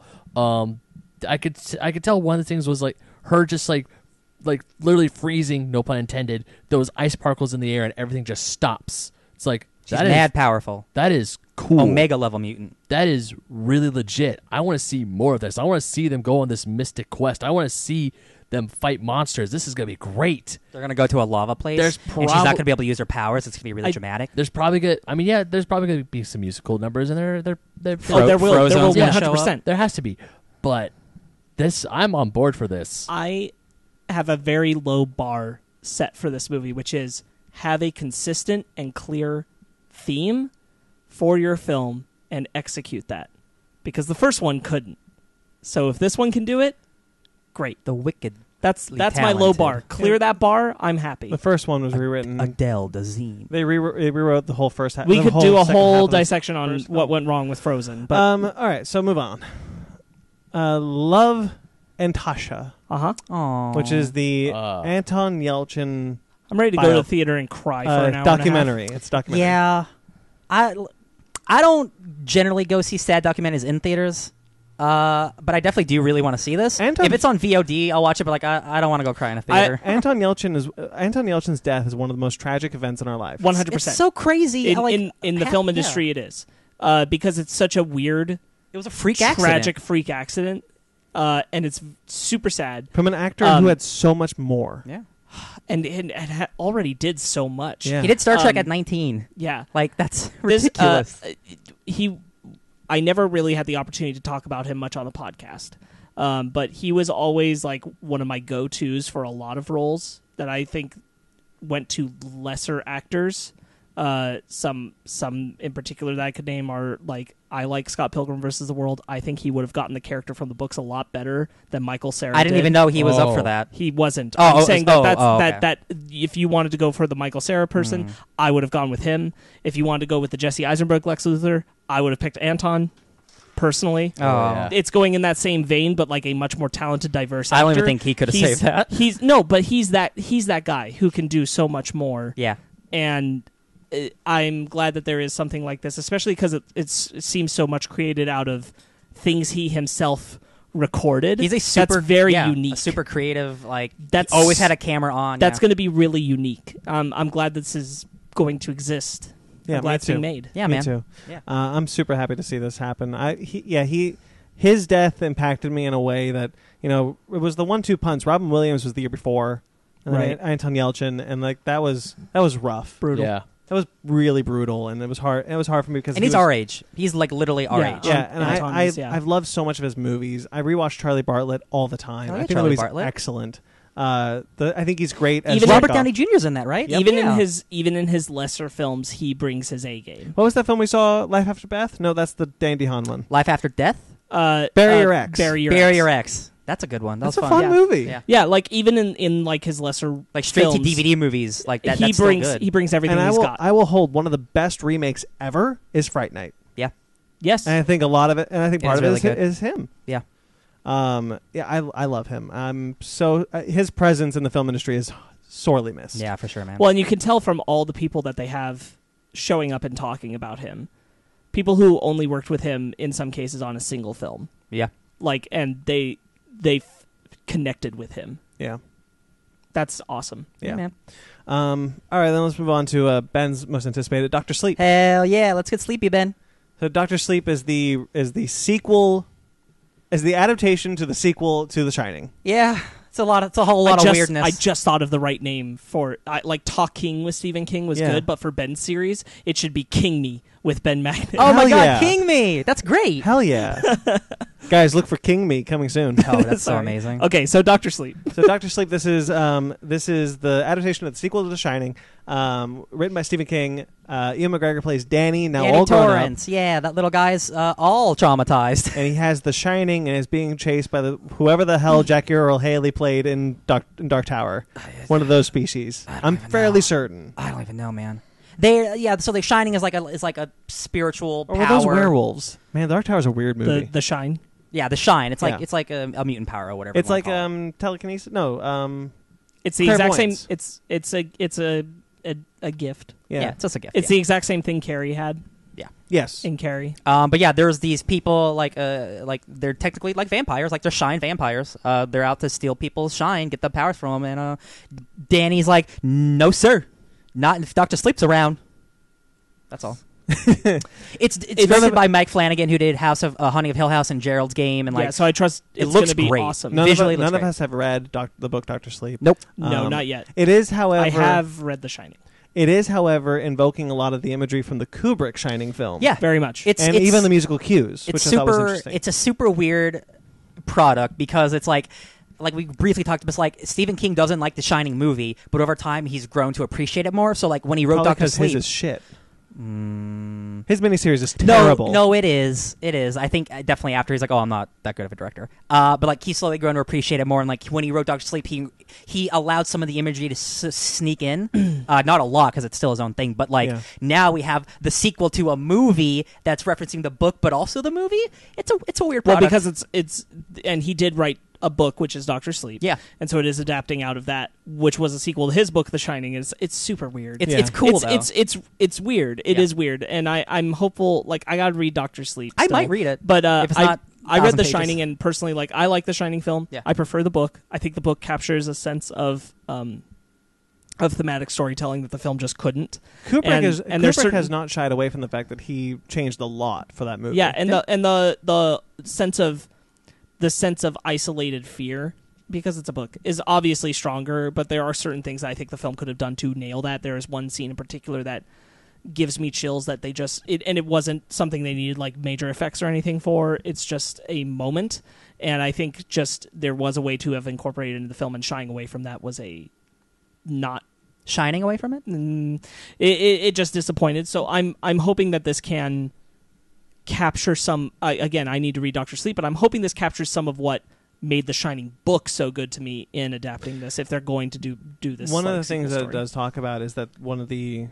A: I could tell one of the things was like her just like literally freezing, no pun intended, those ice particles in the air and everything just stops. It's like
B: she's mad powerful.
A: That is cool.
B: Omega level mutant.
A: That is really legit. I want to see more of this. I want to see them go on this mystic quest. I want to see them fight monsters. This is going to be great.
B: They're going to go to a lava place, and she's not going to be able to use her powers. It's going to be really dramatic.
A: There's probably going to be some musical numbers in there. There
D: will 100%.
A: There has to be. But I'm on board for this.
D: I have a very low bar set for this movie, which is have a consistent and clear theme for your film and execute that. Because the first one couldn't. So if this one can do it, great.
B: The wicked.
D: That's my low bar. Clear that bar, I'm happy.
C: The first one was rewritten.
B: Adele Dazeem.
C: They rewrote the whole first half.
D: We could do a whole dissection on what went wrong with Frozen. But
C: all right, so move on. Love and Tasha. Which is the Anton Yelchin.
D: I'm ready to go to the theater and cry for an hour
C: documentary.
D: And a half.
C: It's documentary.
B: Yeah, I don't generally go see sad documentaries in theaters, but I definitely do really want to see this. If it's on VOD, I'll watch it. But like, I don't want to go cry in a theater.
C: Anton Yelchin's death is one of the most tragic events in our life.
D: 100%.
B: It's so crazy.
D: In the film industry, it is because it's such a weird.
B: It was a
D: tragic freak accident. And it's super sad.
C: From an actor who had so much more.
B: Yeah.
D: And already did so much.
C: Yeah.
B: He did Star Trek at 19.
D: Yeah.
B: Like, that's ridiculous.
D: I never really had the opportunity to talk about him much on the podcast. But he was always like one of my go-tos for a lot of roles that I think went to lesser actors. Some in particular that I could name are like I like Scott Pilgrim vs. the World. I think he would have gotten the character from the books a lot better than Michael Cera.
B: I didn't even know he was up for that.
D: He wasn't. I'm saying that if you wanted to go for the Michael Cera person, I would have gone with him. If you wanted to go with the Jesse Eisenberg Lex Luthor, I would have picked Anton. Personally, it's going in that same vein, but like a much more talented, diverse actor.
B: I don't even think he could have saved that.
D: He's that guy who can do so much more.
B: Yeah,
D: and I'm glad that there is something like this, especially because it seems so much created out of things he himself recorded.
B: He's that's
D: very unique,
B: a super creative. Like that's always had a camera on.
D: That's going to be really unique. I'm glad this is going to exist.
C: Yeah,
D: I'm glad it's being made.
B: Yeah,
C: me
B: man.
C: too.
B: Yeah.
C: I'm super happy to see this happen. His death impacted me in a way that it was the 1-2 punch. Robin Williams was the year before, and then Anton Yelchin, and like that was rough,
D: brutal.
A: Yeah.
C: That was really brutal, and it was hard. It was hard for me because
B: he's our age. He's like literally our age.
C: Yeah, and I've loved so much of his movies. I rewatch Charlie Bartlett all the time. I think
B: Charlie
C: he's
B: Bartlett.
C: Excellent. I think he's great. As
B: Even Robert Downey Jr.'s in that, right?
D: Yep. Even in his lesser films, he brings his A game.
C: What was that film we saw? Life After Beth? No, that's the Dan DeHaan one.
B: Life After Death.
C: Bury Your Ex.
B: Bury Your Ex. That's a good one.
C: That's a fun movie.
D: Yeah, like even in like his lesser
B: like straight
D: films,
B: to DVD movies like that.
D: He brings everything he's got.
C: I will hold one of the best remakes ever is Fright Night.
B: Yeah.
D: Yes.
C: And I think a lot of it, and I think part of it
B: really
C: is him.
B: Yeah.
C: I love him. So his presence in the film industry is sorely missed.
B: Yeah, for sure, man.
D: Well, and you can tell from all the people that they have showing up and talking about him, people who only worked with him in some cases on a single film.
B: Yeah.
D: Like, and they connected with him.
C: Yeah.
D: That's awesome.
C: Yeah.
B: man.
C: All right, then let's move on to Ben's most anticipated, Dr. Sleep.
B: Hell yeah, let's get sleepy, Ben.
C: So Dr. Sleep is the sequel, is the adaptation to the sequel to The Shining.
B: Yeah, it's a whole lot of weirdness.
D: I just thought of the right name for like Talk King with Stephen King was good, but for Ben's series, it should be King Me with Ben Magnus.
B: Oh my God,
C: yeah.
B: King Me! That's great.
C: Hell yeah. Guys, look for King Me coming soon.
B: Oh, that's so amazing.
D: Okay, so Dr. Sleep.
C: So Dr. Sleep, this is the adaptation of the sequel to The Shining, written by Stephen King. Ian McGregor plays Danny, now
B: Danny
C: all grown
B: Torrance.
C: up.
B: Yeah, that little guy's all traumatized.
C: And he has The Shining and is being chased by whoever the hell Jackie Earl Haley played in Dark Tower. One of those species. I'm fairly certain.
B: I don't even know, man. So The Shining is like a spiritual
C: Or
B: power.
C: were those werewolves? Man, Dark Tower's a weird movie.
D: The Shine.
B: Yeah, The Shine. It's
C: Yeah.
B: like a mutant power or whatever.
C: It's
B: you
C: like
B: wanna call it.
C: telekinesis. No,
D: It's the exact same.
C: clairvoyance.
D: It's a gift.
B: Yeah, it's just a gift.
D: It's the exact same thing Carrie had
C: yes.
D: in Carrie.
B: But yeah, there's these people like they're technically like vampires, like they're shine vampires. They're out to steal people's shine, get the powers from them, and Danny's like, no sir, not if Dr. Sleep's around. That's all. It's directed by Mike Flanagan, who did House of Haunting of Hill House and Gerald's Game, and like
D: so I trust
B: it
D: it's
B: looks
D: gonna be
B: great.
D: awesome.
C: None
B: Visually,
C: of us have read the book Dr. Sleep.
B: Nope.
D: No, not yet.
C: It is, however,
D: I have read The Shining.
C: It is, however, invoking a lot of the imagery from the Kubrick Shining film.
B: Yeah,
D: Very much.
C: and even the musical cues, which I thought was
B: super.
C: interesting.
B: It's a super weird product because it's like we briefly talked about. It's like Stephen King doesn't like the Shining movie, but over time he's grown to appreciate it more. So like when he wrote
C: Probably
B: Dr.
C: because
B: Sleep,
C: his is shit. His miniseries is terrible.
B: No, it is. It is. I think definitely after he's like, oh, I'm not that good of a director. But like he's slowly grown to appreciate it more. And like when he wrote Dr. Sleep, he allowed some of the imagery to sneak in. Not a lot because it's still his own thing. But like now we have the sequel to a movie that's referencing the book, but also the movie. It's a weird product.
D: Well, because it's and he did write a book which is Dr. Sleep.
B: Yeah.
D: And so it is adapting out of that, which was a sequel to his book, The Shining. It's super weird.
B: It's cool though.
D: It's weird. It is weird. And I'm hopeful, like I gotta read Dr. Sleep
B: I
D: still.
B: might read it.
D: But
B: if it's not
D: I read The
B: 1,000
D: Shining,
B: pages.
D: and personally, like I like The Shining film.
B: Yeah.
D: I prefer the book. I think the book captures a sense of thematic storytelling that the film just couldn't.
C: Kubrick has not shied away from the fact that he changed a lot for that movie.
D: Yeah, and the sense of isolated fear, because it's a book, is obviously stronger, but there are certain things I think the film could have done to nail that. There is one scene in particular that gives me chills that they and it wasn't something they needed like major effects or anything for. It's just a moment, and I think just there was a way to have incorporated into the film, and shying away from that was a not
B: shining away from it.
D: It just disappointed. So I'm hoping that this can capture some. Again, I need to read Dr. Sleep, but I'm hoping this captures some of what made the Shining book so good to me in adapting this. If they're going to do this,
C: one of the things that it does talk about is that one of the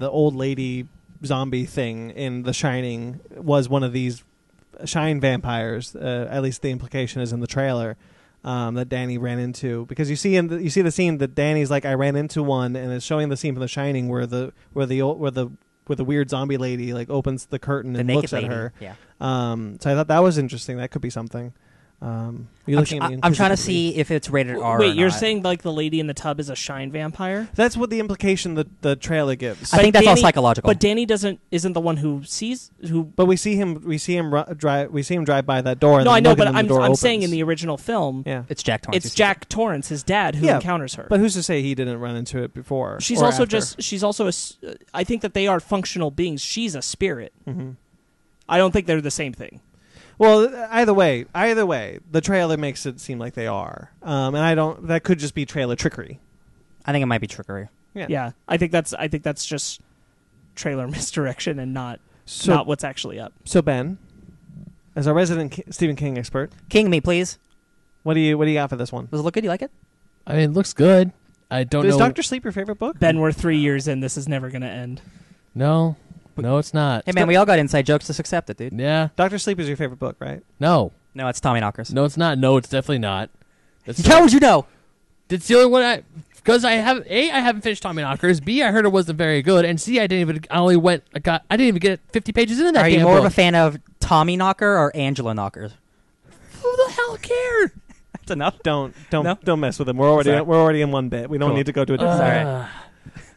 C: old lady zombie thing in The Shining was one of these shine vampires. At least the implication is in the trailer. That Danny ran into, because you see the scene that Danny's like, I ran into one, and it's showing the scene from The Shining where the weird zombie lady like opens the curtain and looks at her.
B: Yeah.
C: So I thought that was interesting. That could be something.
B: I'm trying to see if it's rated R.
D: Wait,
B: or
D: you're
B: not.
D: saying like the lady in the tub is a shine vampire?
C: That's what the implication the trailer gives.
B: I think that's all psychological.
D: But Danny isn't the one who sees who.
C: But we see him drive by that door.
D: No, I know, but
C: I'm
D: saying in the original film,
B: it's Jack Torrance.
D: It's Jack Torrance, his dad, who encounters her.
C: But who's to say he didn't run into it before?
D: She's
C: or
D: also
C: after?
D: I think that they are functional beings. She's a spirit.
C: Mm-hmm.
D: I don't think they're the same thing.
C: Well, either way, the trailer makes it seem like they are, and I don't. That could just be trailer trickery.
B: I think it might be trickery.
D: Yeah. I think that's just trailer misdirection and not what's actually up.
C: So Ben, as our resident Stephen King expert,
B: King me, please.
C: What do you got for this one?
B: Does it look good? You like it?
A: I mean, it looks good. I don't know.
C: Is Dr. Sleep your favorite book?
D: Ben, we're 3 years in. This is never going to end.
A: No, it's not.
B: Hey man, we all got inside jokes. Just accept it, dude.
A: Yeah.
C: Dr. Sleep is your favorite book, right?
A: No,
B: it's Tommy Knockers.
A: it's not. No, it's definitely not.
B: How would you know?
A: It's the only one because I haven't finished Tommyknockers. B, I heard it wasn't very good, and C, I didn't even get 50 pages into that.
B: Are you
A: damn
B: more
A: book.
B: of a fan of Tommy Knocker or Angela Knocker?
A: Who the hell cares?
B: That's enough.
C: Don't mess with him. We're already in one bit. We don't need to go to a different.
B: Sorry.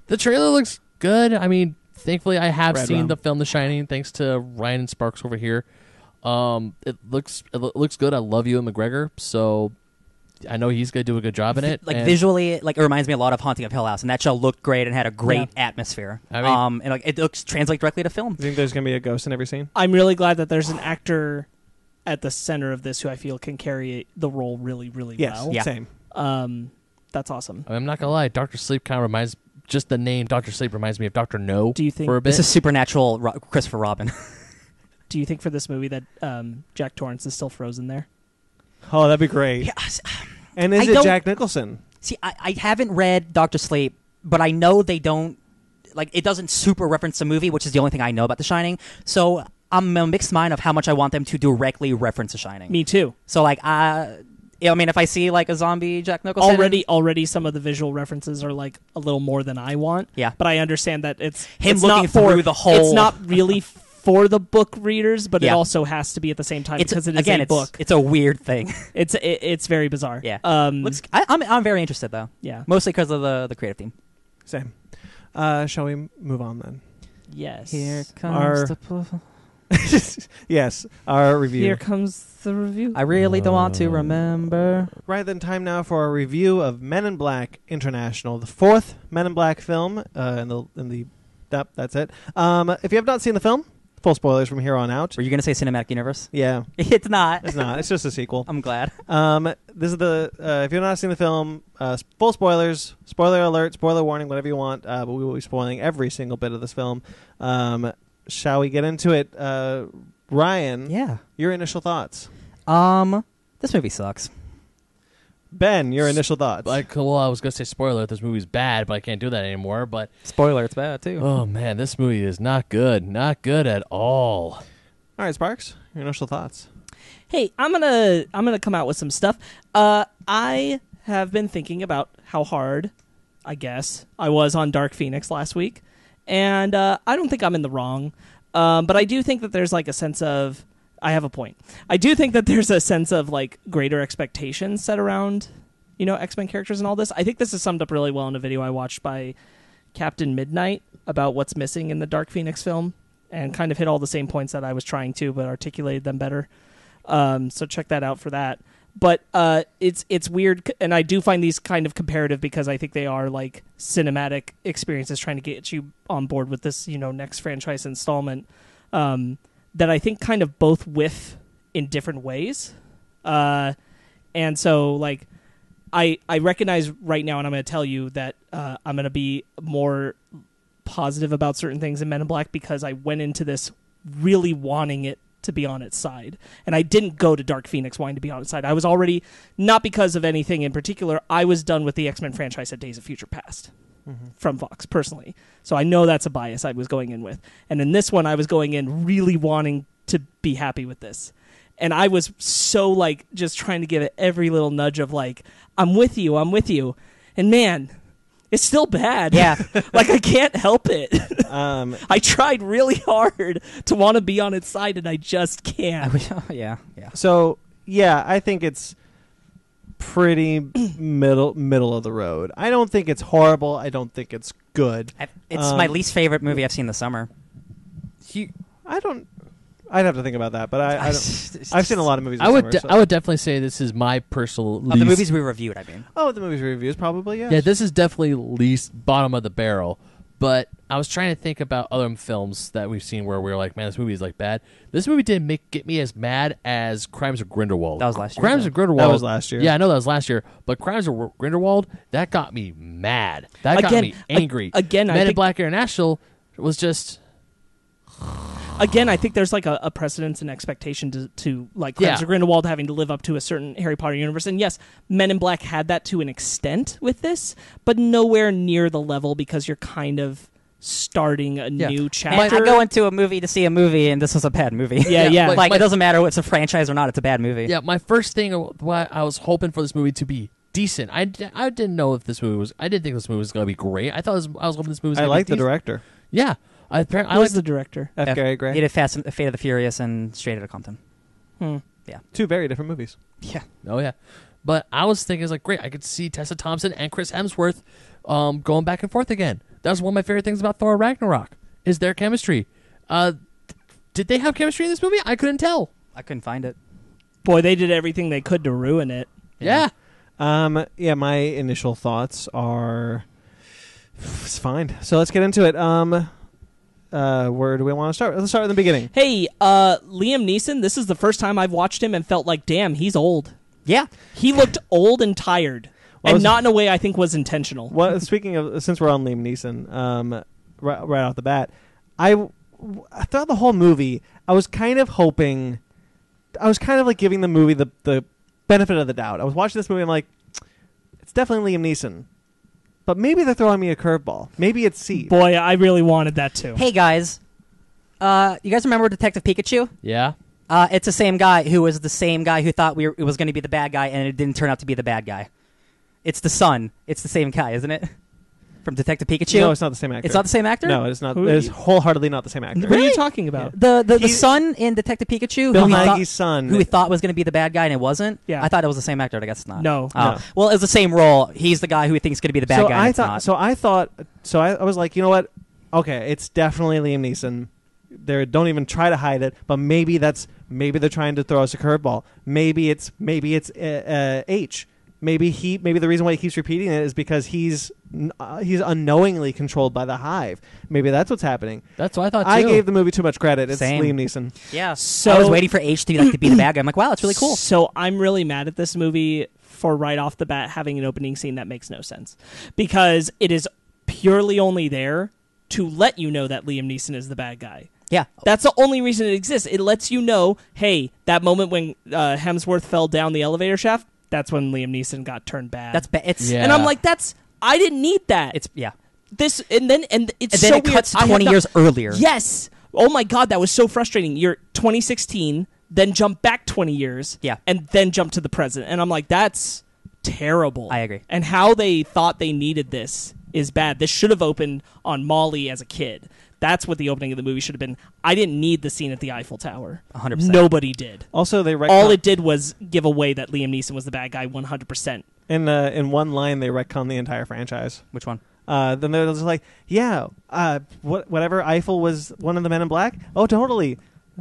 A: The trailer looks good. I mean, thankfully, I have
C: Red
A: seen
C: Rum.
A: the film The Shining, thanks to Ryan and Sparks over here. It looks good. I love Ewan McGregor, so I know he's gonna do a good job in it.
B: Like visually, it reminds me a lot of Haunting of Hill House, and that show looked great and had a great atmosphere.
A: I mean,
B: and it looks translate directly to film.
C: You think there's gonna be a ghost in every scene?
D: I'm really glad that there's an actor at the center of this who I feel can carry the role really, really well.
B: Yeah.
C: Same.
D: That's awesome.
A: I'm not gonna lie, Dr. Sleep kind of reminds. Just the name Dr. Sleep reminds me of Dr. No.
D: Do you think
A: for a bit?
B: This is supernatural Christopher Robin.
D: Do you think for this movie that Jack Torrance is still frozen there?
C: Oh, that'd be great.
B: Yeah,
C: And is it Jack Nicholson?
B: See, I haven't read Dr. Sleep, but I know they don't it doesn't super reference the movie, which is the only thing I know about The Shining. So I'm a mixed mind of how much I want them to directly reference The Shining.
D: Me too.
B: So I mean, if I see a zombie Jack Nicholson,
D: already some of the visual references are a little more than I want.
B: Yeah,
D: but I understand that it's
B: looking
D: not
B: through the whole.
D: It's not really for the book readers, but it also has to be at the same time because it is a book.
B: It's a weird thing.
D: It's very bizarre.
B: Yeah. I'm very interested though.
D: Yeah.
B: Mostly because of the creative team.
C: Same. Shall we move on then?
D: Yes.
B: Here comes
C: yes, our review.
D: Here comes the review.
B: I really don't want to remember.
C: Right then, time now for a review of Men in Black International, the fourth Men in Black film. That's it. If you have not seen the film, full spoilers from here on out.
B: Were you going to say cinematic universe?
C: Yeah,
B: it's not.
C: It's not. It's just a sequel.
B: I'm glad.
C: This is if you've not seen the film, full spoilers, spoiler alert, spoiler warning, whatever you want. But we will be spoiling every single bit of this film. Shall we get into it? Ryan,
B: yeah.
C: Your initial thoughts.
B: This movie sucks.
C: Ben, your initial thoughts.
A: I was gonna say spoiler. This movie's bad, but I can't do that anymore. But
B: spoiler, it's bad too.
A: Oh man, this movie is not good. Not good at all.
C: All right, Sparks, your initial thoughts.
D: Hey, I'm gonna come out with some stuff. I have been thinking about how hard, I guess, I was on Dark Phoenix last week, and I don't think I'm in the wrong. But I do think that there's a sense of. I have a point. I do think that there's a sense of greater expectations set around, X-Men characters and all this. I think this is summed up really well in a video I watched by Captain Midnight about what's missing in the Dark Phoenix film, and kind of hit all the same points that I was trying to, but articulated them better. So check that out for that. But it's weird, and I do find these kind of comparative because I think they are cinematic experiences trying to get you on board with this, next franchise installment. That I think kind of both whiff in different ways. And so, I recognize right now, and I'm going to tell you that I'm going to be more positive about certain things in Men in Black because I went into this really wanting it to be on its side. And I didn't go to Dark Phoenix wanting to be on its side. I was already, not because of anything in particular, I was done with the X-Men franchise at Days of Future Past. From Fox, personally. So I know that's a bias I was going in with. And in this one, I was going in really wanting to be happy with this. And I was so, just trying to give it every little nudge of, I'm with you. And, man, it's still bad.
B: Yeah.
D: I can't help it. I tried really hard to want to be on its side, and I just can't.
B: Yeah.
C: So, yeah, I think it's pretty middle of the road. I don't think it's horrible. I don't think it's good.
B: It's my least favorite movie I've seen this summer.
C: I'd have to think about that, but I don't. I've seen a lot of movies.
A: I would definitely say this is my personal least.
B: Of the movies we reviewed, I mean.
C: Oh, the movies we reviewed, probably, yes.
A: Yeah, this is definitely least bottom of the barrel. But I was trying to think about other films that we've seen where we were like, man, this movie is bad. This movie didn't get me as mad as Crimes of Grindelwald.
B: That was last year.
A: Crimes of Grindelwald.
C: That was last year.
A: Yeah, I know that was last year. But Crimes of Grindelwald, that got me mad. That got me angry.
D: Again,
A: Men in Black International was just...
D: Again, I think there's a precedence and expectation to Crimes of Grindelwald having to live up to a certain Harry Potter universe. And yes, Men in Black had that to an extent with this, but nowhere near the level because you're kind of starting a new chapter.
B: I go into a movie to see a movie, and this was a bad movie.
D: Yeah.
B: It doesn't matter if it's a franchise or not, it's a bad movie.
A: Yeah, my first thing, what I was hoping for this movie to be decent. I didn't know if this movie was. I didn't think this movie was going to be great. I was hoping this movie was.
C: I
A: gonna
C: like
A: be
C: the
A: decent.
C: director.
A: Yeah, I
D: Who's the director?
C: F. Gary Gray.
B: He did Fate of the Furious and Straight Outta Compton.
D: Yeah.
C: 2 very different movies.
B: Yeah.
A: Oh yeah, but I was thinking, it's like, great. I could see Tessa Thompson and Chris Hemsworth going back and forth again. That was one of my favorite things about Thor Ragnarok. Is their chemistry. Did they have chemistry in this movie? I couldn't tell.
B: I couldn't find it.
D: Boy, they did everything they could to ruin it.
A: Yeah.
C: Yeah, my initial thoughts are it's fine. So let's get into it. Where do we want to start? Let's start at the beginning.
D: Hey, Liam Neeson, this is the first time I've watched him and felt like, damn, he's old.
B: Yeah.
D: He looked old and tired.
C: Well,
D: and not in a way I think was intentional.
C: Well, speaking of, since we're on Liam Neeson, right off the bat, throughout the whole movie, I was kind of hoping, I was kind of like giving the movie the benefit of the doubt. I was watching this movie and I'm like, it's definitely Liam Neeson. But maybe they're throwing me a curveball. Maybe it's Seed.
D: Boy, I really wanted that too.
B: Hey, guys. You guys remember Detective Pikachu?
A: Yeah.
B: It's the same guy who was the same guy who thought it was going to be the bad guy, and it didn't turn out to be the bad guy. It's the son. It's the same guy, isn't it? From Detective Pikachu?
C: No, it's not the same actor.
B: It's not the same actor?
C: No, it's not.
D: Who-
C: It is wholeheartedly not the same actor.
D: What are you talking about?
B: The son in Detective Pikachu,
C: Bill
B: who,
C: Nighy's son.
B: who we thought was going to be the bad guy, and it wasn't?
D: Yeah.
B: I thought it was the same actor, but I guess it's not.
D: No.
B: Oh.
C: No.
B: Well, it was the same role. He's the guy who we think is going to be the bad guy, and it's not.
C: I was like, you know what? Okay, it's definitely Liam Neeson. They don't even try to hide it, but maybe they're trying to throw us a curveball. Maybe it's H. Maybe the reason why he keeps repeating it is because he's unknowingly controlled by the Hive. Maybe that's what's happening.
A: That's what I thought too.
C: I gave the movie too much credit. It's
B: Same.
C: Liam Neeson.
B: Yeah.
D: So-
B: I was waiting for H to be the bad guy. I'm like, wow, that's really cool.
D: So I'm really mad at this movie for right off the bat having an opening scene that makes no sense. Because it is purely only there to let you know that Liam Neeson is the bad guy.
B: Yeah.
D: That's the only reason it exists. It lets you know, hey, that moment when Hemsworth fell down the elevator shaft, that's when Liam Neeson got turned bad.
B: That's it's
A: Yeah.
D: And I'm like, I didn't need that.
B: it's yeah.
D: This and then it's
B: And
D: so
B: then it
D: weird.
B: cuts
D: I have
B: 20
D: not-
B: years earlier.
D: Yes. Oh my God, that was so frustrating. You're 2016, then jump back 20 years,
B: Yeah.
D: and then jump to the present. And I'm like, that's terrible.
B: I agree.
D: And how they thought they needed this is bad. This should have opened on Molly as a kid. That's what the opening of the movie should have been. I didn't need the scene at the Eiffel Tower.
B: 100%.
D: Nobody did.
C: Also, they
D: All it did was give away that Liam Neeson was the bad guy 100%.
C: in one line they retcon the entire franchise.
B: Which one?
C: Then they're just like, whatever Eiffel was one of the Men in Black. Oh, totally.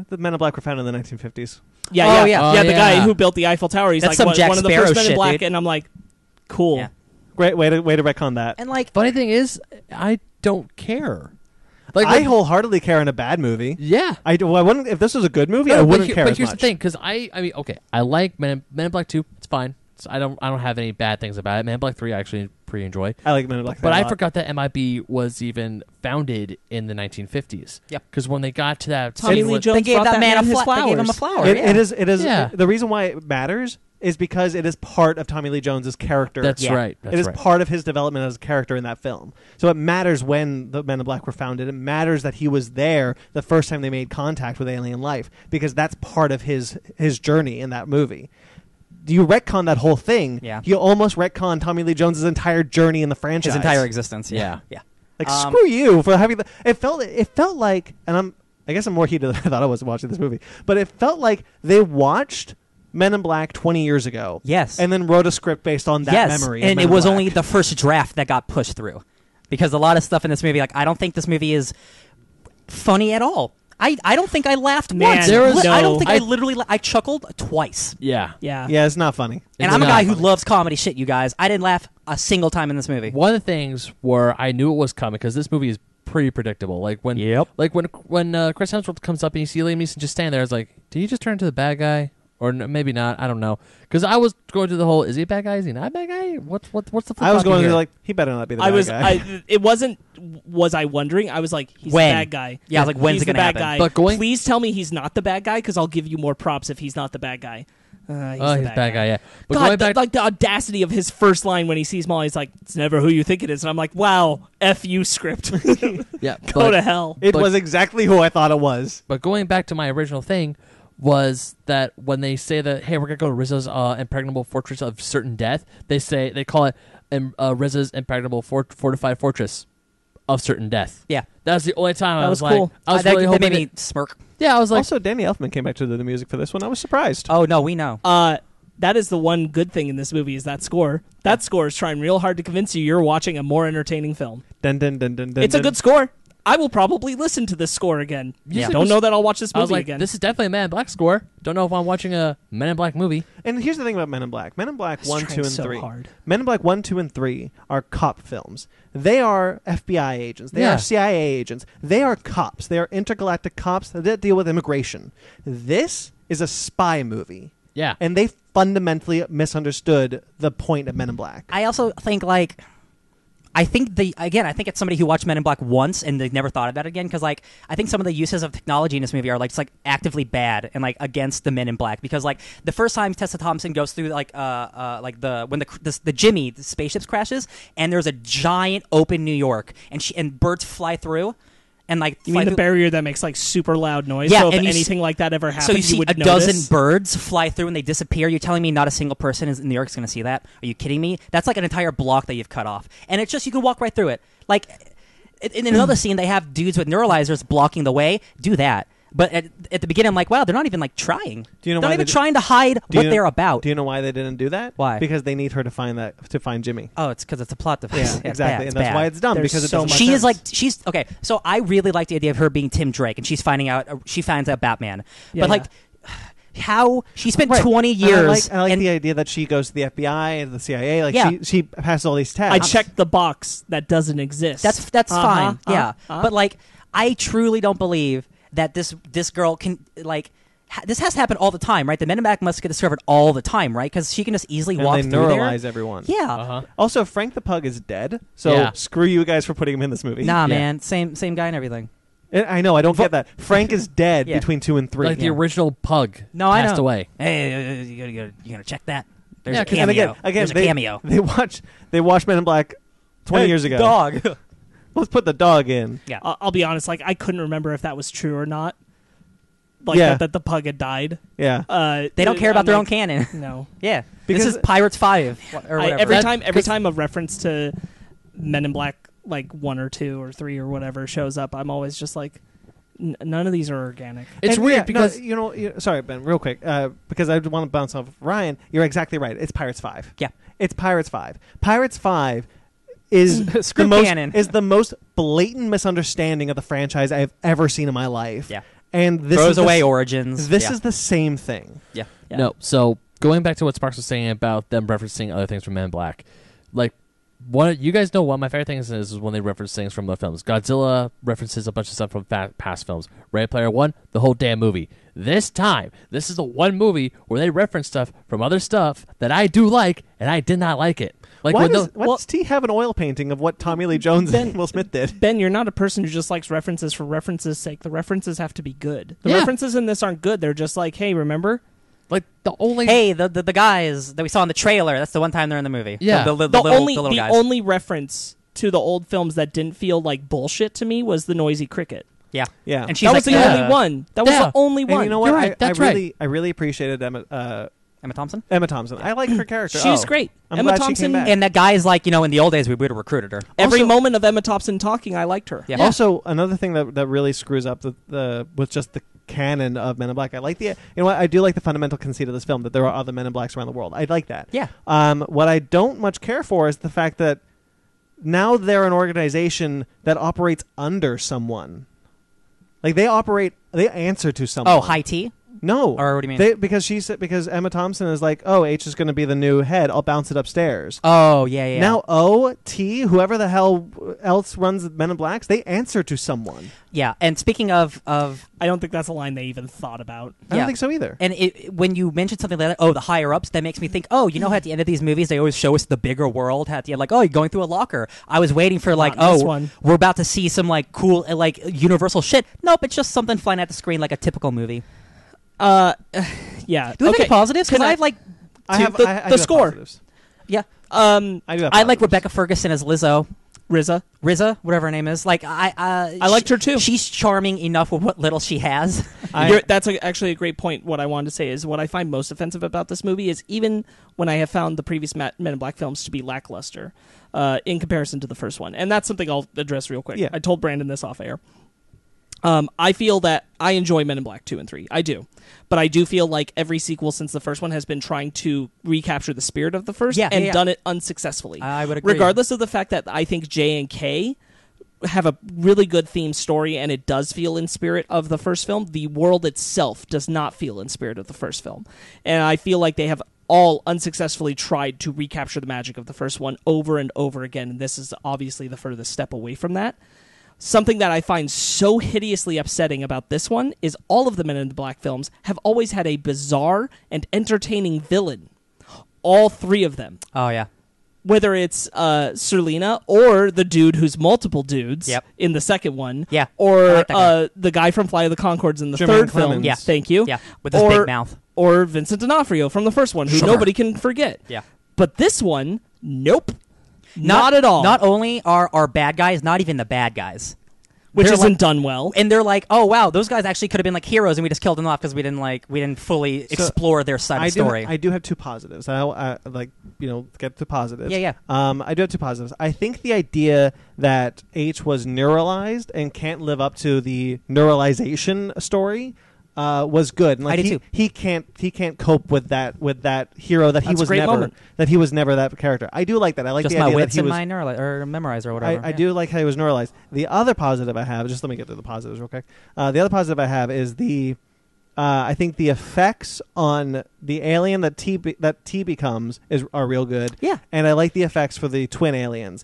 C: The Men in Black were founded in the 1950s.
D: Yeah,
B: Oh,
D: yeah,
B: yeah.
D: yeah.
A: Oh,
D: The
A: yeah.
D: guy who built the Eiffel Tower. He's
B: That's
D: like
B: some Jack
D: one of the
B: Sparrow
D: first Men in
B: shit,
D: Black,
B: dude.
D: and I'm like, cool.
B: Yeah.
C: Great way to retcon that.
B: And like,
A: Funny thing is, I don't care.
C: I wholeheartedly care in a bad movie.
A: Yeah.
C: I wouldn't if this was a good movie. I
A: But
C: wouldn't care
A: But
C: as
A: here's
C: much.
A: the thing, because I mean, okay, I like Men in Black 2. It's fine. So I don't have any bad things about it. Men in Black 3 I actually pretty enjoy.
C: I like Men in Black.
A: But
C: a
A: I
C: lot.
A: forgot that MIB was even founded in the 1950s.
B: Yep.
A: Because when they got to that,
D: Tommy Lee Jones
B: they gave
D: brought
B: that man
D: his
B: They gave him a
D: flowers.
B: flower.
C: It is.
A: Yeah.
C: The reason why it matters is because it is part of Tommy Lee Jones's character.
A: That's
B: Yeah.
A: right. That's
C: it is
A: right.
C: part of his development as a character in that film. So it matters when the Men in Black were founded. It matters that he was there the first time they made contact with alien life, because that's part of his journey in that movie. You retcon that whole thing.
B: Yeah.
C: You almost retcon Tommy Lee Jones's entire journey in the franchise.
B: his entire existence.
A: Yeah.
B: Yeah.
C: Like screw you for having it felt like, and I guess I'm more heated than I thought I was watching this movie, but it felt like they watched Men in Black 20 years ago.
B: Yes.
C: And then wrote a script based on that
B: Yes.
C: memory. of
B: And
C: Men
B: it
C: in
B: was
C: Black.
B: only the first draft that got pushed through. Because a lot of stuff in this movie, like, I don't think this movie is funny at all. I don't think I laughed
D: Man,
B: once.
D: there was
B: I
D: no-
B: don't think I literally I chuckled twice.
A: Yeah.
D: Yeah.
C: Yeah, it's not funny.
B: And
A: It's
B: I'm a
A: not
B: guy who
A: funny.
B: loves comedy shit, you guys. I didn't laugh a single time in this movie.
A: One of the things where I knew it was coming, because this movie is pretty predictable. Like when Chris Hemsworth comes up and you see Liam Neeson just standing there, I was like, did he just turn into the bad guy? Or maybe not. I don't know. Because I was going through the whole, is he a bad guy? Is he not a bad guy? What's the flip
C: I was going
A: here?
C: through like, he better not be the bad guy.
D: It wasn't. Was I wondering? I was like, he's
B: When?
D: the bad guy.
B: Yeah, I was like, when's
D: he's
B: it
D: the
B: gonna
D: bad
B: happen?
D: guy.
A: But going-
D: Please tell me he's not the bad guy, because I'll give you more props if he's not the bad guy. He's
A: he's
D: the
A: bad guy, yeah. But
D: God,
A: going back,
D: like the audacity of his first line when he sees Molly, he's like, "It's never who you think it is," and I'm like, "Wow, f you script,
A: yeah,
D: go to hell."
C: It
A: but-
C: was exactly who I thought it was.
A: But going back to my original thing, was that when they say that, hey, we're gonna go to Rizzo's impregnable fortress of certain death, they call it Rizzo's impregnable fortified fortress of certain death.
B: Yeah,
A: that's the only time I was
D: cool.
A: like, I was really hoping
B: that made me smirk.
A: Yeah, I was like,
C: also Danny Elfman came back to do the music for this one. I was surprised.
B: Oh no, we know.
D: That is the one good thing in this movie is that score. That score is trying real hard to convince you you're watching a more entertaining film.
C: Dun, dun, dun, dun, dun,
D: it's a good score. I will probably listen to this score again.
A: Yeah.
D: Don't know that I'll watch this movie
A: I was like,
D: again.
A: this is definitely a Men in Black score. Don't know if I'm watching a Men in Black movie.
C: And here's the thing about Men in Black. Men in Black 1, 2, and 3.
D: Hard.
C: Men in Black 1, 2, and 3 are cop films. They are FBI agents. They are CIA agents. They are cops. They are intergalactic cops that deal with immigration. This is a spy movie.
A: Yeah.
C: And they fundamentally misunderstood the point of Men in Black.
B: I also think I think it's somebody who watched Men in Black once and they never thought about it again because I think some of the uses of technology in this movie are just actively bad and against the Men in Black because the first time Tessa Thompson goes through when the Jimmy the spaceship crashes and there's a giant open New York and birds fly through. And
D: you mean the barrier that makes super loud noise?
B: Yeah,
D: so if
B: and
D: anything like that ever happens,
B: so you see
D: would
B: a dozen
D: notice?
B: birds fly through and they disappear. You're telling me not a single person in New York is going to see that? Are you kidding me? That's an entire block that you've cut off, and it's just you can walk right through it. In another scene, they have dudes with neuralizers blocking the way. Do that. But at the beginning, I'm like, wow, they're not even trying.
C: Do you know
B: they're
C: why
B: not even trying to hide what they're about.
C: Do you know why they didn't do that?
B: Why?
C: Because they need her to find Jimmy.
B: Oh, it's because it's a plot device.
C: Yeah, exactly, and that's why it's dumb.
D: There's
C: because it
D: so
C: doesn't
D: much
C: make
D: sense.
B: She's okay. So I really like the idea of her being Tim Drake, and she finds out Batman.
D: Yeah,
B: but how she spent
C: Right.
B: 20 years.
C: I like the idea that she goes to the FBI and the CIA. She passes all these tests.
D: I checked the box that doesn't exist.
B: That's fine. Yeah, but I truly don't believe that this girl can this has to happen all the time, right? The Men in Black must get discovered all the time, right? Because she can just easily walk
C: they
B: through
C: neuralize
B: there.
C: everyone.
B: Yeah.
C: Also, Frank the Pug is dead, so screw you guys for putting him in this movie.
B: Nah, man, same guy and everything.
C: I know. I don't get that. Frank is dead between 2 and 3.
A: Like the original Pug
B: passed
A: away.
B: Hey, you gotta check that. There's a
C: and
B: cameo.
C: again,
B: There's a cameo.
C: They watched Men in Black 20 years ago.
B: Dog.
C: Let's put the dog in.
B: Yeah.
D: I'll be honest. I couldn't remember if that was true or not. That the pug had died.
C: Yeah.
B: They don't care about their own canon.
D: No.
B: Yeah.
C: Because
B: this is Pirates 5 or whatever.
D: Every time a reference to Men in Black 1 or 2 or 3 or whatever shows up, I'm always just none of these are organic.
A: It's weird because
C: sorry, Ben, real quick, because I want to bounce off Ryan. You're exactly right. It's Pirates 5.
B: Yeah.
C: It's Pirates 5. Pirates 5 is the most blatant misunderstanding of the franchise I have ever seen in my life.
B: Yeah.
C: And this
B: throws
C: is
B: away origins.
C: This is the same thing.
B: Yeah.
A: No, so going back to what Sparks was saying about them referencing other things from Men in Black, you guys know what my favorite thing is when they reference things from the films. Godzilla references a bunch of stuff from past films. Ready Player One, the whole damn movie. This time, this is the one movie where they reference stuff from other stuff that I do like, and I did not like it.
C: Why does T have an oil painting of what Tommy Lee Jones and Will Smith did?
D: Ben, you're not a person who just likes references for references' sake. The references have to be good. The references in this aren't good. They're just hey, remember?
B: The guys that we saw in the trailer, that's the one time they're in the movie.
A: Yeah.
B: The little guys.
D: only reference to the old films that didn't feel like bullshit to me was the noisy cricket.
B: Yeah.
C: Yeah.
B: And she's
D: that was the only one. That was the only one.
C: And you know what?
A: You're right. That's right.
C: I really appreciated
B: Emma Thompson?
C: Emma Thompson. I like her character.
D: She's great.
C: I'm
D: Emma
C: glad
D: Thompson,
C: she came back.
B: And that guy's in the old days, we would have recruited her.
D: Every moment of Emma Thompson talking, I liked her.
B: Yeah.
C: Also, another thing that really screws up with just the canon of Men in Black. I like I do like the fundamental conceit of this film that there are other Men in Blacks around the world. I like that.
B: Yeah.
C: What I don't much care for is the fact that now they're an organization that operates under someone. They answer to someone.
B: Oh, High T?
C: No.
B: Or what do you mean?
C: Because Emma Thompson is H is going to be the new head. I'll bounce it upstairs.
B: Oh, yeah.
C: Now O-T, whoever the hell else runs Men in Blacks, they answer to someone.
B: Yeah, and speaking of
D: I don't think that's a line they even thought about.
C: I don't think so either.
B: And when you mention something like that, the higher-ups, that makes me think, at the end of these movies, they always show us the bigger world at the end, you're going through a locker. I was waiting for we're about to see some cool universal shit. Nope, it's just something flying at the screen like a typical movie.
D: Yeah.
B: Do we have any positives? Because
C: I have
D: the score.
C: positives.
B: Yeah.
C: I do have
B: I like
C: positives.
B: Rebecca Ferguson as Lizzo. Riza, whatever her name is. Like I
D: liked her too.
B: She's charming enough with what little she has.
D: That's actually a great point. What I wanted to say is what I find most offensive about this movie is even when I have found the previous Men in Black films to be lackluster in comparison to the first one, and that's something I'll address real quick.
C: Yeah.
D: I told Brandon this off air. I feel that I enjoy Men in Black 2 and 3. I do. But I do feel like every sequel since the first one has been trying to recapture the spirit of the first and done it unsuccessfully.
B: I would agree.
D: Regardless of the fact that I think J and K have a really good theme story and it does feel in spirit of the first film, the world itself does not feel in spirit of the first film. And I feel like they have all unsuccessfully tried to recapture the magic of the first one over and over again, and this is obviously the furthest step away from that. Something that I find so hideously upsetting about this one is all of the Men in Black films have always had a bizarre and entertaining villain. All three of them.
B: Oh, yeah.
D: Whether it's Serlina or the dude who's multiple dudes in the second one.
B: Yeah.
D: Or the guy from Flight of the Conchords in the third film.
B: Yeah.
D: Thank you.
B: Yeah, with his big mouth.
D: Or Vincent D'Onofrio from the first one, who nobody can forget.
B: Yeah.
D: But this one, nope. Not at all.
B: Not only are our bad guys, not even the bad guys.
D: Which isn't done well.
B: And they're like, oh, wow, those guys actually could have been like heroes, and we just killed them off because we didn't fully explore their side of the story.
C: I do have two positives. I get to positives.
B: Yeah.
C: I do have two positives. I think the idea that H was neuralized and can't live up to the neuralization story was good. And like,
B: I did too.
C: He can't cope with that hero that
D: That's a great moment.
C: That he was never that character. I do like that. I like
B: just
C: the
B: my
C: idea
B: wits
C: that he
B: and
C: was
B: my memorize or whatever.
C: I do like how he was neuralized. The other positive I have, just let me get through the positives real quick. The other positive I have is I think the effects on the alien that T becomes are real good.
B: Yeah,
C: and I like the effects for the twin aliens.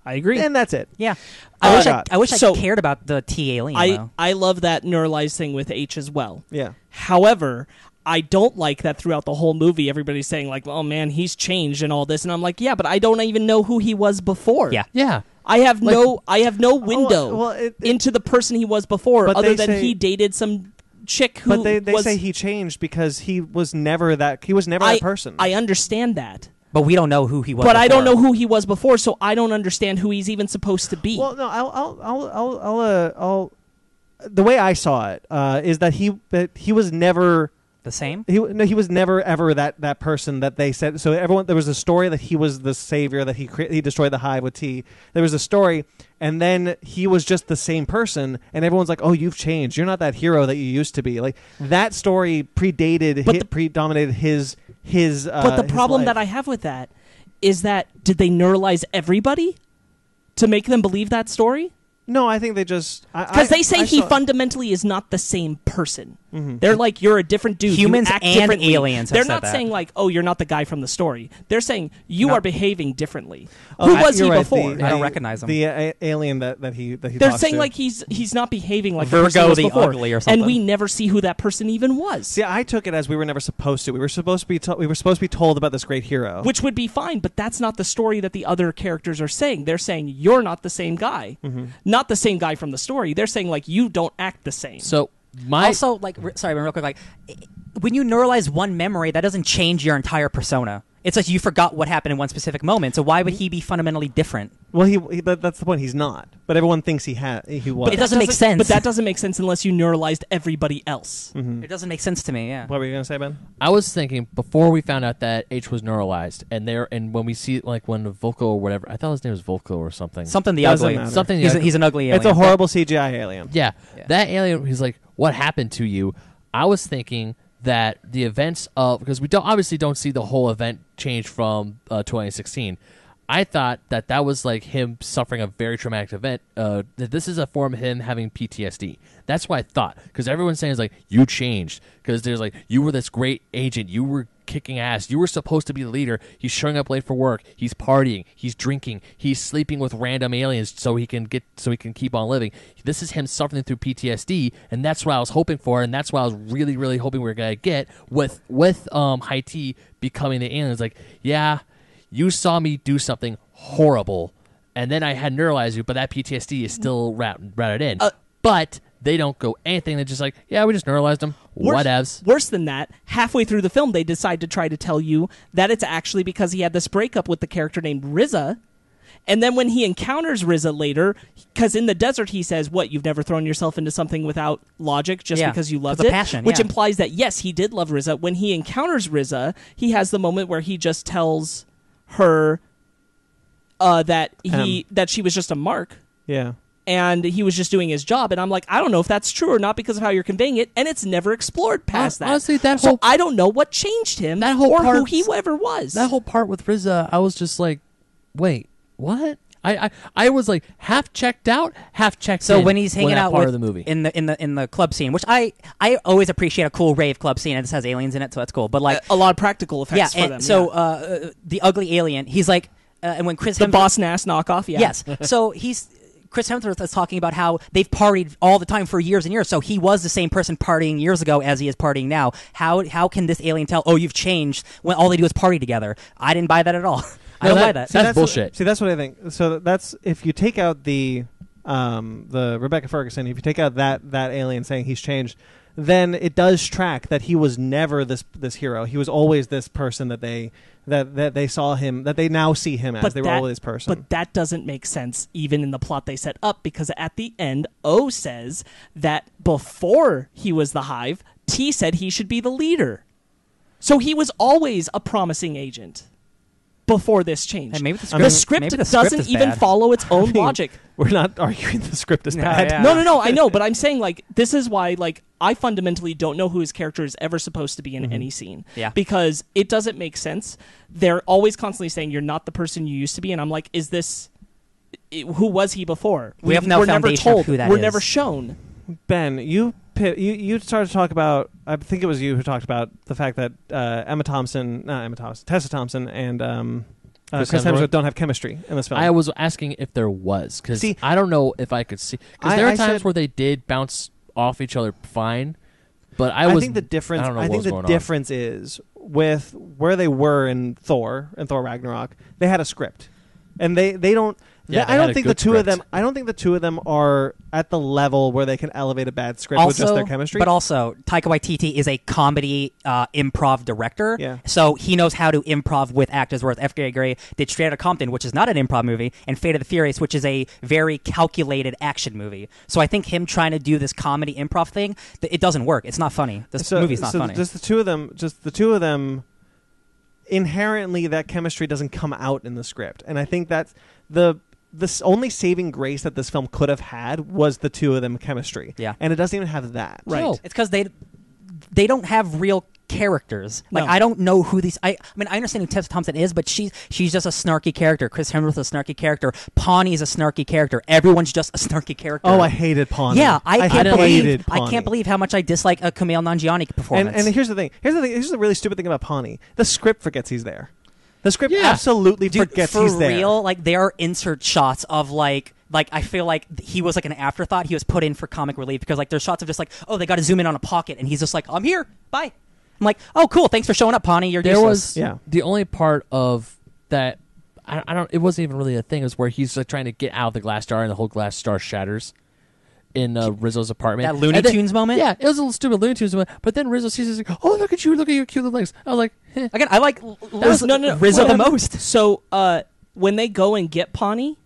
D: I agree.
C: And that's it.
B: Yeah. I wish I cared about the T alien.
D: I love that neuralized thing with H as well.
C: Yeah.
D: However, I don't like that throughout the whole movie everybody's saying like, oh man, he's changed and all this, and I'm like, yeah, but I don't even know who he was before.
B: Yeah.
D: I have no window into the person he was before, other than he dated some chick who.
C: But they say he changed because he was never that person.
D: I understand that.
B: But we don't know who he was.
D: But
B: before.
D: I don't know who he was before, so I don't understand who he's even supposed to be.
C: Well, no, I'll the way I saw it is that he was never
B: the same.
C: He was never ever that person that they said. So there was a story that he was the savior, that he destroyed the hive with T. There was a story, and then he was just the same person, and everyone's like, "Oh, you've changed. You're not that hero that you used to be." Like that story predominated his.
D: But the problem that I have with that is that did they neuralize everybody to make them believe that story?
C: No, I think they just
D: because they say he fundamentally is not the same person.
C: Mm-hmm.
D: They're like, you're a different dude.
B: Humans
D: you act
B: and
D: differently.
B: aliens.
D: They're
B: have
D: not
B: said
D: saying
B: that.
D: like, oh, you're not the guy from the story. They're saying you are behaving differently.
C: Oh,
D: Who was he
C: right.
D: before?
B: I don't recognize him.
C: The alien that he.
D: They're saying like he's not behaving like
B: Virgo
D: the person he was
B: the
D: before,
B: ugly or something.
D: and we never see who that person even was.
C: See, I took it as we were never supposed to. We were supposed to be told about this great hero,
D: which would be fine, but that's not the story that the other characters are saying. They're saying you're not the same guy, not the same guy from the story. They're saying like you don't act the same.
A: So
B: also like sorry, real quick, like when you neuralize one memory, that doesn't change your entire persona. It's like you forgot what happened in one specific moment. So why would he be fundamentally different?
C: Well, that's the point. He's not. But everyone thinks he was.
B: But it doesn't make sense.
D: But that doesn't make sense unless you neuralized everybody else.
B: It doesn't make sense to me. Yeah.
C: What were you gonna say, Ben?
A: I was thinking before we found out that H was neuralized, and when we see like when Volko or whatever, I thought his name was Volko or something.
B: Something the
C: Doesn't
B: ugly.
C: matter.
A: Something.
B: He's an ugly alien.
C: It's a horrible CGI alien.
A: Yeah, that alien. He's like, what happened to you? I was thinking that the events of, because we obviously don't see the whole event change from 2016. I thought that was like him suffering a very traumatic event. That this is a form of him having PTSD. That's what I thought, because everyone's saying is like, you changed, because there's like, you were this great agent, you were kicking ass, you were supposed to be the leader. He's showing up late for work, he's partying, he's drinking, he's sleeping with random aliens so he can keep on living. This is him suffering through PTSD, and that's what I was hoping for, and that's what I was really, really hoping we were gonna get with Haiti becoming the alien. It's like, yeah, you saw me do something horrible, and then I had neuralized you, but that PTSD is still routed in. But they don't go anything. They're just like, yeah, we just neuralized him. Whatevs.
D: Worse than that, halfway through the film, they decide to try to tell you that it's actually because he had this breakup with the character named Riza, And then when he encounters RZA later, because in the desert he says, what, you've never thrown yourself into something without logic just because you loved it?
B: Passion,
D: which implies that, yes, he did love RZA. When he encounters RZA, he has the moment where he just tells her that she was just a mark.
C: Yeah.
D: And he was just doing his job. And I'm like, I don't know if that's true or not because of how you're conveying it. And it's never explored past that.
A: Honestly,
D: so I don't know what changed him who he ever was.
A: That whole part with RZA, I was just like, wait, what? I was like half checked out, half checked in.
B: So when he's hanging out
A: part
B: with
A: of the movie
B: in the club scene, which I always appreciate a cool rave club scene, and this has aliens in it, so that's cool. But like
D: a lot of practical effects for them.
B: So the ugly alien, he's like, and when Chris
D: the Boss Nass knockoff,
B: yes. So Chris Hemsworth is talking about how they've partied all the time for years and years. So he was the same person partying years ago as he is partying now. How can this alien tell, oh, you've changed, when all they do is party together? I didn't buy that at all. I don't buy that.
A: That's bullshit.
C: That's what I think. So that's if you take out the Rebecca Ferguson, if you take out that alien saying he's changed, then it does track that he was never this hero. He was always this person that they saw him, that they now see him as. They were always this person.
D: But that doesn't make sense even in the plot they set up, because at the end, O says that before he was the Hive, T said he should be the leader. So he was always a promising agent before this change.
B: Hey, maybe
D: the script doesn't even follow its own logic.
C: We're not arguing the script is bad.
B: Yeah.
D: No, I know, but I'm saying, like, this is why, like, I fundamentally don't know who his character is ever supposed to be in any scene.
B: Yeah.
D: Because it doesn't make sense. They're always constantly saying, you're not the person you used to be, and I'm like, who was he before?
B: We have no
D: we're never
B: foundation
D: told.
B: of who that
D: we're
B: is.
D: never shown.
C: Ben, you started to talk about, I think it was you who talked about the fact that Tessa Thompson and Chris Hemsworth don't have chemistry in this film.
A: I was asking if there was, because I don't know if I could see, because there are times where they did bounce off each other fine, but I think the difference. I think the
C: difference is with where they were in Thor Ragnarok. They had a script, and they don't.
A: Yeah,
C: I don't think the two of them. I don't think the two of them are at the level where they can elevate a bad script with just their chemistry.
B: But also, Taika Waititi is a comedy improv director, so he knows how to improv with actors. Whereas F.Gary Gray did Straight Outta Compton, which is not an improv movie, and Fate of the Furious, which is a very calculated action movie. So I think him trying to do this comedy improv thing, it doesn't work. It's not funny. This movie's not funny.
C: Just the two of them. Inherently, that chemistry doesn't come out in the script, and I think that's the only saving grace that this film could have had was the two of them chemistry.
B: Yeah.
C: And it doesn't even have that.
D: Right.
B: No. It's because they don't have real characters. Like,
D: No.
B: I don't know who these... I mean, I understand who Tessa Thompson is, but she's just a snarky character. Chris Hemsworth is a snarky character. Pawnee is a snarky character. Everyone's just a snarky character.
C: Oh, I hated Pawnee.
B: Yeah, I
C: hated
B: can't believe how much I dislike a Kumail Nanjiani performance.
C: And here's the thing. Here's the really stupid thing about Pawnee. The script forgets he's there. The script absolutely forgets he's there.
B: For real, like, there are insert shots of, like I feel like he was like an afterthought. He was put in for comic relief because, like, there's shots of just like, oh, they got to zoom in on a pocket, and he's just like, I'm here, bye. I'm like, oh, cool, thanks for showing up, Pawnee. You're useless.
A: The only part of that, I don't. It wasn't even really a thing. It was where he's like trying to get out of the glass jar, and the whole glass jar shatters in Rizzo's apartment.
B: That Looney Tunes moment?
A: Yeah, it was a little stupid Looney Tunes moment. But then Rizzo sees it, like, oh, look at your cute little legs. I was like, eh.
B: Again, I like Rizzo the most.
D: So when they go and get Pawnee,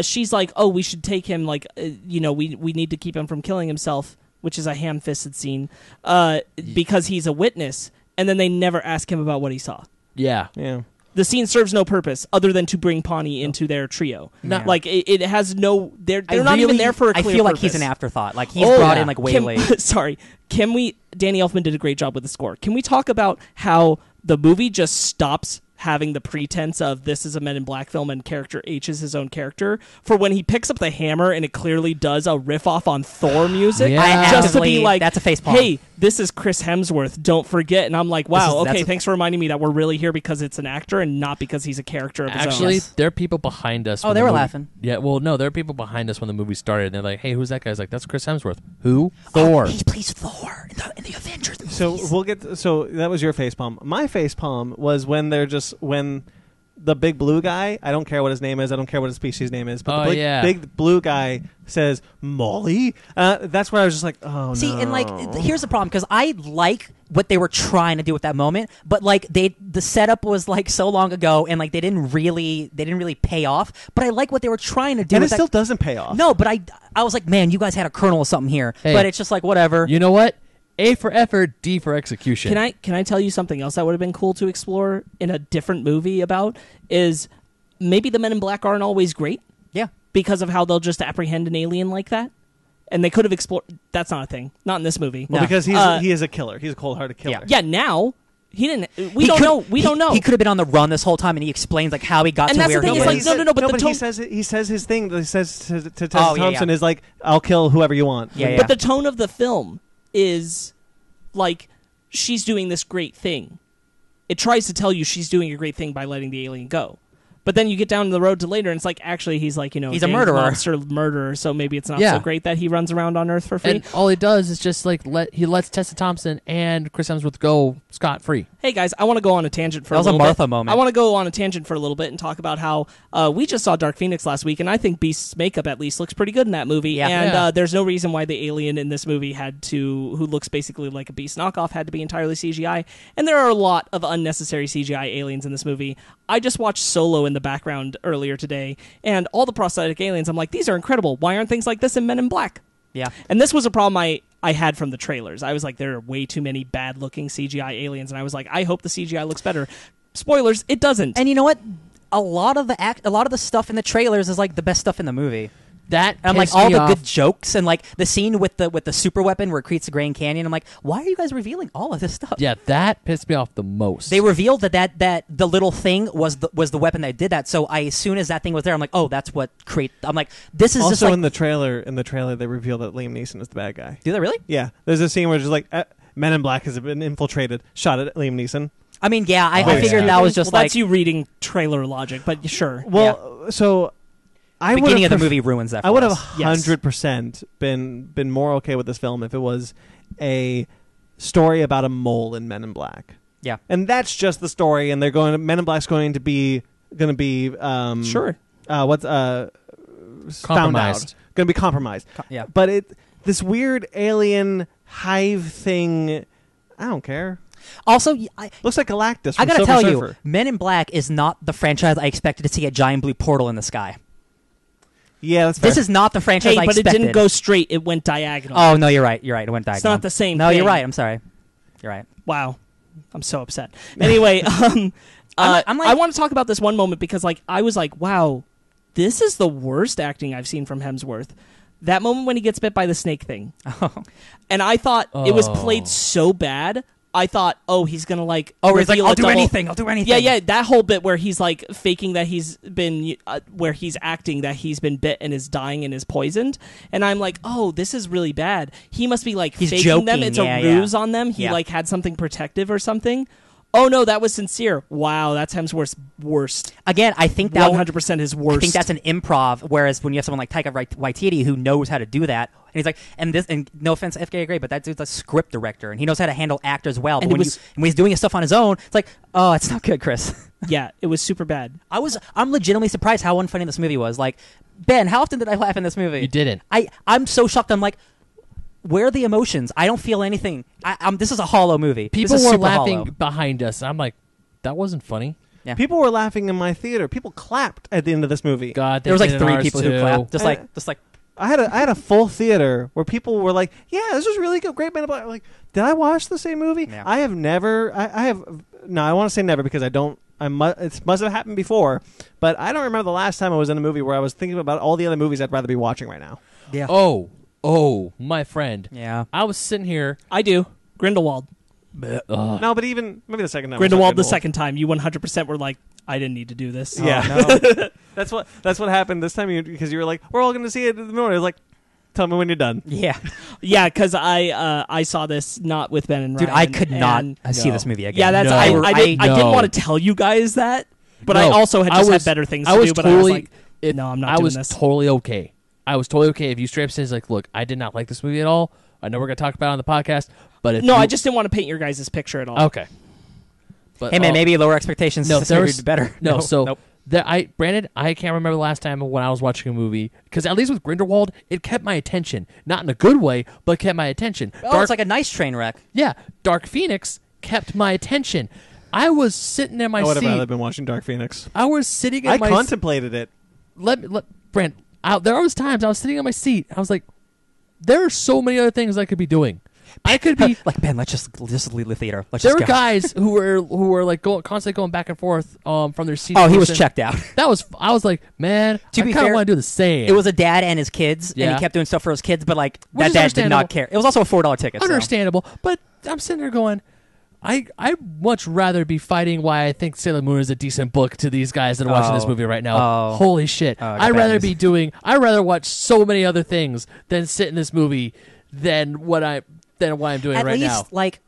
D: she's like, oh, we should take him, like, we need to keep him from killing himself, which is a ham-fisted scene, because he's a witness. And then they never ask him about what he saw.
A: Yeah.
D: The scene serves no purpose other than to bring Pawnee into their trio.
B: No.
D: Like, it has no... They're not even there for a clear purpose.
B: I feel like he's an afterthought. Like, he's brought in, like, way late.
D: Sorry. Danny Elfman did a great job with the score. Can we talk about how the movie just stops having the pretense of this is a Men in Black film and character H is his own character, for when he picks up the hammer and it clearly does a riff off on Thor music, just to be like,
B: that's a facepalm.
D: Hey, this is Chris Hemsworth, don't forget. And I'm like, wow, thanks for reminding me that we're really here because it's an actor and not because he's a character of his own.
A: Actually, there are people behind us.
B: Oh, they were laughing.
A: Yeah, well, no, there are people behind us when the movie started, and they're like, hey, who's that guy? I was like, that's Chris Hemsworth. Who? Thor.
B: He plays Thor in the Avengers movies.
C: So that was your facepalm. My facepalm was when the big blue guy, I don't care what his name is, I don't care what his species name is, but the big blue guy says, Molly? That's where I was just like, oh,
B: See,
C: no.
B: and, like, here's the problem, because I like what they were trying to do with that moment, but like the setup was like so long ago, and like they didn't really pay off. But I like what they were trying to do,
C: and
B: with
C: it still doesn't pay off.
B: No, but I was like, man, you guys had a kernel of something here, but it's just like whatever.
A: You know what? A for effort, D for execution.
D: Can I tell you something else that would have been cool to explore in a different movie about is maybe the Men in Black aren't always great.
B: Yeah,
D: because of how they'll just apprehend an alien like that. And they could have explored. That's not a thing. Not in this movie.
C: Well, because he is a killer. He's a cold-hearted killer.
D: Yeah. Now he didn't. We don't know. We don't know.
B: He could have been on the run this whole time, and he explains like how he got to where he is.
D: And that's the thing. It's like no. But the
C: tone, he says his thing. That he says to Tessa Thompson is like, "I'll kill whoever you want."
B: Yeah.
D: But the tone of the film is like she's doing this great thing. It tries to tell you she's doing a great thing by letting the alien go. But then you get down the road to later, and it's like, actually, he's like,
B: he's a murderer.
D: Monster murderer, so maybe it's not so great that he runs around on Earth for free.
A: And all he does is just, like, he lets Tessa Thompson and Chris Hemsworth go scot-free.
D: Hey, guys, I want to go on a tangent for a little bit.
B: That was a Martha moment.
D: I want to go on a tangent for a little bit and talk about how we just saw Dark Phoenix last week, and I think Beast's makeup, at least, looks pretty good in that movie.
B: Yeah.
D: And there's no reason why the alien in this movie who looks basically like a Beast knockoff, had to be entirely CGI. And there are a lot of unnecessary CGI aliens in this movie. I just watched Solo in the background earlier today, and all the prosthetic aliens, I'm like, these are incredible. Why aren't things like this in Men in Black?
B: Yeah.
D: And this was a problem I had from the trailers. I was like, there are way too many bad-looking CGI aliens, and I was like, I hope the CGI looks better. Spoilers, it doesn't.
B: And you know what? A lot of the stuff in the trailers is like the best stuff in the movie.
A: And
B: like all the good jokes, and like the scene with the super weapon where it creates the Grand Canyon. I'm like, why are you guys revealing all of this stuff?
A: Yeah, that pissed me off the most.
B: They revealed that the little thing was the weapon that did that. So as soon as that thing was there, I'm like, oh, that's what I'm like, this is
C: also
B: just like,
C: in the trailer they reveal that Liam Neeson is the bad guy.
B: Do they really?
C: Yeah, there's a scene where it's just like Men in Black has been infiltrated, shot at Liam Neeson.
B: I mean, yeah, I figured that was just
D: that's you reading trailer logic, but sure.
C: Well, so.
B: The beginning of the movie ruins that for
C: I would have
B: us.
C: 100% been more okay with this film if it was a story about a mole in Men in Black.
B: Yeah.
C: And that's just the story, and Men in Black's going to be
D: sure.
C: What's found out. Going to be compromised.
B: Yeah.
C: But this weird alien hive thing, I don't care.
B: Also,
C: looks like Galactus.
B: I gotta
C: Silver
B: tell
C: Surfer.
B: you, Men in Black is not the franchise I expected to see a giant blue portal in the sky.
C: Yeah, that's fair.
B: This is not the franchise I expected.
D: But it didn't go straight; it went diagonal.
B: Oh no, you're right. It went diagonal.
D: It's not the same.
B: No,
D: thing.
B: you're right. I'm sorry. You're right.
D: Wow, I'm so upset. Anyway, I want to talk about this one moment because, like, I was like, wow, this is the worst acting I've seen from Hemsworth. That moment when he gets bit by the snake thing, and I thought it was played so bad. I thought, he's gonna like.
B: Oh, he's like, I'll do anything.
D: Yeah. That whole bit where he's like faking that he's been, where he's acting that he's been bit and is dying and is poisoned, and I'm like, this is really bad. He must be like
B: he's
D: faking
B: joking.
D: them. It's a ruse on them. He like had something protective or something. Oh no, that was sincere. Wow, that's Hemsworth's worst.
B: Again, I think that
D: 100% his worst.
B: I think that's an improv. Whereas when you have someone like Taika Waititi who knows how to do that, and he's like, and no offense, FKA great, but that dude's a script director and he knows how to handle actors well. But when he's doing his stuff on his own, it's like, it's not good, Chris.
D: Yeah, it was super bad.
B: I'm legitimately surprised how unfunny this movie was. Like, Ben, how often did I laugh in this movie?
A: You didn't.
B: I'm so shocked. I'm like, where are the emotions? I don't feel anything. This is a hollow movie.
A: People were laughing behind us. I'm like, that wasn't funny.
B: Yeah.
C: People were laughing in my theater. People clapped at the end of this movie.
A: God,
B: there was like 3 people who clapped. Just like.
C: I had a full theater where people were like, "Yeah, this was really good, great Man in Black." Like, did I watch the same movie?
B: Yeah.
C: I have never. I want to say never because I don't. It must have happened before, but I don't remember the last time I was in a movie where I was thinking about all the other movies I'd rather be watching right now.
B: Yeah.
A: Oh, my friend.
B: Yeah.
A: I was sitting here.
D: I do. Grindelwald.
C: No, but even maybe the second time.
D: Grindelwald the second time. You 100% were like, I didn't need to do this.
C: Yeah.
B: No.
C: That's what happened this time because you were like, we're all going to see it in the morning. I was like, tell me when you're done.
B: Yeah.
D: Yeah, because I saw this not with Ben and Ryan.
B: Dude, I could not see this movie again.
D: Yeah, that's I didn't want to tell you guys that, but I also had better things to do. But I was like, no, I'm not doing this.
A: I was totally okay. I was totally okay if you straight up says like, look, I did not like this movie at all. I know we're going to talk about it on the podcast, but
D: I just didn't want to paint your guys' picture at all.
A: Okay.
B: But, hey man, maybe lower expectations.
A: No,
B: this movie would be better.
A: No, so Brandon, I can't remember the last time when I was watching a movie, because at least with Grindelwald, it kept my attention. Not in a good way, but kept my attention.
B: It's like a nice train wreck.
A: Yeah, Dark Phoenix kept my attention. I was sitting in my seat.
C: I would have rather been watching Dark Phoenix.
A: I was sitting in my
C: I contemplated it.
A: Brent, there was times I was sitting in my seat. I was like, there are so many other things I could be doing. I could be
B: like, Ben, let's just leave the theater.
A: There were guys who were like constantly going back and forth from their seats.
B: Oh, he was checked out.
A: I was like, man, I kind of want to do the same.
B: It was a dad and his kids, and he kept doing stuff for his kids, but like that dad did not care. It was also a $4 ticket.
A: Understandable, but I'm sitting there going, I'd much rather be fighting why I think Sailor Moon is a decent book to these guys that are watching this movie right now. Holy shit. I'd rather watch so many other things than sit in this movie than what I'm doing right now.
B: At least, like,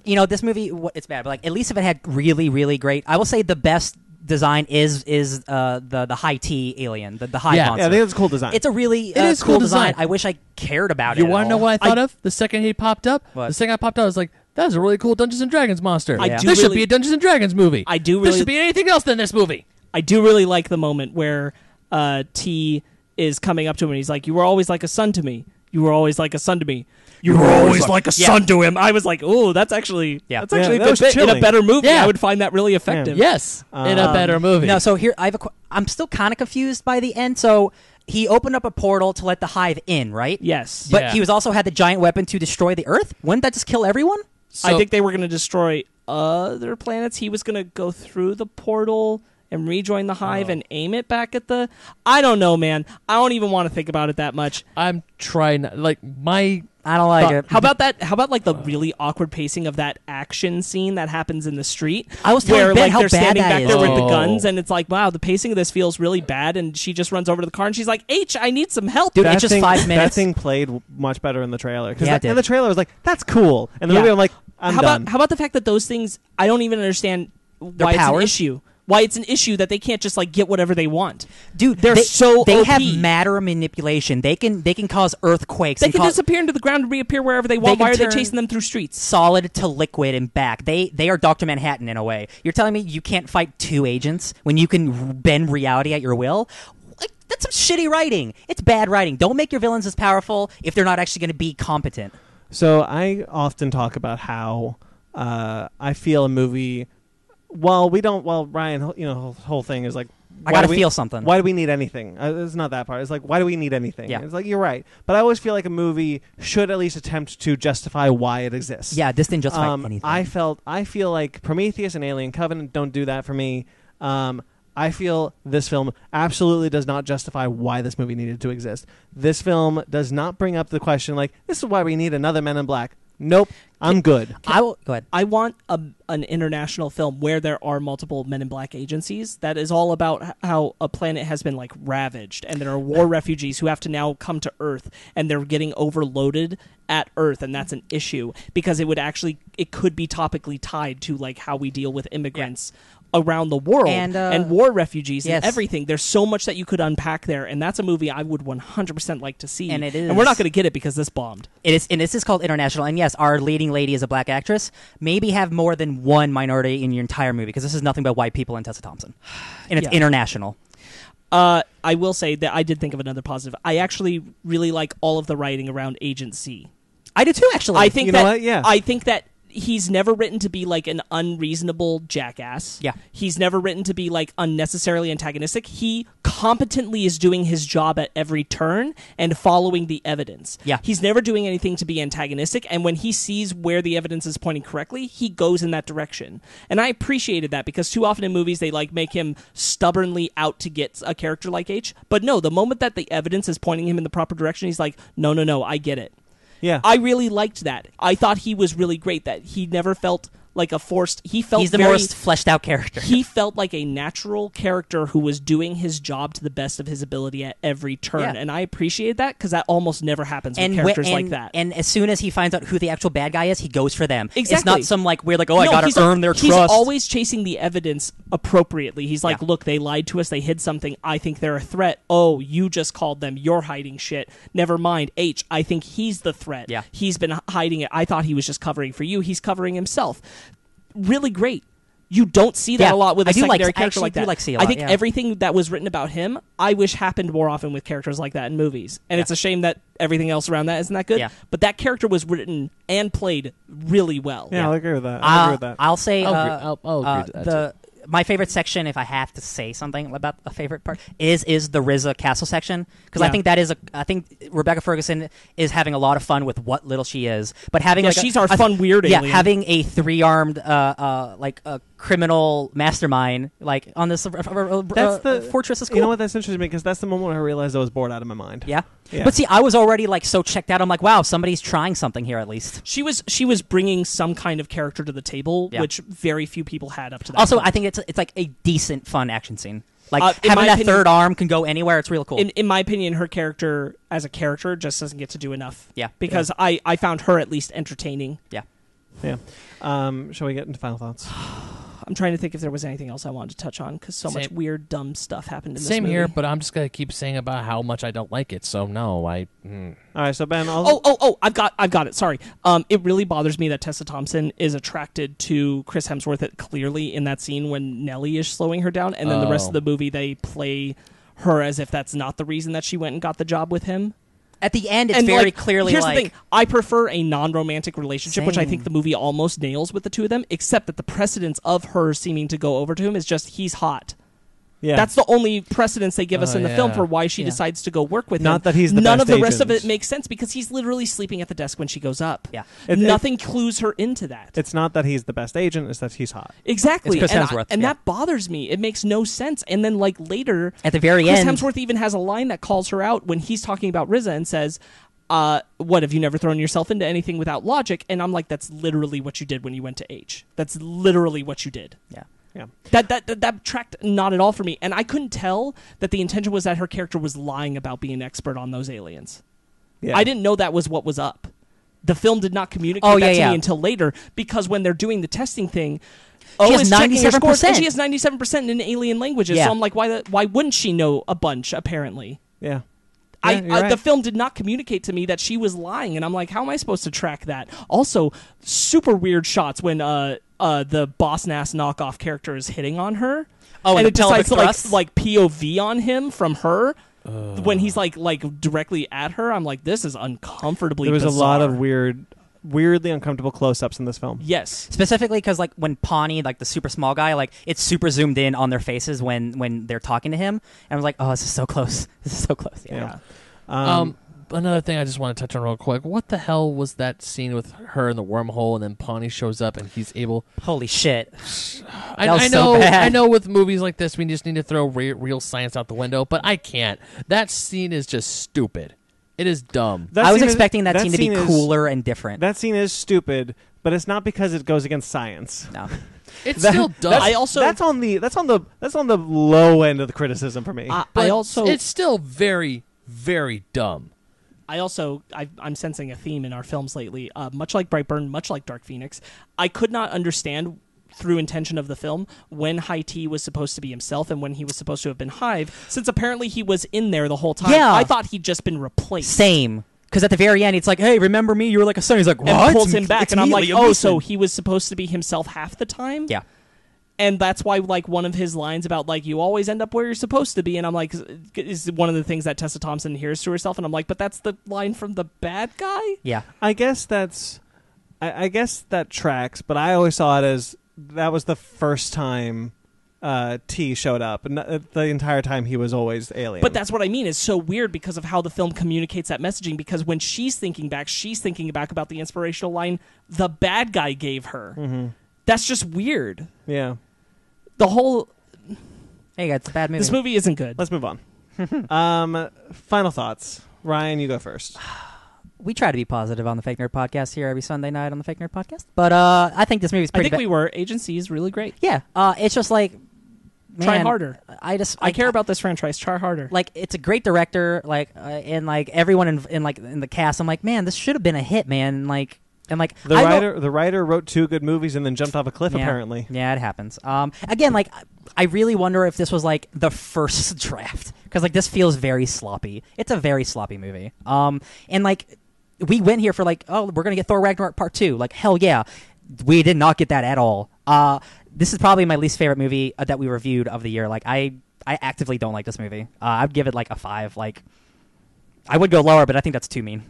B: this movie, it's bad, but like, at least if it had really, really great, I will say the best design is the high T alien, the high monster.
C: Yeah, I think it's a cool design.
B: It's a really
A: cool design.
B: I wish I cared about it.
A: You want to know what I thought of the second he popped up?
B: What?
A: The second I popped up, I was like, that's a really cool Dungeons and Dragons monster. There should be a Dungeons and Dragons movie. There should be anything else than this movie.
D: I do really like the moment where T is coming up to him and he's like, "You were always like a son to me. You were always like a son to me. You were always like a son to him." I was like, "Oh, that's actually a bit in a better movie. I would find that really effective."
A: Yes, in a better movie.
B: No, so here I'm still kind of confused by the end. So he opened up a portal to let the hive in, right?
D: Yes,
B: but he was also had the giant weapon to destroy the Earth. Wouldn't that just kill everyone?
D: I think they were going to destroy other planets. He was going to go through the portal and rejoin the hive and aim it back at the... I don't know, man. I don't even want to think about it that much.
A: I'm trying...
B: I don't like it.
D: How about that? How about like the really awkward pacing of that action scene that happens in the street?
B: I was telling
D: where
B: Ben
D: like
B: how
D: they're
B: bad
D: standing
B: that
D: back
B: is.
D: there with the guns, and it's like, wow, the pacing of this feels really bad. And she just runs over to the car and she's like, "H, I need some help."
B: Dude, it's just 5 minutes.
C: That thing played much better in the trailer.
B: Yeah,
C: in the trailer, I was like, "That's cool," and the movie, I'm like, "I'm done."
D: How about the fact that those things? I don't even understand why it's an issue. Why it's an issue that they can't just like get whatever they want,
B: dude.
D: They
B: OP. Have matter manipulation. They can cause earthquakes.
D: They can disappear into the ground and reappear wherever they want. Why are they chasing them through streets?
B: Solid to liquid and back. They are Dr. Manhattan in a way. You're telling me you can't fight 2 agents when you can bend reality at your will? Like, that's some shitty writing. It's bad writing. Don't make your villains as powerful if they're not actually going to be competent.
C: So I often talk about how I feel a movie. Well, Ryan, whole thing is like,
B: I gotta feel something.
C: Why do we need anything? It's not that part. It's like, why do we need anything?
B: Yeah.
C: It's like, you're right. But I always feel like a movie should at least attempt to justify why it exists.
B: Yeah, this didn't justify anything.
C: I feel like Prometheus and Alien Covenant don't do that for me. I feel this film absolutely does not justify why this movie needed to exist. This film does not bring up the question like, this is why we need another Men in Black. Nope. I'm good.
B: Go ahead.
D: I want an international film where there are multiple Men in Black agencies that is all about how a planet has been like ravaged and there are war refugees who have to now come to Earth and they're getting overloaded at Earth, and that's an issue because it could be topically tied to like how we deal with immigrants around the world and war refugees and everything. There's so much that you could unpack there, and that's a movie I would 100% like to see.
B: And it is.
D: And we're not going to get it because this bombed.
B: It is, and this is called international. And yes, our leading lady is a black actress. Maybe have more than one minority in your entire movie because this is nothing but white people and Tessa Thompson, and it's international.
D: I will say that I did think of another positive. I actually really like all of the writing around Agent C.
B: I do too, actually.
D: I think I think that he's never written to be like an unreasonable jackass.
B: Yeah.
D: He's never written to be like unnecessarily antagonistic. He competently is doing his job at every turn and following the evidence.
B: Yeah.
D: He's never doing anything to be antagonistic, and when he sees where the evidence is pointing correctly, he goes in that direction. And I appreciated that because too often in movies they like make him stubbornly out to get a character like H. But no, the moment that the evidence is pointing him in the proper direction, he's like, no, I get it.
C: Yeah,
D: I really liked that. I thought he was really great. That he never felt like a forced. He's
B: the most fleshed out character.
D: He felt like a natural character who was doing his job to the best of his ability at every turn, and I appreciate that because that almost never happens with characters like that.
B: And as soon as he finds out who the actual bad guy is, he goes for them.
D: Exactly.
B: It's not some like weird like I gotta earn their trust.
D: He's always chasing the evidence appropriately. He's like, look, they lied to us. They hid something. I think they're a threat. Oh, you just called them. You're hiding shit. Never mind. H, I think he's the threat.
B: Yeah.
D: He's been hiding it. I thought he was just covering for you. He's covering himself. Really great. You don't see that a lot with a secondary character like that. I think
B: yeah.
D: everything that was written about him, I wish happened more often with characters like that in movies. And it's a shame that everything else around that isn't that good.
B: Yeah.
D: But that character was written and played really well.
C: Yeah, I'll agree with that. I'll agree with that.
B: I'll say
A: I'll agree with that too.
B: My favorite section, if I have to say something about a favorite part, is the RZA castle section, because I think that is I think Rebecca Ferguson is having a lot of fun with what little she is, but having
D: she's our fun weird alien.
B: having a 3-armed like a criminal mastermind like on this fortress is cool.
C: You know what? That's interesting because that's the moment when I realized I was bored out of my mind.
B: Yeah. But see, I was already like so checked out. I'm like, wow, somebody's trying something here at least.
D: She was bringing some kind of character to the table, which very few people had up to that.
B: Also,
D: point.
B: I think it's like a decent, fun action scene. Like having that third arm can go anywhere. It's real cool.
D: In my opinion, her character as a character just doesn't get to do enough.
B: Yeah.
D: Because I found her at least entertaining.
B: Yeah.
C: Yeah. Shall we get into final thoughts?
D: I'm trying to think if there was anything else I wanted to touch on because so much weird, dumb stuff happened in this movie.
A: Same here, but I'm just gonna keep saying about how much I don't like it. So no,
C: All right, so Ben,
D: I've got it. Sorry. It really bothers me that Tessa Thompson is attracted to Chris Hemsworth clearly in that scene when Nellie is slowing her down, and then the rest of the movie they play her as if that's not the reason that she went and got the job with him.
B: At the end, it's very clearly
D: here's
B: like...
D: the thing. I prefer a non-romantic relationship, which I think
B: Same.
D: the movie almost nails with the two of them, except that the precedence of her seeming to go over to him is just he's hot.
C: Yeah.
D: That's the only precedence they give us in the film for why she decides to go work with him.
C: Not that he's the
D: None
C: best
D: of the rest
C: agent.
D: of it makes sense because he's literally sleeping at the desk when she goes up.
B: Yeah.
D: Nothing clues her into that.
C: It's not that he's the best agent, it's that he's hot.
D: Exactly.
B: It's Chris Hemsworth,
D: and that bothers me. It makes no sense. And then like later,
B: At the very
D: Chris
B: end...
D: Hemsworth even has a line that calls her out when he's talking about RZA and says, what, have you never thrown yourself into anything without logic? And I'm like, that's literally what you did when you went to H. That's literally what you did.
B: Yeah.
C: Yeah.
D: That tracked not at all for me. And I couldn't tell that the intention was that her character was lying about being an expert on those aliens.
C: Yeah.
D: I didn't know that was what was up. The film did not communicate that to me until later, because when they're doing the testing thing,
B: she has 97%.
D: And she has 97% in alien languages.
B: Yeah.
D: So I'm like, why wouldn't she know a bunch, apparently?
C: Yeah.
D: The film did not communicate to me that she was lying, and I'm like, how am I supposed to track that? Also, super weird shots when the boss nass knockoff character is hitting on her, and it decides to like POV on him from her when he's like directly at her. I'm like, this is uncomfortably.
C: There was
D: bizarre.
C: a lot of weirdly uncomfortable close-ups in this film.
D: Yes,
B: specifically because like when Pawnee, like the super small guy, like it's super zoomed in on their faces when they're talking to him, and I was like, oh, this is so close. This is so close. Yeah.
A: Another thing I just want to touch on real quick. What the hell was that scene with her in the wormhole, and then Pawnee shows up and he's able?
B: Holy shit!
A: I know. With movies like this, we just need to throw real science out the window, but I can't. That scene is just stupid. It is dumb.
B: I was expecting that scene to be cooler and different.
C: That scene is stupid, but it's not because it goes against science.
B: No.
A: It's still dumb.
C: That's on the low end of the criticism for me.
A: It's still very, very dumb.
D: I'm sensing a theme in our films lately. Much like Brightburn, much like Dark Phoenix, I could not understand through intention of the film when High T was supposed to be himself and when he was supposed to have been Hive, since apparently he was in there the whole time.
B: Yeah.
D: I thought he'd just been replaced.
B: Same. Because at the very end, it's like, hey, remember me? You were like a son. He's like, what?
D: And pulls him back, and I'm like,
B: oh,
D: so he was supposed to be himself half the time?
B: Yeah.
D: And that's why, like, one of his lines about, like, you always end up where you're supposed to be, and I'm like, is one of the things that Tessa Thompson hears to herself, and I'm like, but that's the line from the bad guy?
B: Yeah.
C: I guess that tracks, but I always saw it as that was the first time T showed up, and the entire time he was always alien.
D: But that's what I mean. It's so weird because of how the film communicates that messaging, because when she's thinking back about the inspirational line the bad guy gave her. Mm-hmm. That's just weird.
C: Yeah.
D: The whole...
B: Hey, it's a bad movie.
D: This movie isn't good.
C: Let's move on. Final thoughts. Ryan, you go first.
B: We try to be positive on the Fake Nerd Podcast here every Sunday night on the Fake Nerd Podcast. But I think this movie's pretty
D: we were. Agency is really great.
B: Yeah. It's just like... Man,
D: try harder.
B: I
D: care about this franchise. Try harder.
B: Like, it's a great director, like, and like everyone in the cast. I'm like, man, this should have been a hit, man.
C: The writer wrote 2 good movies and then jumped off a cliff.
B: Yeah.
C: Apparently,
B: yeah, it happens. Again, like, I really wonder if this was like the first draft, because like this feels very sloppy. It's a very sloppy movie. And like we went here for like, oh, we're gonna get Thor Ragnarok Part 2. Like, hell yeah, we did not get that at all. this is probably my least favorite movie that we reviewed of the year. Like, I actively don't like this movie. I'd give it like a 5. Like, I would go lower, but I think that's too mean.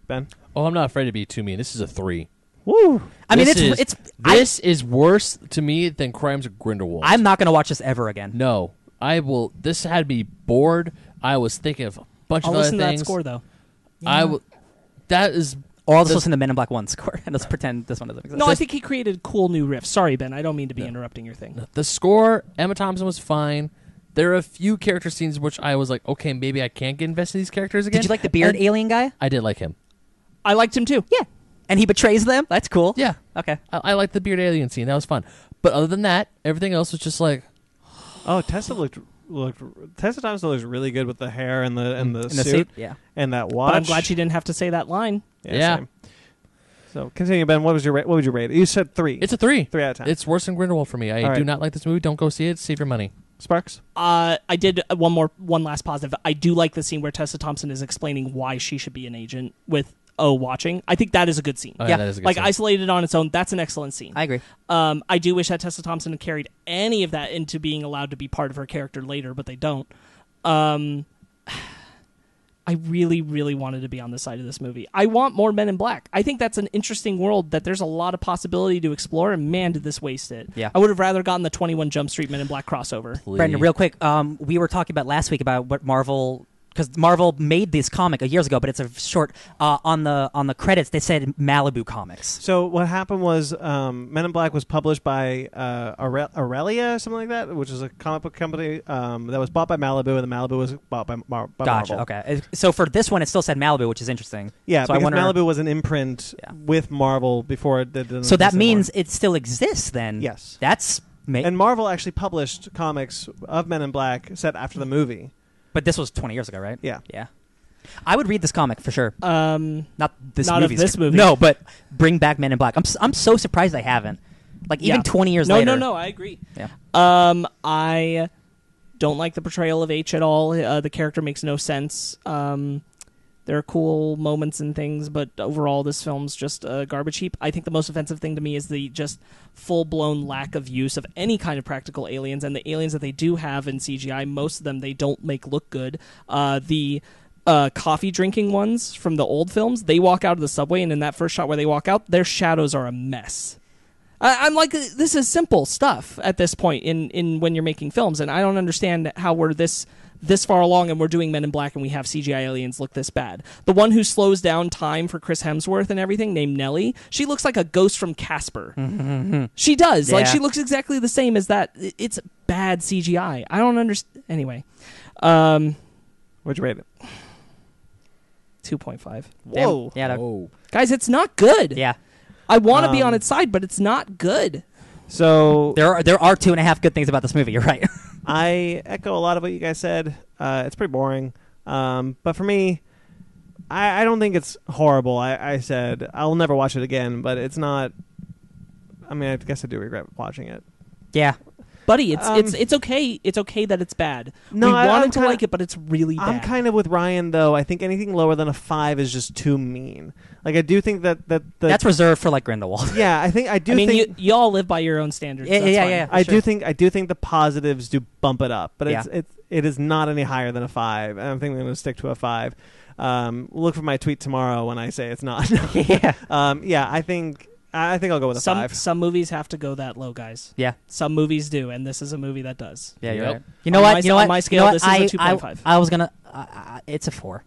C: Ben?
A: Oh, I'm not afraid to be too mean. This is a 3.
C: Woo!
B: I mean,
A: this is worse to me than Crimes of Grindelwald.
B: I'm not going to watch this ever again.
A: No, I will. This had me bored. I was thinking of a bunch of other
D: listen
A: things.
D: to that score though.
A: I will. That is.
B: Or I'll just listen to Men in Black 1 score and let's pretend this one doesn't exist.
D: No, I think he created cool new riffs. Sorry, Ben. I don't mean to be interrupting your thing.
A: The score, Emma Thompson was fine. There are a few character scenes which I was like, okay, maybe I can't get invested in these characters again.
B: Did you like the beard alien guy?
A: I did like him.
D: I liked him too.
B: Yeah. And he betrays them? That's cool.
A: Yeah.
B: Okay.
A: I liked the beard alien scene. That was fun. But other than that, everything else was just like...
C: Oh, Tessa Thompson looks really good with the hair and the suit.
B: Yeah.
C: And that watch.
D: But I'm glad she didn't have to say that line.
A: Yeah.
C: Same. So continue, Ben. What would you rate? You said 3.
A: It's a 3.
C: 3 out of 10.
A: It's worse than Grindelwald for me. I do not like this movie. Don't go see it. Save your money.
C: Sparks?
D: I did one last positive. I do like the scene where Tessa Thompson is explaining why she should be an agent with watching. I think that is a good scene.
A: Oh, yeah, that is a good scene.
D: Isolated on its own, that's an excellent scene.
B: I agree.
D: I do wish that Tessa Thompson carried any of that into being allowed to be part of her character later, but they don't. I really, really wanted to be on the side of this movie. I want more Men in Black. I think that's an interesting world that there's a lot of possibility to explore, and man, did this waste it.
B: Yeah.
D: I would have rather gotten the 21 Jump Street Men in Black crossover.
B: Brendan, real quick, we were talking about last week about what Marvel... Because Marvel made this comic years ago, but it's a short. On the credits, they said Malibu Comics.
C: So what happened was Men in Black was published by Aurelia, something like that, which is a comic book company that was bought by Malibu, and the Malibu was bought by Marvel.
B: Gotcha. Okay. So for this one, it still said Malibu, which is interesting.
C: Yeah,
B: so
C: because Malibu was an imprint with Marvel before it did.
B: So that means it still exists then.
C: Yes.
B: That's
C: and Marvel actually published comics of Men in Black set after the movie.
B: But this was 20 years ago, right?
C: Yeah.
B: Yeah. I would read this comic for sure. Not this
D: not
B: movie.
D: Of this movie.
B: No, but bring back Men in Black. I'm so surprised I haven't. Like, even 20 years later.
D: No, I agree.
B: Yeah.
D: I don't like the portrayal of H at all. The character makes no sense. There are cool moments and things, but overall this film's just a garbage heap. I think the most offensive thing to me is the just full-blown lack of use of any kind of practical aliens, and the aliens that they do have in CGI, most of them they don't make look good. The coffee-drinking ones from the old films, they walk out of the subway, and in that first shot where they walk out, their shadows are a mess. I'm like, this is simple stuff at this point in when you're making films, and I don't understand how we're this far along and we're doing Men in Black and we have CGI aliens look this bad. The one who slows down time for Chris Hemsworth and everything, named Nellie, she looks like a ghost from Casper. She does.
B: Yeah.
D: Like, she looks exactly the same as that. It's bad CGI. I don't understand. Anyway.
C: What'd you rate it?
D: 2.5.
C: Whoa.
B: Yeah.
A: Whoa.
D: Guys, it's not good.
B: Yeah.
D: I want to be on its side, but it's not good.
C: So
B: There are 2.5 good things about this movie. You're right.
C: I echo a lot of what you guys said. It's pretty boring. But for me, I don't think it's horrible. I said I'll never watch it again, but it's not. I mean, I guess I do regret watching it.
B: Yeah.
D: Buddy, it's okay. It's okay that it's bad.
C: No,
D: we wanted
C: I'm
D: to
C: kinda,
D: like it, but it's really bad.
C: I'm kind of with Ryan though. I think anything lower than a 5 is just too mean. Like, I do think that
B: that's reserved for like Grindelwald.
C: Yeah, I mean,
D: think you all live by your own standards.
B: Yeah,
D: That's
B: yeah,
D: fine.
B: yeah.
C: I
B: Sure.
C: do think the positives do bump it up, but
B: Yeah.
C: it is not any higher than a 5. And I think I'm going to stick to a 5. Look for my tweet tomorrow when I say it's not.
B: Yeah.
C: I think I'll go with a 5.
D: Some movies have to go that low, guys.
B: Yeah.
D: Some movies do, and this is a movie that does.
B: Yeah, you're
A: Yep.
B: right. You know what?
D: On my scale, this is a 2.5.
B: I was gonna. It's a 4.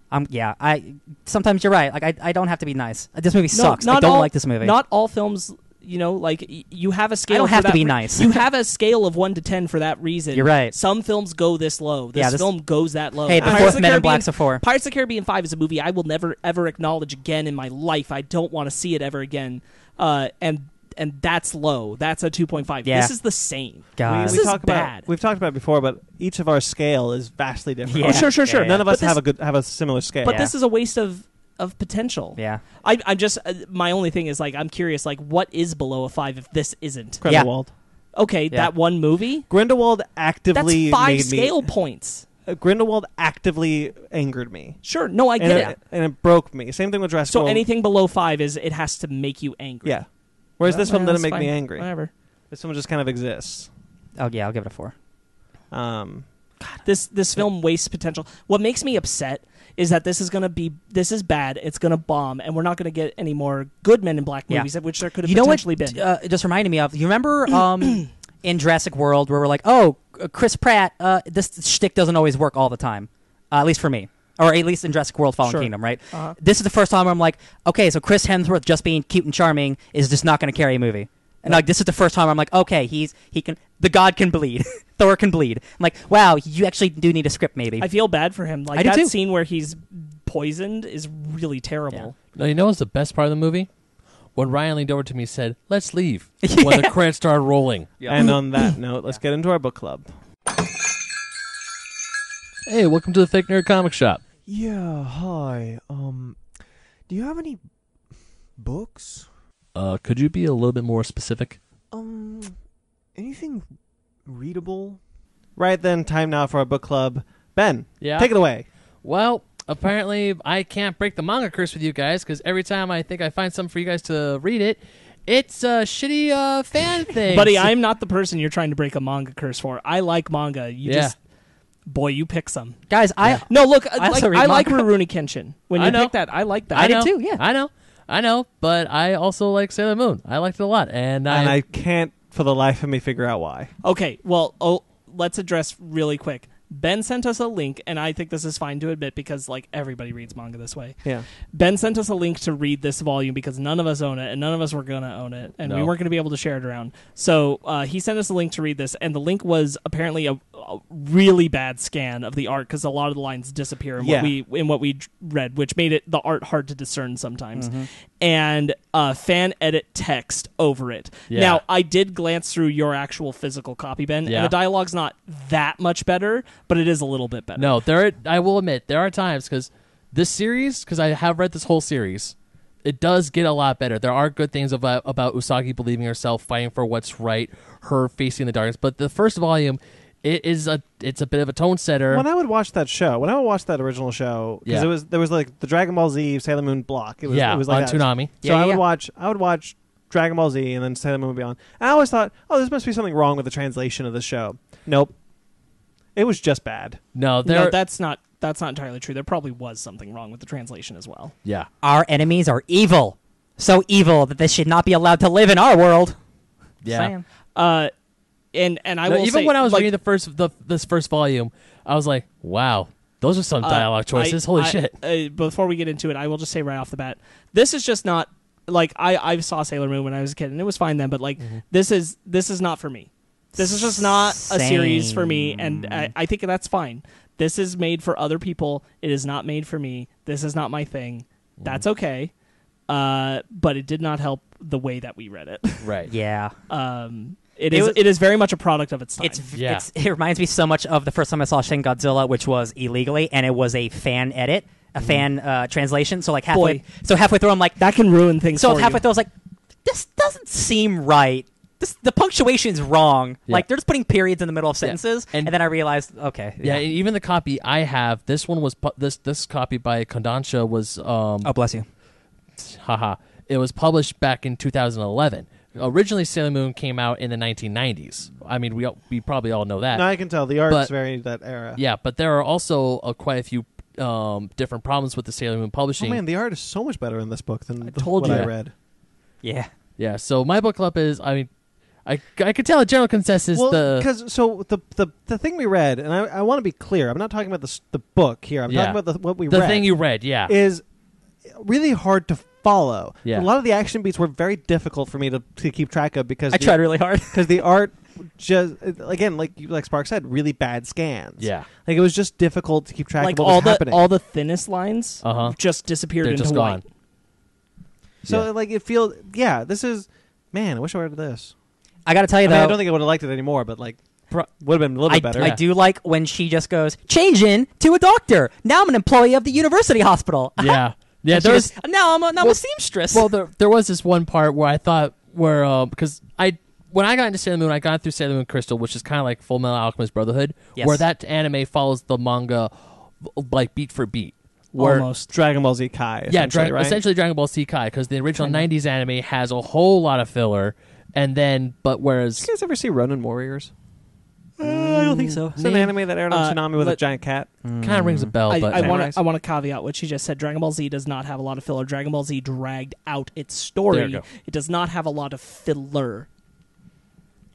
B: Sometimes you're right. Like I don't have to be nice. This movie sucks. I don't like this movie.
D: Not all films. You know, like you have a scale.
B: I don't
D: for
B: have to
D: that
B: be nice.
D: You have a scale of 1 to 10 for that reason.
B: You're right.
D: Some films go this low. This film goes that low.
B: Hey, the
D: Pirates
B: fourth
D: of the
B: Men in
D: Caribbean-
B: Black's a 4.
D: Pirates of the Caribbean 5 is a movie I will never ever acknowledge again in my life. I don't want to see it ever again. And that's low. That's a 2.5.
B: Yeah.
D: This is the same.
B: God.
D: This
C: we
D: is
C: talk
D: bad.
C: We've talked about it before, but each of our scale is vastly different.
B: Yeah.
D: Oh, sure.
C: None of us
D: But
C: have a similar scale.
D: But this is a waste of potential.
B: Yeah.
D: I just my only thing is, like, I'm curious, like, what is below a 5 if this isn't?
C: Grindelwald.
D: Okay, that one movie.
C: Grindelwald
D: That's
C: actively
D: 5
C: made
D: scale
C: me.
D: points.
C: Grindelwald actively angered me.
D: Sure, no, I get it.
C: And it broke me. Same thing with Jurassic
D: So
C: World.
D: anything below 5 is it has to make you angry.
C: Yeah. Whereas this one
D: Well,
C: didn't
D: that's
C: make me
D: fine.
C: angry.
D: Whatever.
C: This one just kind of exists.
B: Oh yeah, I'll give it a 4.
D: This film wastes potential. What makes me upset is that this is bad. It's gonna bomb, and we're not gonna get any more good Men in Black movies, which there could have potentially been.
B: It just reminded me of. You remember in Jurassic World where we're like, oh, Chris Pratt, this shtick doesn't always work all the time, at least for me. Or at least in Jurassic World Fallen Kingdom, right? Uh-huh. This is the first time where I'm like, okay, so Chris Hemsworth just being cute and charming is just not going to carry a movie. And like, this is the first time where I'm like, okay, the god can bleed. Thor can bleed. I'm like, wow, you actually do need a script maybe.
D: I feel bad for him. Like, that scene where he's poisoned is really terrible.
A: Yeah. Now, you know what's the best part of the movie? When Ryan leaned over to me and said, let's leave, when the credits started rolling.
C: Yeah. And on that note, let's get into our book club.
A: Hey, welcome to the Fake Nerd Comic Shop.
E: Yeah, hi. Do you have any books?
A: Could you be a little bit more specific?
E: Anything readable?
C: Right then, time now for our book club. Ben,
A: take
C: it away.
A: Well, apparently I can't break the manga curse with you guys, because every time I think I find something for you guys to read it, it's a shitty fan thing.
D: Buddy, I'm not the person you're trying to break a manga curse for. I like manga. Boy, you pick some.
B: Guys,
D: I like Rurouni Kenshin. When you pick that, I like that.
B: I did too, yeah.
A: I know, but I also like Sailor Moon. I liked it a lot. And
C: I can't for the life of me figure out why.
D: Okay, well, let's address really quick. Ben sent us a link, and I think this is fine to admit because, like, everybody reads manga this way.
C: Yeah.
D: Ben sent us a link to read this volume because none of us own it, and none of us were going to own it, and we weren't going to be able to share it around. So he sent us a link to read this, and the link was apparently a really bad scan of the art because a lot of the lines disappear in what we read, which made the art hard to discern sometimes. Mm-hmm. And fan edit text over it. Yeah. Now, I did glance through your actual physical copy, Ben, and the dialogue's not that much better, but it is a little bit better.
A: No, I will admit, there are times, because this series, because I have read this whole series, it does get a lot better. There are good things about Usagi believing herself, fighting for what's right, her facing the darkness. But the first volume, it's a bit of a tone setter.
C: When I would watch that original show, because there was like the Dragon Ball Z Sailor Moon block. It was like
A: on Toonami.
C: So I would watch Dragon Ball Z and then Sailor Moon would be on. And I always thought, oh, there must be something wrong with the translation of the show. Nope. It was just bad.
D: No, that's not entirely true. There probably was something wrong with the translation as well.
A: Yeah.
B: Our enemies are evil. So evil that they should not be allowed to live in our world.
A: Yeah.
D: And I will
A: even
D: say,
A: when I was reading this first volume, I was like, wow, those are some dialogue choices. Holy shit.
D: Before we get into it, I will just say right off the bat, this is just not, like, I saw Sailor Moon when I was a kid, and it was fine then, but, like, this is not for me. This is just not a series for me, and I think that's fine. This is made for other people. It is not made for me. This is not my thing. That's okay. But it did not help the way that we read it.
A: Right.
B: Yeah.
D: It is very much a product of its time.
B: It reminds me so much of the first time I saw Shin Godzilla, which was illegally, and it was a fan edit, a fan translation. So like halfway through, I'm like,
D: that can ruin things.
B: So halfway through, I was like, this doesn't seem right. The punctuation's wrong. Yeah. Like, they're just putting periods in the middle of sentences, and then I realized, okay.
A: Yeah, even the copy I have, this one was this copy by Kodansha was
B: oh, bless you.
A: Haha. It was published back in 2011. Originally, Sailor Moon came out in the 1990s. I mean, we probably all know that.
C: No, I can tell. The art's very that era.
A: Yeah, but there are also quite a few different problems with the Sailor Moon publishing.
C: Oh, man, the art is so much better in this book than what I read.
B: Yeah.
A: Yeah, so my book club is, I mean, I could tell a general consensus.
C: Because the thing we read, and I want to be clear, I'm not talking about the book here. I'm talking about what we read.
A: The thing you read, yeah,
C: is really hard to follow.
A: Yeah.
C: A lot of the action beats were very difficult for me to keep track of because
B: I tried really hard
C: because the art just again like Spark said, really bad scans.
A: Yeah,
C: like it was just difficult to keep track
D: like
C: of what was happening.
D: All the thinnest lines just disappeared into white.
C: So like it feels this is I wish I read this.
B: I got to tell you, though,
C: I don't think I would have liked it anymore, but like, would have been a little bit better.
B: I do like when she just goes, change in to a doctor. Now I'm an employee of the university hospital.
A: Yeah. Yeah.
B: Now I'm a seamstress.
A: Well, there was this one part where I thought because when I got into Sailor Moon, I got through Sailor Moon Crystal, which is kind of like Full Metal Alchemist Brotherhood, where that anime follows the manga like beat for beat.
C: Almost Dragon Ball Z Kai.
A: Yeah, essentially Dragon Ball Z Kai, because the original 90s anime has a whole lot of filler. And then, but whereas...
C: Did you guys ever see Ronin Warriors?
B: I don't think so.
C: It's an anime that aired on Tsunami with a giant cat.
A: Kind of rings a bell, but...
D: I want to caveat what she just said. Dragon Ball Z does not have a lot of filler. Dragon Ball Z dragged out its story.
A: There you go.
D: It does not have a lot of filler.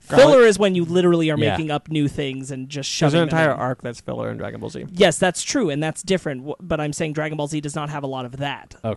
D: Filler is when you literally are making up new things and just shoving
C: There's an entire
D: them in.
C: arc that's filler in Dragon Ball Z.
D: Yes, that's true, and that's different. But I'm saying Dragon Ball Z does not have a lot of that.
A: Oh.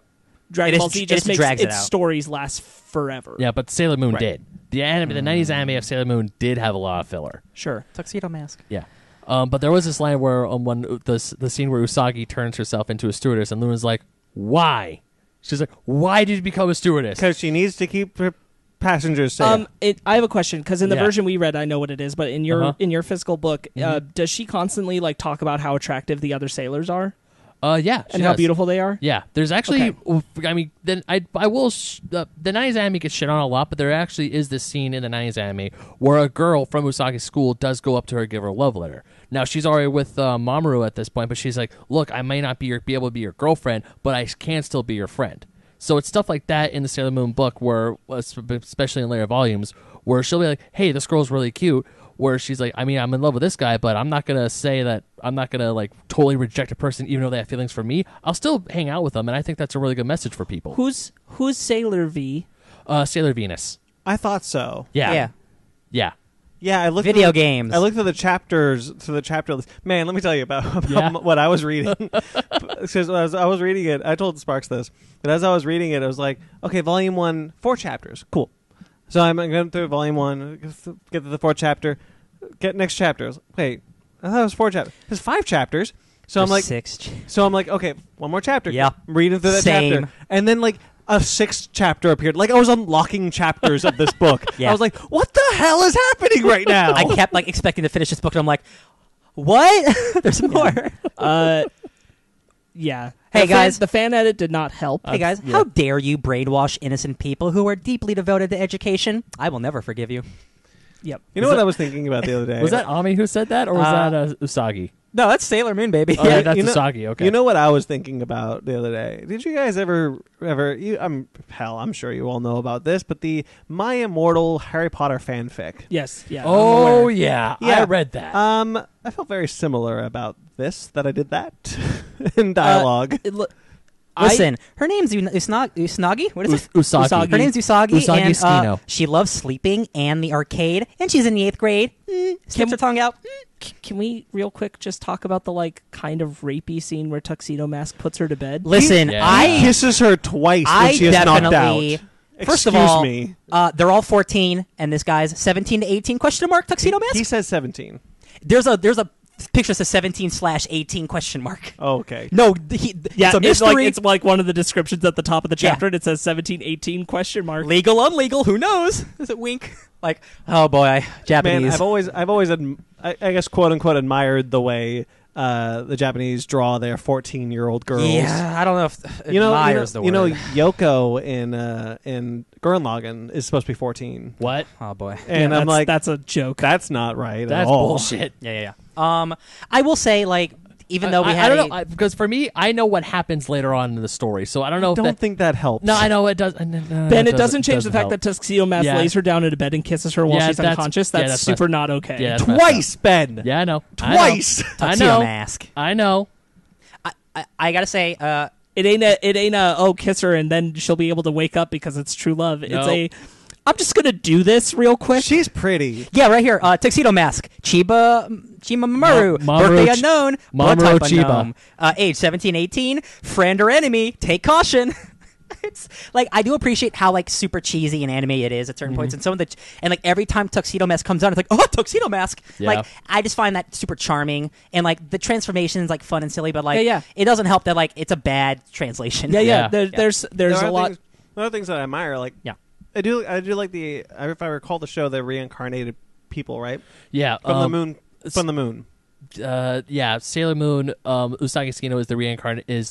D: Dragon Ball Z just makes
B: drags it
D: its
B: out.
D: stories last forever.
A: Yeah, but Sailor Moon
C: Right.
A: did. The 90s anime of Sailor Moon did have a lot of filler.
D: Sure.
B: Tuxedo Mask.
A: Yeah. But there was this line where when the scene where Usagi turns herself into a stewardess, and Luna's like, "Why?" She's like, "Why did you become a stewardess?"
C: Because she needs to keep her passengers safe.
D: I have a question because in the
A: Yeah.
D: version we read, I know what it is, but in your physical book, does she constantly like talk about how attractive the other sailors are
A: Yeah,
D: and how beautiful they are?
A: Yeah, there's actually.
D: Okay.
A: I mean, then I will. The 90s anime gets shit on a lot, but there actually is this scene in the 90s anime where a girl from Usagi's school does go up to her and give her a love letter. Now she's already with Mamoru at this point, but she's like, "Look, I may not be able to be your girlfriend, but I can still be your friend." So it's stuff like that in the Sailor Moon book, where especially in later volumes, where she'll be like, "Hey, this girl's really cute." Where she's like, "I mean, I'm in love with this guy, but I'm not gonna say that. I'm not gonna like totally reject a person, even though they have feelings for me. I'll still hang out with them." And I think that's a really good message for people.
D: Who's Sailor V?
A: Sailor Venus.
C: I thought so.
A: Yeah.
C: Yeah, I looked
B: Video
C: through
B: games.
C: I looked through the chapters, through the chapter list. Man, let me tell you about
A: Yeah.
C: what I was reading. Because as I was reading it, I told Sparks this, but as I was reading it, I was like, okay, volume 1, 4 chapters. Cool. So I'm going through volume 1, get to the 4th chapter, get next chapter. Wait, I thought it was 4 chapters. There's 5 chapters. So I'm like,
B: 6.
C: so I'm like, okay, one more chapter.
B: Yeah.
C: I'm reading through that
B: Same.
C: chapter. And then like a 6th chapter appeared. Like I was unlocking chapters of this book.
B: Yeah.
C: I was like, what the hell is happening right now?
B: I kept like expecting to finish this book, and I'm like, what? There's more.
D: Yeah.
B: Hey, guys.
D: The fan edit did not help.
B: Hey guys, how dare you brainwash innocent people who are deeply devoted to education? I will never forgive you.
D: Yep.
C: You know what I was thinking about the other day?
A: Was that Ami who said that, or was that Usagi?
B: No, that's Sailor Moon, baby.
A: Oh, yeah, that's
C: you know,
A: Usagi. Okay.
C: You know what I was thinking about the other day? Did you guys ever? I'm sure you all know about this, but the My Immortal Harry Potter fanfic.
D: Yes. Yeah.
A: Oh
D: I'm aware.
A: yeah,
C: Yeah.
A: I read that.
C: I felt very similar about this. That I did that in dialogue.
B: Listen, her name's Usagi. What is it?
A: Usagi.
B: Her name's Usagi,
A: Usagi
B: and
A: Tsukino.
B: she loves sleeping and the arcade, and she's in the 8th grade. Sticks her tongue out.
D: Can we real quick just talk about the like kind of rapey scene where Tuxedo Mask puts her to bed?
B: Listen,
A: Yeah.
C: He kisses her twice when she is knocked out.
B: First of
C: Excuse
B: all,
C: me.
B: they're all 14, and this guy's 17 to 18? Question mark? Tuxedo Mask.
C: He says 17.
B: There's a picture that says 17/18 question mark.
C: Oh, okay.
B: No,
D: Yeah,
B: it's a mystery.
D: it's like one of the descriptions at the top of the chapter,
B: Yeah.
D: and it says 1718 question mark.
B: Legal, unlegal, who knows? Is it wink? Like, oh boy, Japanese.
C: Man, I've always I guess quote unquote admired the way the Japanese draw their 14-year-old girls.
B: Yeah, I don't know if
C: You know,
B: admires the word.
C: Yoko in Gurren Lagann is supposed to be 14,
A: What?
B: Oh boy.
C: and
D: Yeah,
C: I'm like,
D: that's a joke.
C: that's not right
A: That's
C: at all.
A: bullshit.
B: Yeah. I will say, like, even though we
A: I
B: had
A: don't know because for me, I know what happens later on in the story, so I don't know if
C: Don't
A: that.
C: think that helps.
A: No, I know it does.
D: Ben, it doesn't change the fact that Tuxedo Mask
A: Yeah.
D: lays her down into bed and kisses her while
A: Yeah,
D: she's
A: that's-
D: unconscious.
A: yeah,
D: That's
A: that's
D: super
A: messed-
D: not okay.
A: Yeah, that's messed
C: Twice, Ben.
A: up. Yeah, I know.
C: Twice.
A: I
B: Tuxedo
A: know.
B: Mask.
A: I know.
B: I gotta say,
D: It ain't a kiss her and then she'll be able to wake up because it's true love. It's
A: No.
D: I'm just gonna do this real quick.
C: She's pretty.
B: yeah, right here, Tuxedo Mask, Chiba Mamoru,
A: Mamoru
B: birthday unknown, blood
A: Mamoru
B: type
A: Chiba.
B: unknown, age 17-18, friend or enemy, take caution. It's like, I do appreciate how like super cheesy and anime it is at certain points, and some of the and like every time Tuxedo Mask comes out, it's like, oh, Tuxedo Mask.
A: Yeah.
B: Like, I just find that super charming, and like the transformation is like fun and silly, but like
D: Yeah.
B: it doesn't help that like it's a bad translation.
A: Yeah.
D: There's
C: There
D: a
C: are
D: lot.
C: things, there are things that I admire. Like,
B: Yeah.
C: I do like the. If I recall the show, the reincarnated people, right?
A: Yeah.
C: From the moon. From the moon.
A: Yeah, Sailor Moon. Usagi Tsukino is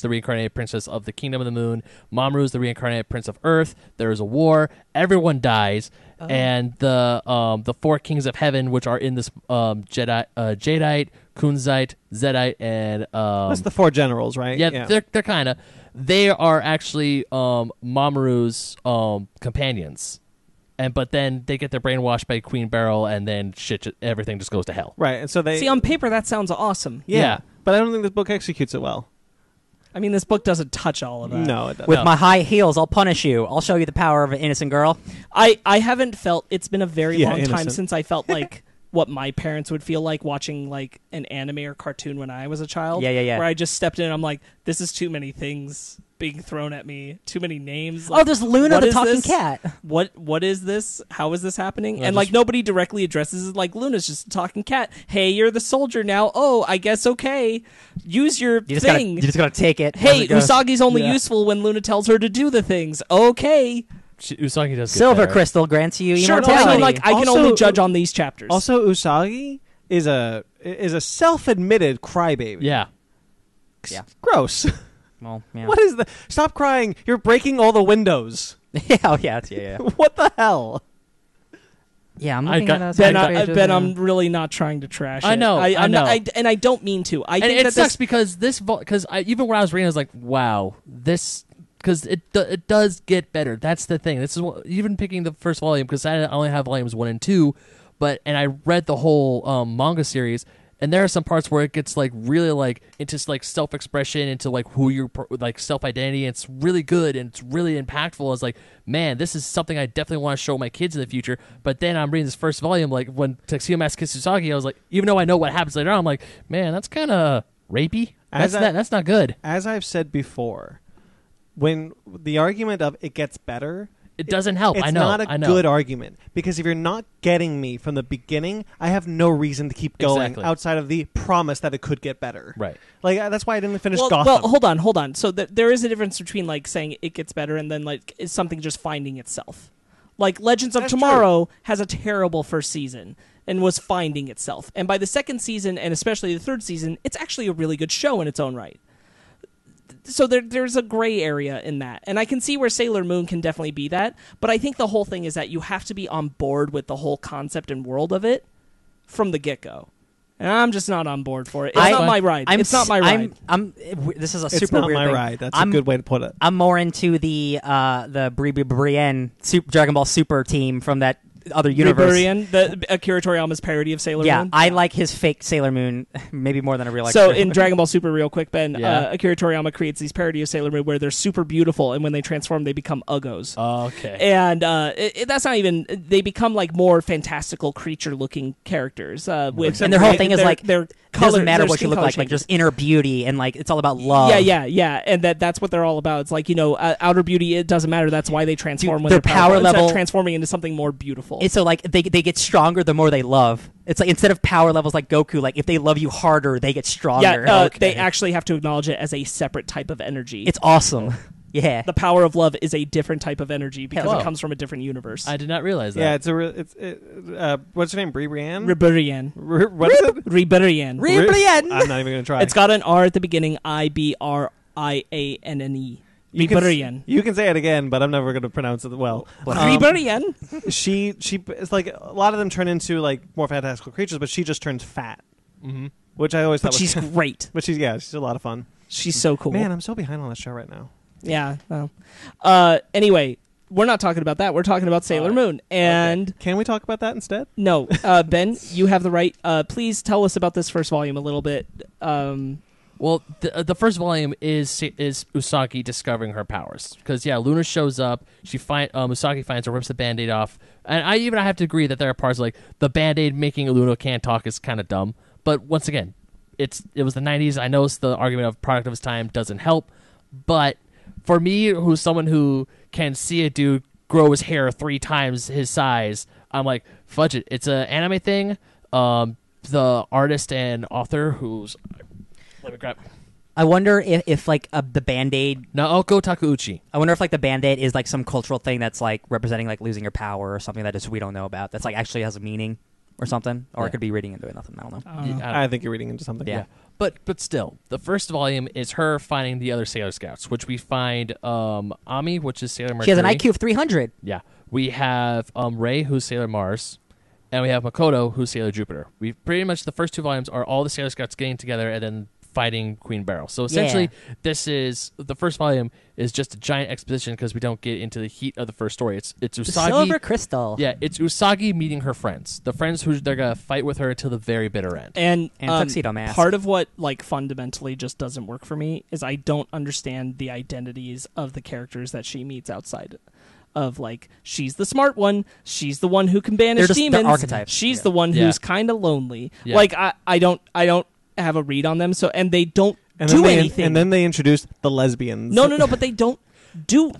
A: the reincarnated princess of the Kingdom of the Moon. Mamoru is the reincarnated prince of Earth. There is a war. Everyone dies, and the 4 kings of heaven, which are in this Jadeite, Kunzite, Zedite, and
C: That's the 4 generals, right?
A: yeah, they're kind of. They are actually Mamoru's companions. but then they get their brainwashed by Queen Beryl, and then everything just goes to hell.
C: Right, and so they
D: see on paper that sounds awesome.
C: Yeah, but I don't think this book executes it well.
D: I mean, this book doesn't touch all of that.
C: No, it doesn't.
B: With my high heels, I'll punish you. I'll show you the power of an innocent girl.
D: I haven't felt. It's been a very long time
C: innocent.
D: since I felt like what my parents would feel like watching like an anime or cartoon when I was a child.
B: Yeah.
D: Where I just stepped in and I'm like, this is too many things being thrown at me. Too many names.
B: Like, there's Luna the talking cat.
D: What is this? How is this happening? And like nobody directly addresses it. Like Luna's just a talking cat. Hey, you're the soldier now. Oh, I guess okay. Use your thing.
B: You just gotta take it.
D: Hey, Usagi's only useful when Luna tells her to do the things. Okay.
A: Usagi does
B: Silver crystal grants you immortality.
D: I mean, like I can only judge on these chapters.
C: Also, Usagi is a self-admitted crybaby.
A: Yeah.
C: Gross.
B: Well, yeah.
C: What is the? Stop crying! You're breaking all the windows.
B: yeah.
C: What the hell?
B: Yeah, I'm looking at
D: Ben, I'm really not trying to trash it.
A: I know.
D: And I don't mean to. I think
A: it sucks because even when I was reading, I was like, wow, this. Because it does get better. That's the thing. This is even picking the first volume, because I only have volumes 1 and 2, and I read the whole manga series, and there are some parts where it gets like really like into like self-expression, into like who you're like self-identity. And it's really good and it's really impactful. It's like, man, this is something I definitely want to show my kids in the future. But then I'm reading this first volume, like when Tuxedo Mask kisses Usagi, I was like, even though I know what happens later on, I'm like, man, that's kind of rapey. That's not good.
C: As I've said before, when the argument of it gets better,
A: it doesn't help.
C: It's
A: I know.
C: not a good argument, because if you're not getting me from the beginning, I have no reason to keep going outside of the promise that it could get better.
A: Right.
C: Like that's why I didn't finish Gotham.
D: Well, hold on. So there is a difference between like saying it gets better and then like is something just finding itself. Like Legends of Tomorrow has a terrible first season and was finding itself, and by the second season and especially the third season, it's actually a really good show in its own right. So there's a gray area in that. And I can see where Sailor Moon can definitely be that. But I think the whole thing is that you have to be on board with the whole concept and world of it from the get-go. And I'm just not on board for it. It's not my ride. It's not my ride.
B: This is a
C: it's
B: super
C: not
B: weird
C: my
B: thing.
C: ride. That's a good way to put it.
B: I'm more into the Brienne Dragon Ball Super team from that other universe.
D: The Akira Toriyama's parody of Sailor Moon.
B: Yeah, I like his fake Sailor Moon maybe more than a real life.
D: So in Dragon Ball Super, real quick, Ben, Akira Toriyama creates these parody of Sailor Moon where they're super beautiful, and when they transform, they become uggos.
A: Okay.
D: And that's not even. They become like more fantastical creature-looking characters. With
B: and their whole thing is like
D: their
B: it doesn't matter what you look like just inner beauty, and like it's all about love.
D: Yeah, and that's what they're all about. It's like, outer beauty. It doesn't matter. That's why they transform. When
B: their
D: they're
B: power level
D: transforming into something more beautiful.
B: It's so like they get stronger the more they love. It's like instead of power levels like Goku, like if they love you harder, they get stronger.
D: Yeah, they actually have to acknowledge it as a separate type of energy.
B: It's awesome. Yeah,
D: the power of love is a different type of energy because it comes from a different universe.
A: I did not realize that.
C: Yeah, what's her name? Brienne?
D: Riberian.
C: What is it?
D: Riberian.
C: I'm not even going to try.
D: It's got an R at the beginning. Ibrianne. Riberian.
C: You can say it again, but I'm never going to pronounce it well.
D: Riberian.
C: She it's like a lot of them turn into like more fantastical creatures, but she just turns fat.
A: Mm-hmm.
C: Which I always thought was
D: she's great.
C: But she's a lot of fun.
D: She's so cool.
C: Man, I'm so behind on this show right now.
D: Yeah. No. Anyway, we're not talking about that. We're talking about Sailor Moon. And
C: okay. Can we talk about that instead?
D: No. Ben, you have the right. Please tell us about this first volume a little bit.
A: Well, the first volume is Usagi discovering her powers, because Luna shows up. Usagi finds her, rips the Band-Aid off, and I have to agree that there are parts like the Band-Aid making Luna can't talk is kind of dumb. But once again, it was the 90s. I know the argument of product of his time doesn't help, but for me, who's someone who can see a dude grow his hair 3 times his size, I'm like, fudge it. It's an anime thing. The artist and author who's... Let me grab...
B: I wonder if like the Band-Aid...
A: Naoko Takeuchi.
B: I wonder if like the Band-Aid is like some cultural thing that's like representing like losing your power or something that just we don't know about. That's like actually has a meaning or something. Or it could be reading into it. Nothing. I don't know.
C: I think you're reading into something.
B: Yeah.
A: But still, the first volume is her finding the other Sailor Scouts, which we find Ami, which is Sailor Mercury.
B: She has an IQ of 300.
A: Yeah. We have Rei, who's Sailor Mars, and we have Makoto, who's Sailor Jupiter. We pretty much, the first 2 volumes are all the Sailor Scouts getting together and then fighting Queen Beryl. So essentially, this is the first volume is just a giant exposition because we don't get into the heat of the first story. It's Usagi.
B: The Silver Crystal.
A: Yeah, it's Usagi meeting her friends, the friends who they're gonna fight with her until the very bitter end.
D: And
B: Tuxedo Mask.
D: Part of what like fundamentally just doesn't work for me is I don't understand the identities of the characters that she meets outside of, like, she's the smart one, she's the one who can banish demons,
B: they're archetypes.
D: She's the one who's kind of lonely. Like I don't have a read on them, so and they don't do anything.
C: And then they introduced the lesbians.
D: No, but they don't do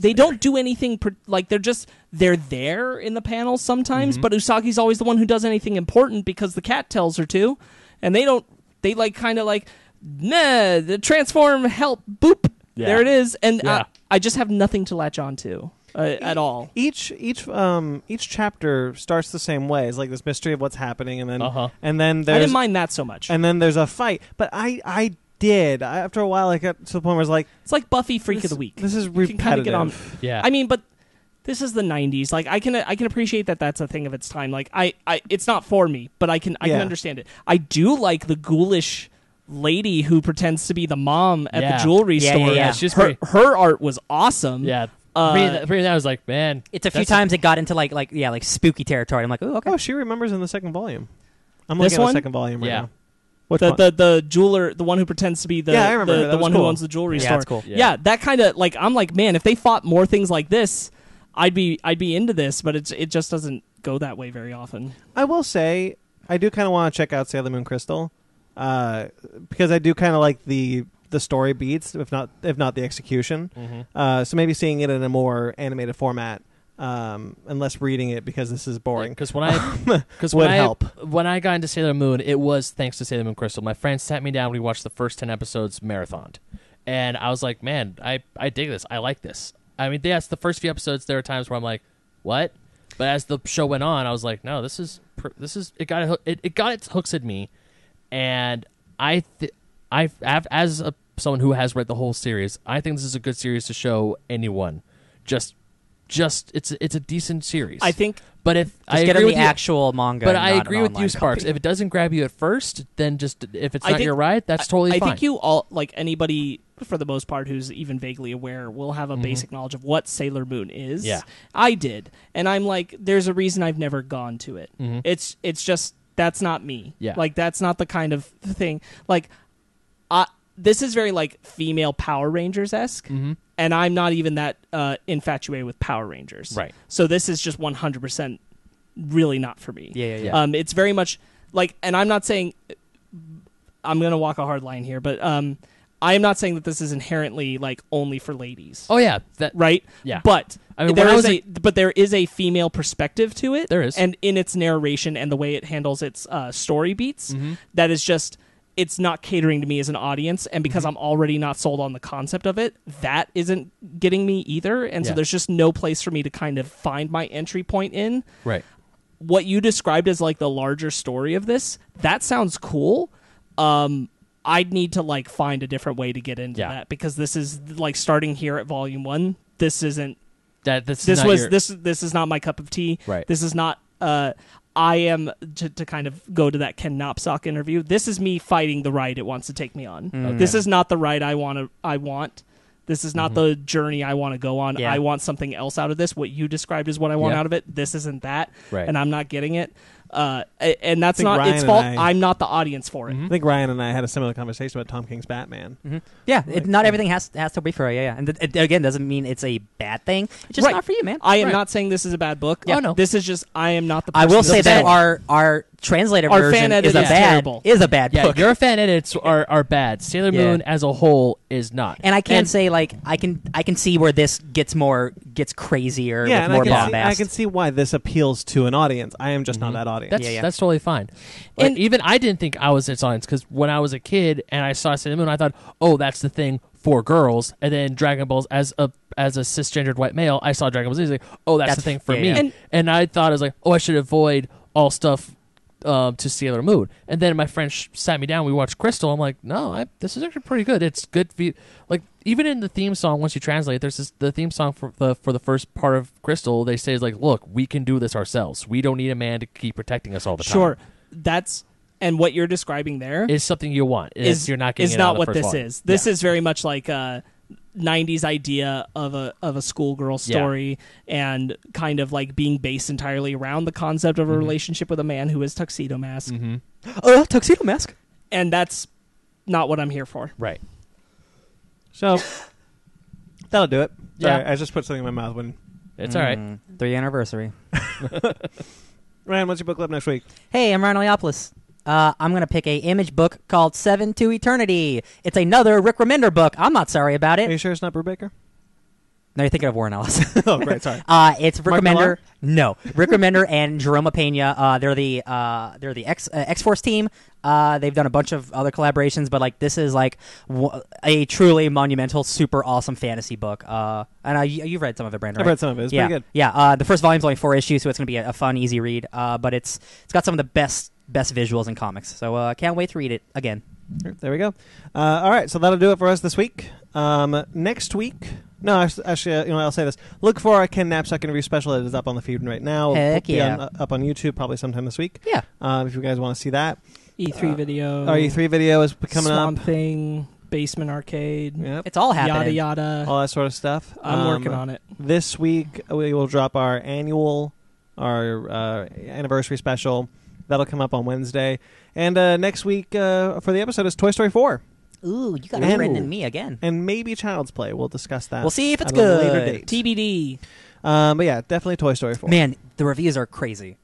D: anything. Like they're there in the panels sometimes, but Usagi's always the one who does anything important because the cat tells her to, and they like kind of like, nah, the transform, help, boop, there it is, and I just have nothing to latch on to. At all.
C: Each chapter starts the same way. It's like this mystery of what's happening, and then there's,
D: I didn't mind that so much.
C: And then there's a fight, but I did. After a while, I got to the point where I was like,
D: it's like Buffy Freak of the Week.
C: This is
D: repetitive. Kind of get on.
A: Yeah,
D: I mean, but this is the '90s. Like I can appreciate that that's a thing of its time. Like I it's not for me, but I can understand it. I do like the ghoulish lady who pretends to be the mom at the jewelry store.
B: Yeah.
A: She's
D: her art was awesome.
A: Yeah. Reading that, I was like, man.
B: It's a few times it got into like spooky territory. I'm like, oh, okay.
C: Oh, she remembers in the second volume. I'm
D: This
C: looking at
D: one?
C: the second volume right now.
D: The jeweler, the one who pretends to be the
C: I remember.
D: the one
C: cool.
D: who owns the jewelry store.
B: That's cool.
D: Yeah, that kind of like I'm like, man, if they fought more things like this, I'd be into this, but it just doesn't go that way very often.
C: I will say I do kind of want to check out Sailor Moon Crystal because I do kind of like the story beats, if not the execution. So maybe seeing it in a more animated format, and less reading it because this is boring.
A: Because when I got into Sailor Moon, it was thanks to Sailor Moon Crystal. My friend sat me down. We watched the first 10 episodes marathoned, and I was like, man, I dig this. I like this. I mean, yes, the first few episodes there were times where I'm like, what? But as the show went on, I was like, no, this is it got its hooks in me, and as someone who has read the whole series, I think this is a good series to show anyone. Just it's a decent series.
D: I think,
A: but if
B: just
A: I
B: get
A: agree
B: in the
A: with
B: actual manga.
A: But I
B: not
A: agree
B: an
A: with you,
B: online
A: Sparks.
B: copy.
A: If it doesn't grab you at first, then just if it's not your ride, that's totally fine.
D: I think you all, like anybody for the most part who's even vaguely aware, will have a basic knowledge of what Sailor Moon is.
A: Yeah,
D: I did, and I'm like, there's a reason I've never gone to it. It's just that's not me.
A: Yeah,
D: like that's not the kind of thing. Like, this is very like female Power Rangers esque, and I'm not even that infatuated with Power Rangers.
A: Right.
D: So this is just 100% really not for me.
B: Yeah.
D: It's very much like, and I'm not saying I'm gonna walk a hard line here, but I am not saying that this is inherently like only for ladies.
A: Oh yeah,
D: right.
A: Yeah,
D: but
A: I mean,
D: there is a female perspective to it.
A: There is,
D: and in its narration and the way it handles its story beats, that is just. It's not catering to me as an audience, and because I'm already not sold on the concept of it, that isn't getting me either, and so there's just no place for me to kind of find my entry point in.
A: Right.
D: What you described as like the larger story of this, that sounds cool. I'd need to like find a different way to get into that, because this is like starting here at volume 1. This isn't this is not my cup of tea.
A: Right.
D: This is not I am to kind of go to that Ken Knopsock interview. This is me fighting the ride it wants to take me on.
A: Okay.
D: This is not the ride I want. This is not the journey I want to go on.
B: Yeah.
D: I want something else out of this. What you described is what I want out of it. This isn't that, and I'm not getting it. And that's not
C: Ryan
D: its fault. I'm not the audience for it.
C: I think Ryan and I had a similar conversation about Tom King's Batman.
B: Yeah, not everything has to be for you. Yeah, and it again doesn't mean it's a bad thing. It's just not for you, man.
D: I am not saying this is a bad book.
B: Yeah. Oh, no.
D: This is just I am not the.
B: I will say that
D: our
B: our translated
D: our
B: version
D: fan edit
B: is a bad book.
A: Your fan edits are bad. Sailor Moon as a whole is not.
B: And I can't say like I can see where this gets crazier with more bombast.
C: I can see why this appeals to an audience. I am just not that audience.
A: That's totally fine. Like, and even I didn't think I was its audience, because when I was a kid and I saw Sailor Moon, I thought, oh, that's the thing for girls. And then Dragon Balls, as a cisgendered white male, I saw Dragon Ball Z, like, oh, that's the thing for me.
B: Yeah.
A: And I thought, I was like, oh, I should avoid all stuff to Sailor Moon. And then my friend sat me down, we watched Crystal. I'm like, no, this is actually pretty good. It's good. Like, even in the theme song, once you translate, there's the theme song for the first part of Crystal. They say is like, look, we can do this ourselves. We don't need a man to keep protecting us all the time.
D: Sure, that's And what you're describing there
A: is something you want. You're not getting
D: is
A: it
D: not
A: out of
D: what
A: the
D: this
A: first volume.
D: is. This is very much like a 90s idea of a schoolgirl story, and kind of like being based entirely around the concept of a relationship with a man who is Tuxedo Mask.
B: Tuxedo Mask.
D: And that's not what I'm here for.
A: Right.
C: So that'll do it.
A: Yeah.
C: Sorry, I just put something in my mouth when.
A: It's all right.
B: 3rd anniversary.
C: Ryan, what's your book club next week?
B: Hey, I'm Ryan Leopolis. I'm going to pick a Image book called 7 to Eternity. It's another Rick Remender book. I'm not sorry about
C: Are
B: it.
C: you sure it's not Brubaker?
B: No, you're thinking of Warren Ellis.
C: Oh, great. Sorry.
B: It's Rick
C: Mark
B: Remender.
C: Millar?
B: No, Rick Remender and Jerome Pena. They're the X-Force team. They've done a bunch of other collaborations, but like this is like a truly monumental, super awesome fantasy book. And you've read some of it, Brandon.
C: I've
B: Right?
C: read some of it. It's
B: yeah,
C: pretty good.
B: Yeah. The first volume's only 4 issues, so it's going to be a fun, easy read. But it's got some of the best visuals in comics. So I can't wait to read it again.
C: There we go. All right, so that'll do it for us this week. Next week, no, actually, I'll say this: look for our Ken Knapsack interview special. It is up on the feed right now.
B: Heck
C: It'll
B: yeah!
C: be up on YouTube probably sometime this week.
B: Yeah.
C: If you guys want to see that,
D: E3 video.
C: our E3 video is coming
D: Swamp
C: up.
D: Thing, Basement Arcade.
C: Yep.
B: It's all happening.
D: Yada yada.
C: All that sort of stuff.
D: I'm working on it.
C: This week we will drop our anniversary special. That'll come up on Wednesday. And next week for the episode is Toy Story 4.
B: Ooh, you got a friend in me again.
C: And maybe Child's Play. We'll discuss that.
B: We'll see if it's
C: at a later
B: good.
C: date.
D: TBD.
C: But yeah, definitely Toy Story 4.
B: Man, the reviews are crazy.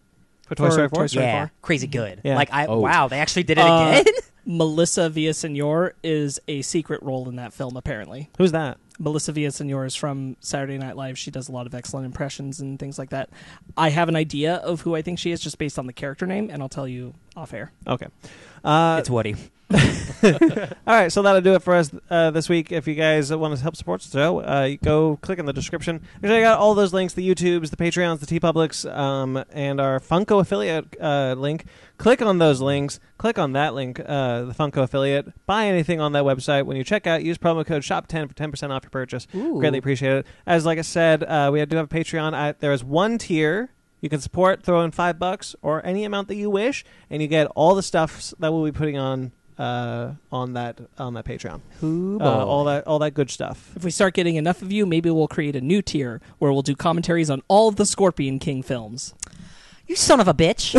C: For Toy Story 4?
D: Toy Story
B: Yeah,
D: 4?
B: crazy good.
C: Yeah.
B: Like, wow, they actually did it again?
D: Melissa Villaseñor is a secret role in that film, apparently.
C: Who's that?
D: Melissa Villaseñor is from Saturday Night Live. She does a lot of excellent impressions and things like that. I have an idea of who I think she is just based on the character name, and I'll tell you off air.
C: Okay.
B: It's Woody.
C: All right, so that'll do it for us this week. If you guys want to help support the show, you go click in the description. Actually, I got all those links, the YouTubes, the Patreons, the TeePublics, and our Funko affiliate link. Click on those links. Click on that link, the Funko affiliate. Buy anything on that website. When you check out, use promo code SHOP10 for 10% off your purchase.
B: Ooh.
C: Greatly appreciate it. As like I said, we do have a Patreon. There is one tier. You can support, throw in $5 or any amount that you wish, and you get all the stuff that we'll be putting on that Patreon. All that good stuff.
D: If we start getting enough of you, maybe we'll create a new tier where we'll do commentaries on all of the Scorpion King films.
B: You son of a bitch.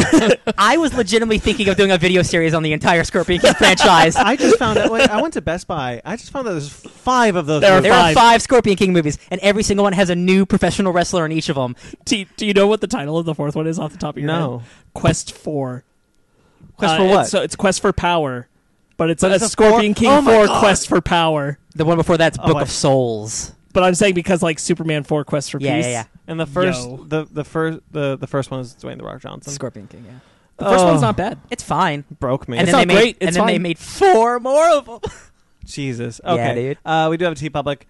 B: I was legitimately thinking of doing a video series on the entire Scorpion King franchise.
C: I just found out. I went to Best Buy. I just found that there's 5 of those.
B: There are 5 Scorpion King movies, and every single one has a new professional wrestler in each of them.
D: Do you know what the title of the 4th one is off the top of your head? Quest 4.
C: Quest for what?
D: It's Quest for Power. But it's
C: a
D: Scorpion King 4 Quest for Power.
B: The one before that's Book of Souls.
D: But I'm saying because like Superman 4 Quest for Peace.
B: Yeah.
C: And the first the first one is Dwayne The Rock Johnson.
B: Scorpion King, yeah.
D: The first one's not bad.
B: It's fine.
C: Broke me.
B: And
D: It's
B: then
D: not great.
B: And then they made 4 more of them.
C: Jesus. Okay.
B: Yeah, dude.
C: We do have a TeePublic.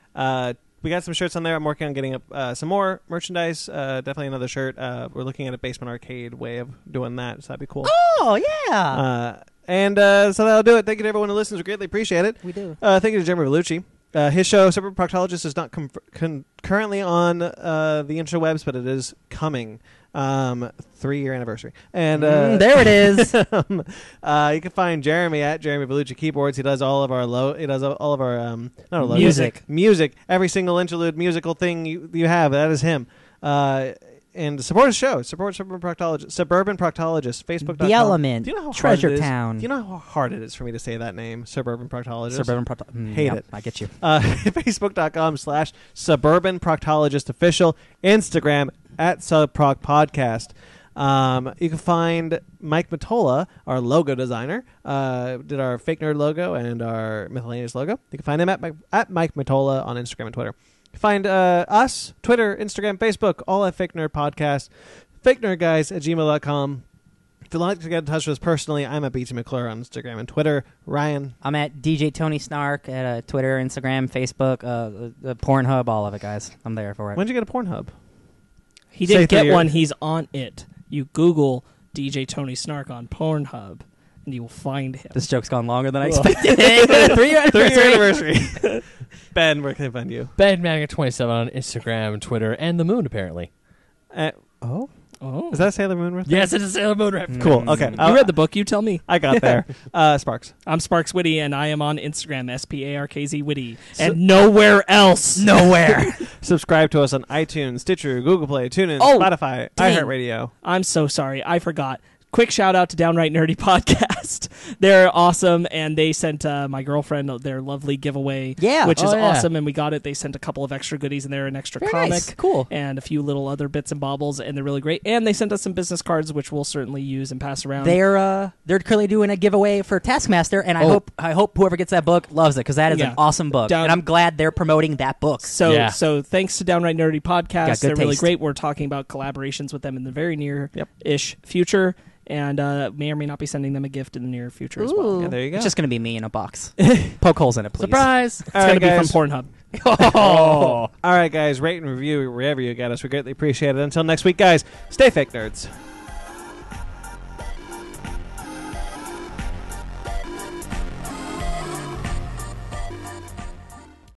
C: We got some shirts on there. I'm working on getting up some more merchandise. Definitely another shirt. We're looking at a Basement Arcade way of doing that, so that'd be cool.
B: Oh, yeah.
C: So that'll do it. Thank you to everyone who listens. We greatly appreciate it.
B: We do.
C: Thank you to Jeremy Vellucci. His show, Suburban Proctologist, is not currently on the interwebs, but it is coming. 3-year anniversary. And
B: there it is.
C: You can find Jeremy at Jeremy Vellucci Keyboards. He does all of our music. Every single interlude musical thing you have, that is him. And support his show. Support Suburban Proctologist. Facebook.com.
B: The Element.
C: Do you know how
B: Treasure
C: hard it is?
B: Town.
C: Do you know how hard it is for me to say that name? Suburban Proctologist.
B: Hate
C: it.
B: I get you.
C: Facebook.com/Suburban Proctologist Official. Instagram at SubProc Podcast. You can find Mike Matola, our logo designer, did our Fake Nerd logo and our Miscellaneous logo. You can find him at Mike Matola on Instagram and Twitter. Find us, Twitter, Instagram, Facebook, all at Fake Nerd Podcast, FakeNerdGuys@gmail.com. If you'd like to get in touch with us personally, I'm at BT McClure on Instagram and Twitter. Ryan?
B: I'm at DJ Tony Snark at Twitter, Instagram, Facebook, the Pornhub, all of it, guys. I'm there for it.
C: When did you get a Pornhub?
D: He didn't get one. He's on it. You Google DJ Tony Snark on Pornhub, and you will find him.
B: This joke's gone longer than I expected. 3-year
C: anniversary. Ben, where can they find you?
A: Ben Manic27 on Instagram and Twitter, and the Moon, apparently.
C: Oh? Is that a Sailor Moon reference?
A: Yes, it's a Sailor Moon reference.
C: Cool. Okay.
D: You read the book. You tell me.
C: I got there. Sparks.
D: I'm Sparks Witty, and I am on Instagram, SPARKZ Witty, and nowhere else.
B: Nowhere.
C: Subscribe to us on iTunes, Stitcher, Google Play, TuneIn, Spotify, iHeartRadio.
D: I'm so sorry. I forgot. Quick shout out to Downright Nerdy Podcast. They're awesome, and they sent my girlfriend their lovely giveaway, which is awesome, and we got it. They sent a couple of extra goodies in there, an extra
B: Very
D: comic,
B: nice. Cool,
D: and a few little other bits and baubles, and they're really great. And they sent us some business cards, which we'll certainly use and pass around.
B: They're currently doing a giveaway for Taskmaster, and I hope whoever gets that book loves it, because that is an awesome book, and I'm glad they're promoting that book.
D: So thanks to Downright Nerdy Podcast. They're really
B: taste.
D: great. We're talking about collaborations with them in the very near-ish future. And may or may not be sending them a gift in the near future as well.
C: Yeah, there you go.
B: It's just going to be me in a box. Poke holes in it, please.
A: Surprise!
D: It's going to be from Pornhub.
C: All right, guys. Rate and review wherever you get us. We greatly appreciate it. Until next week, guys, stay fake nerds.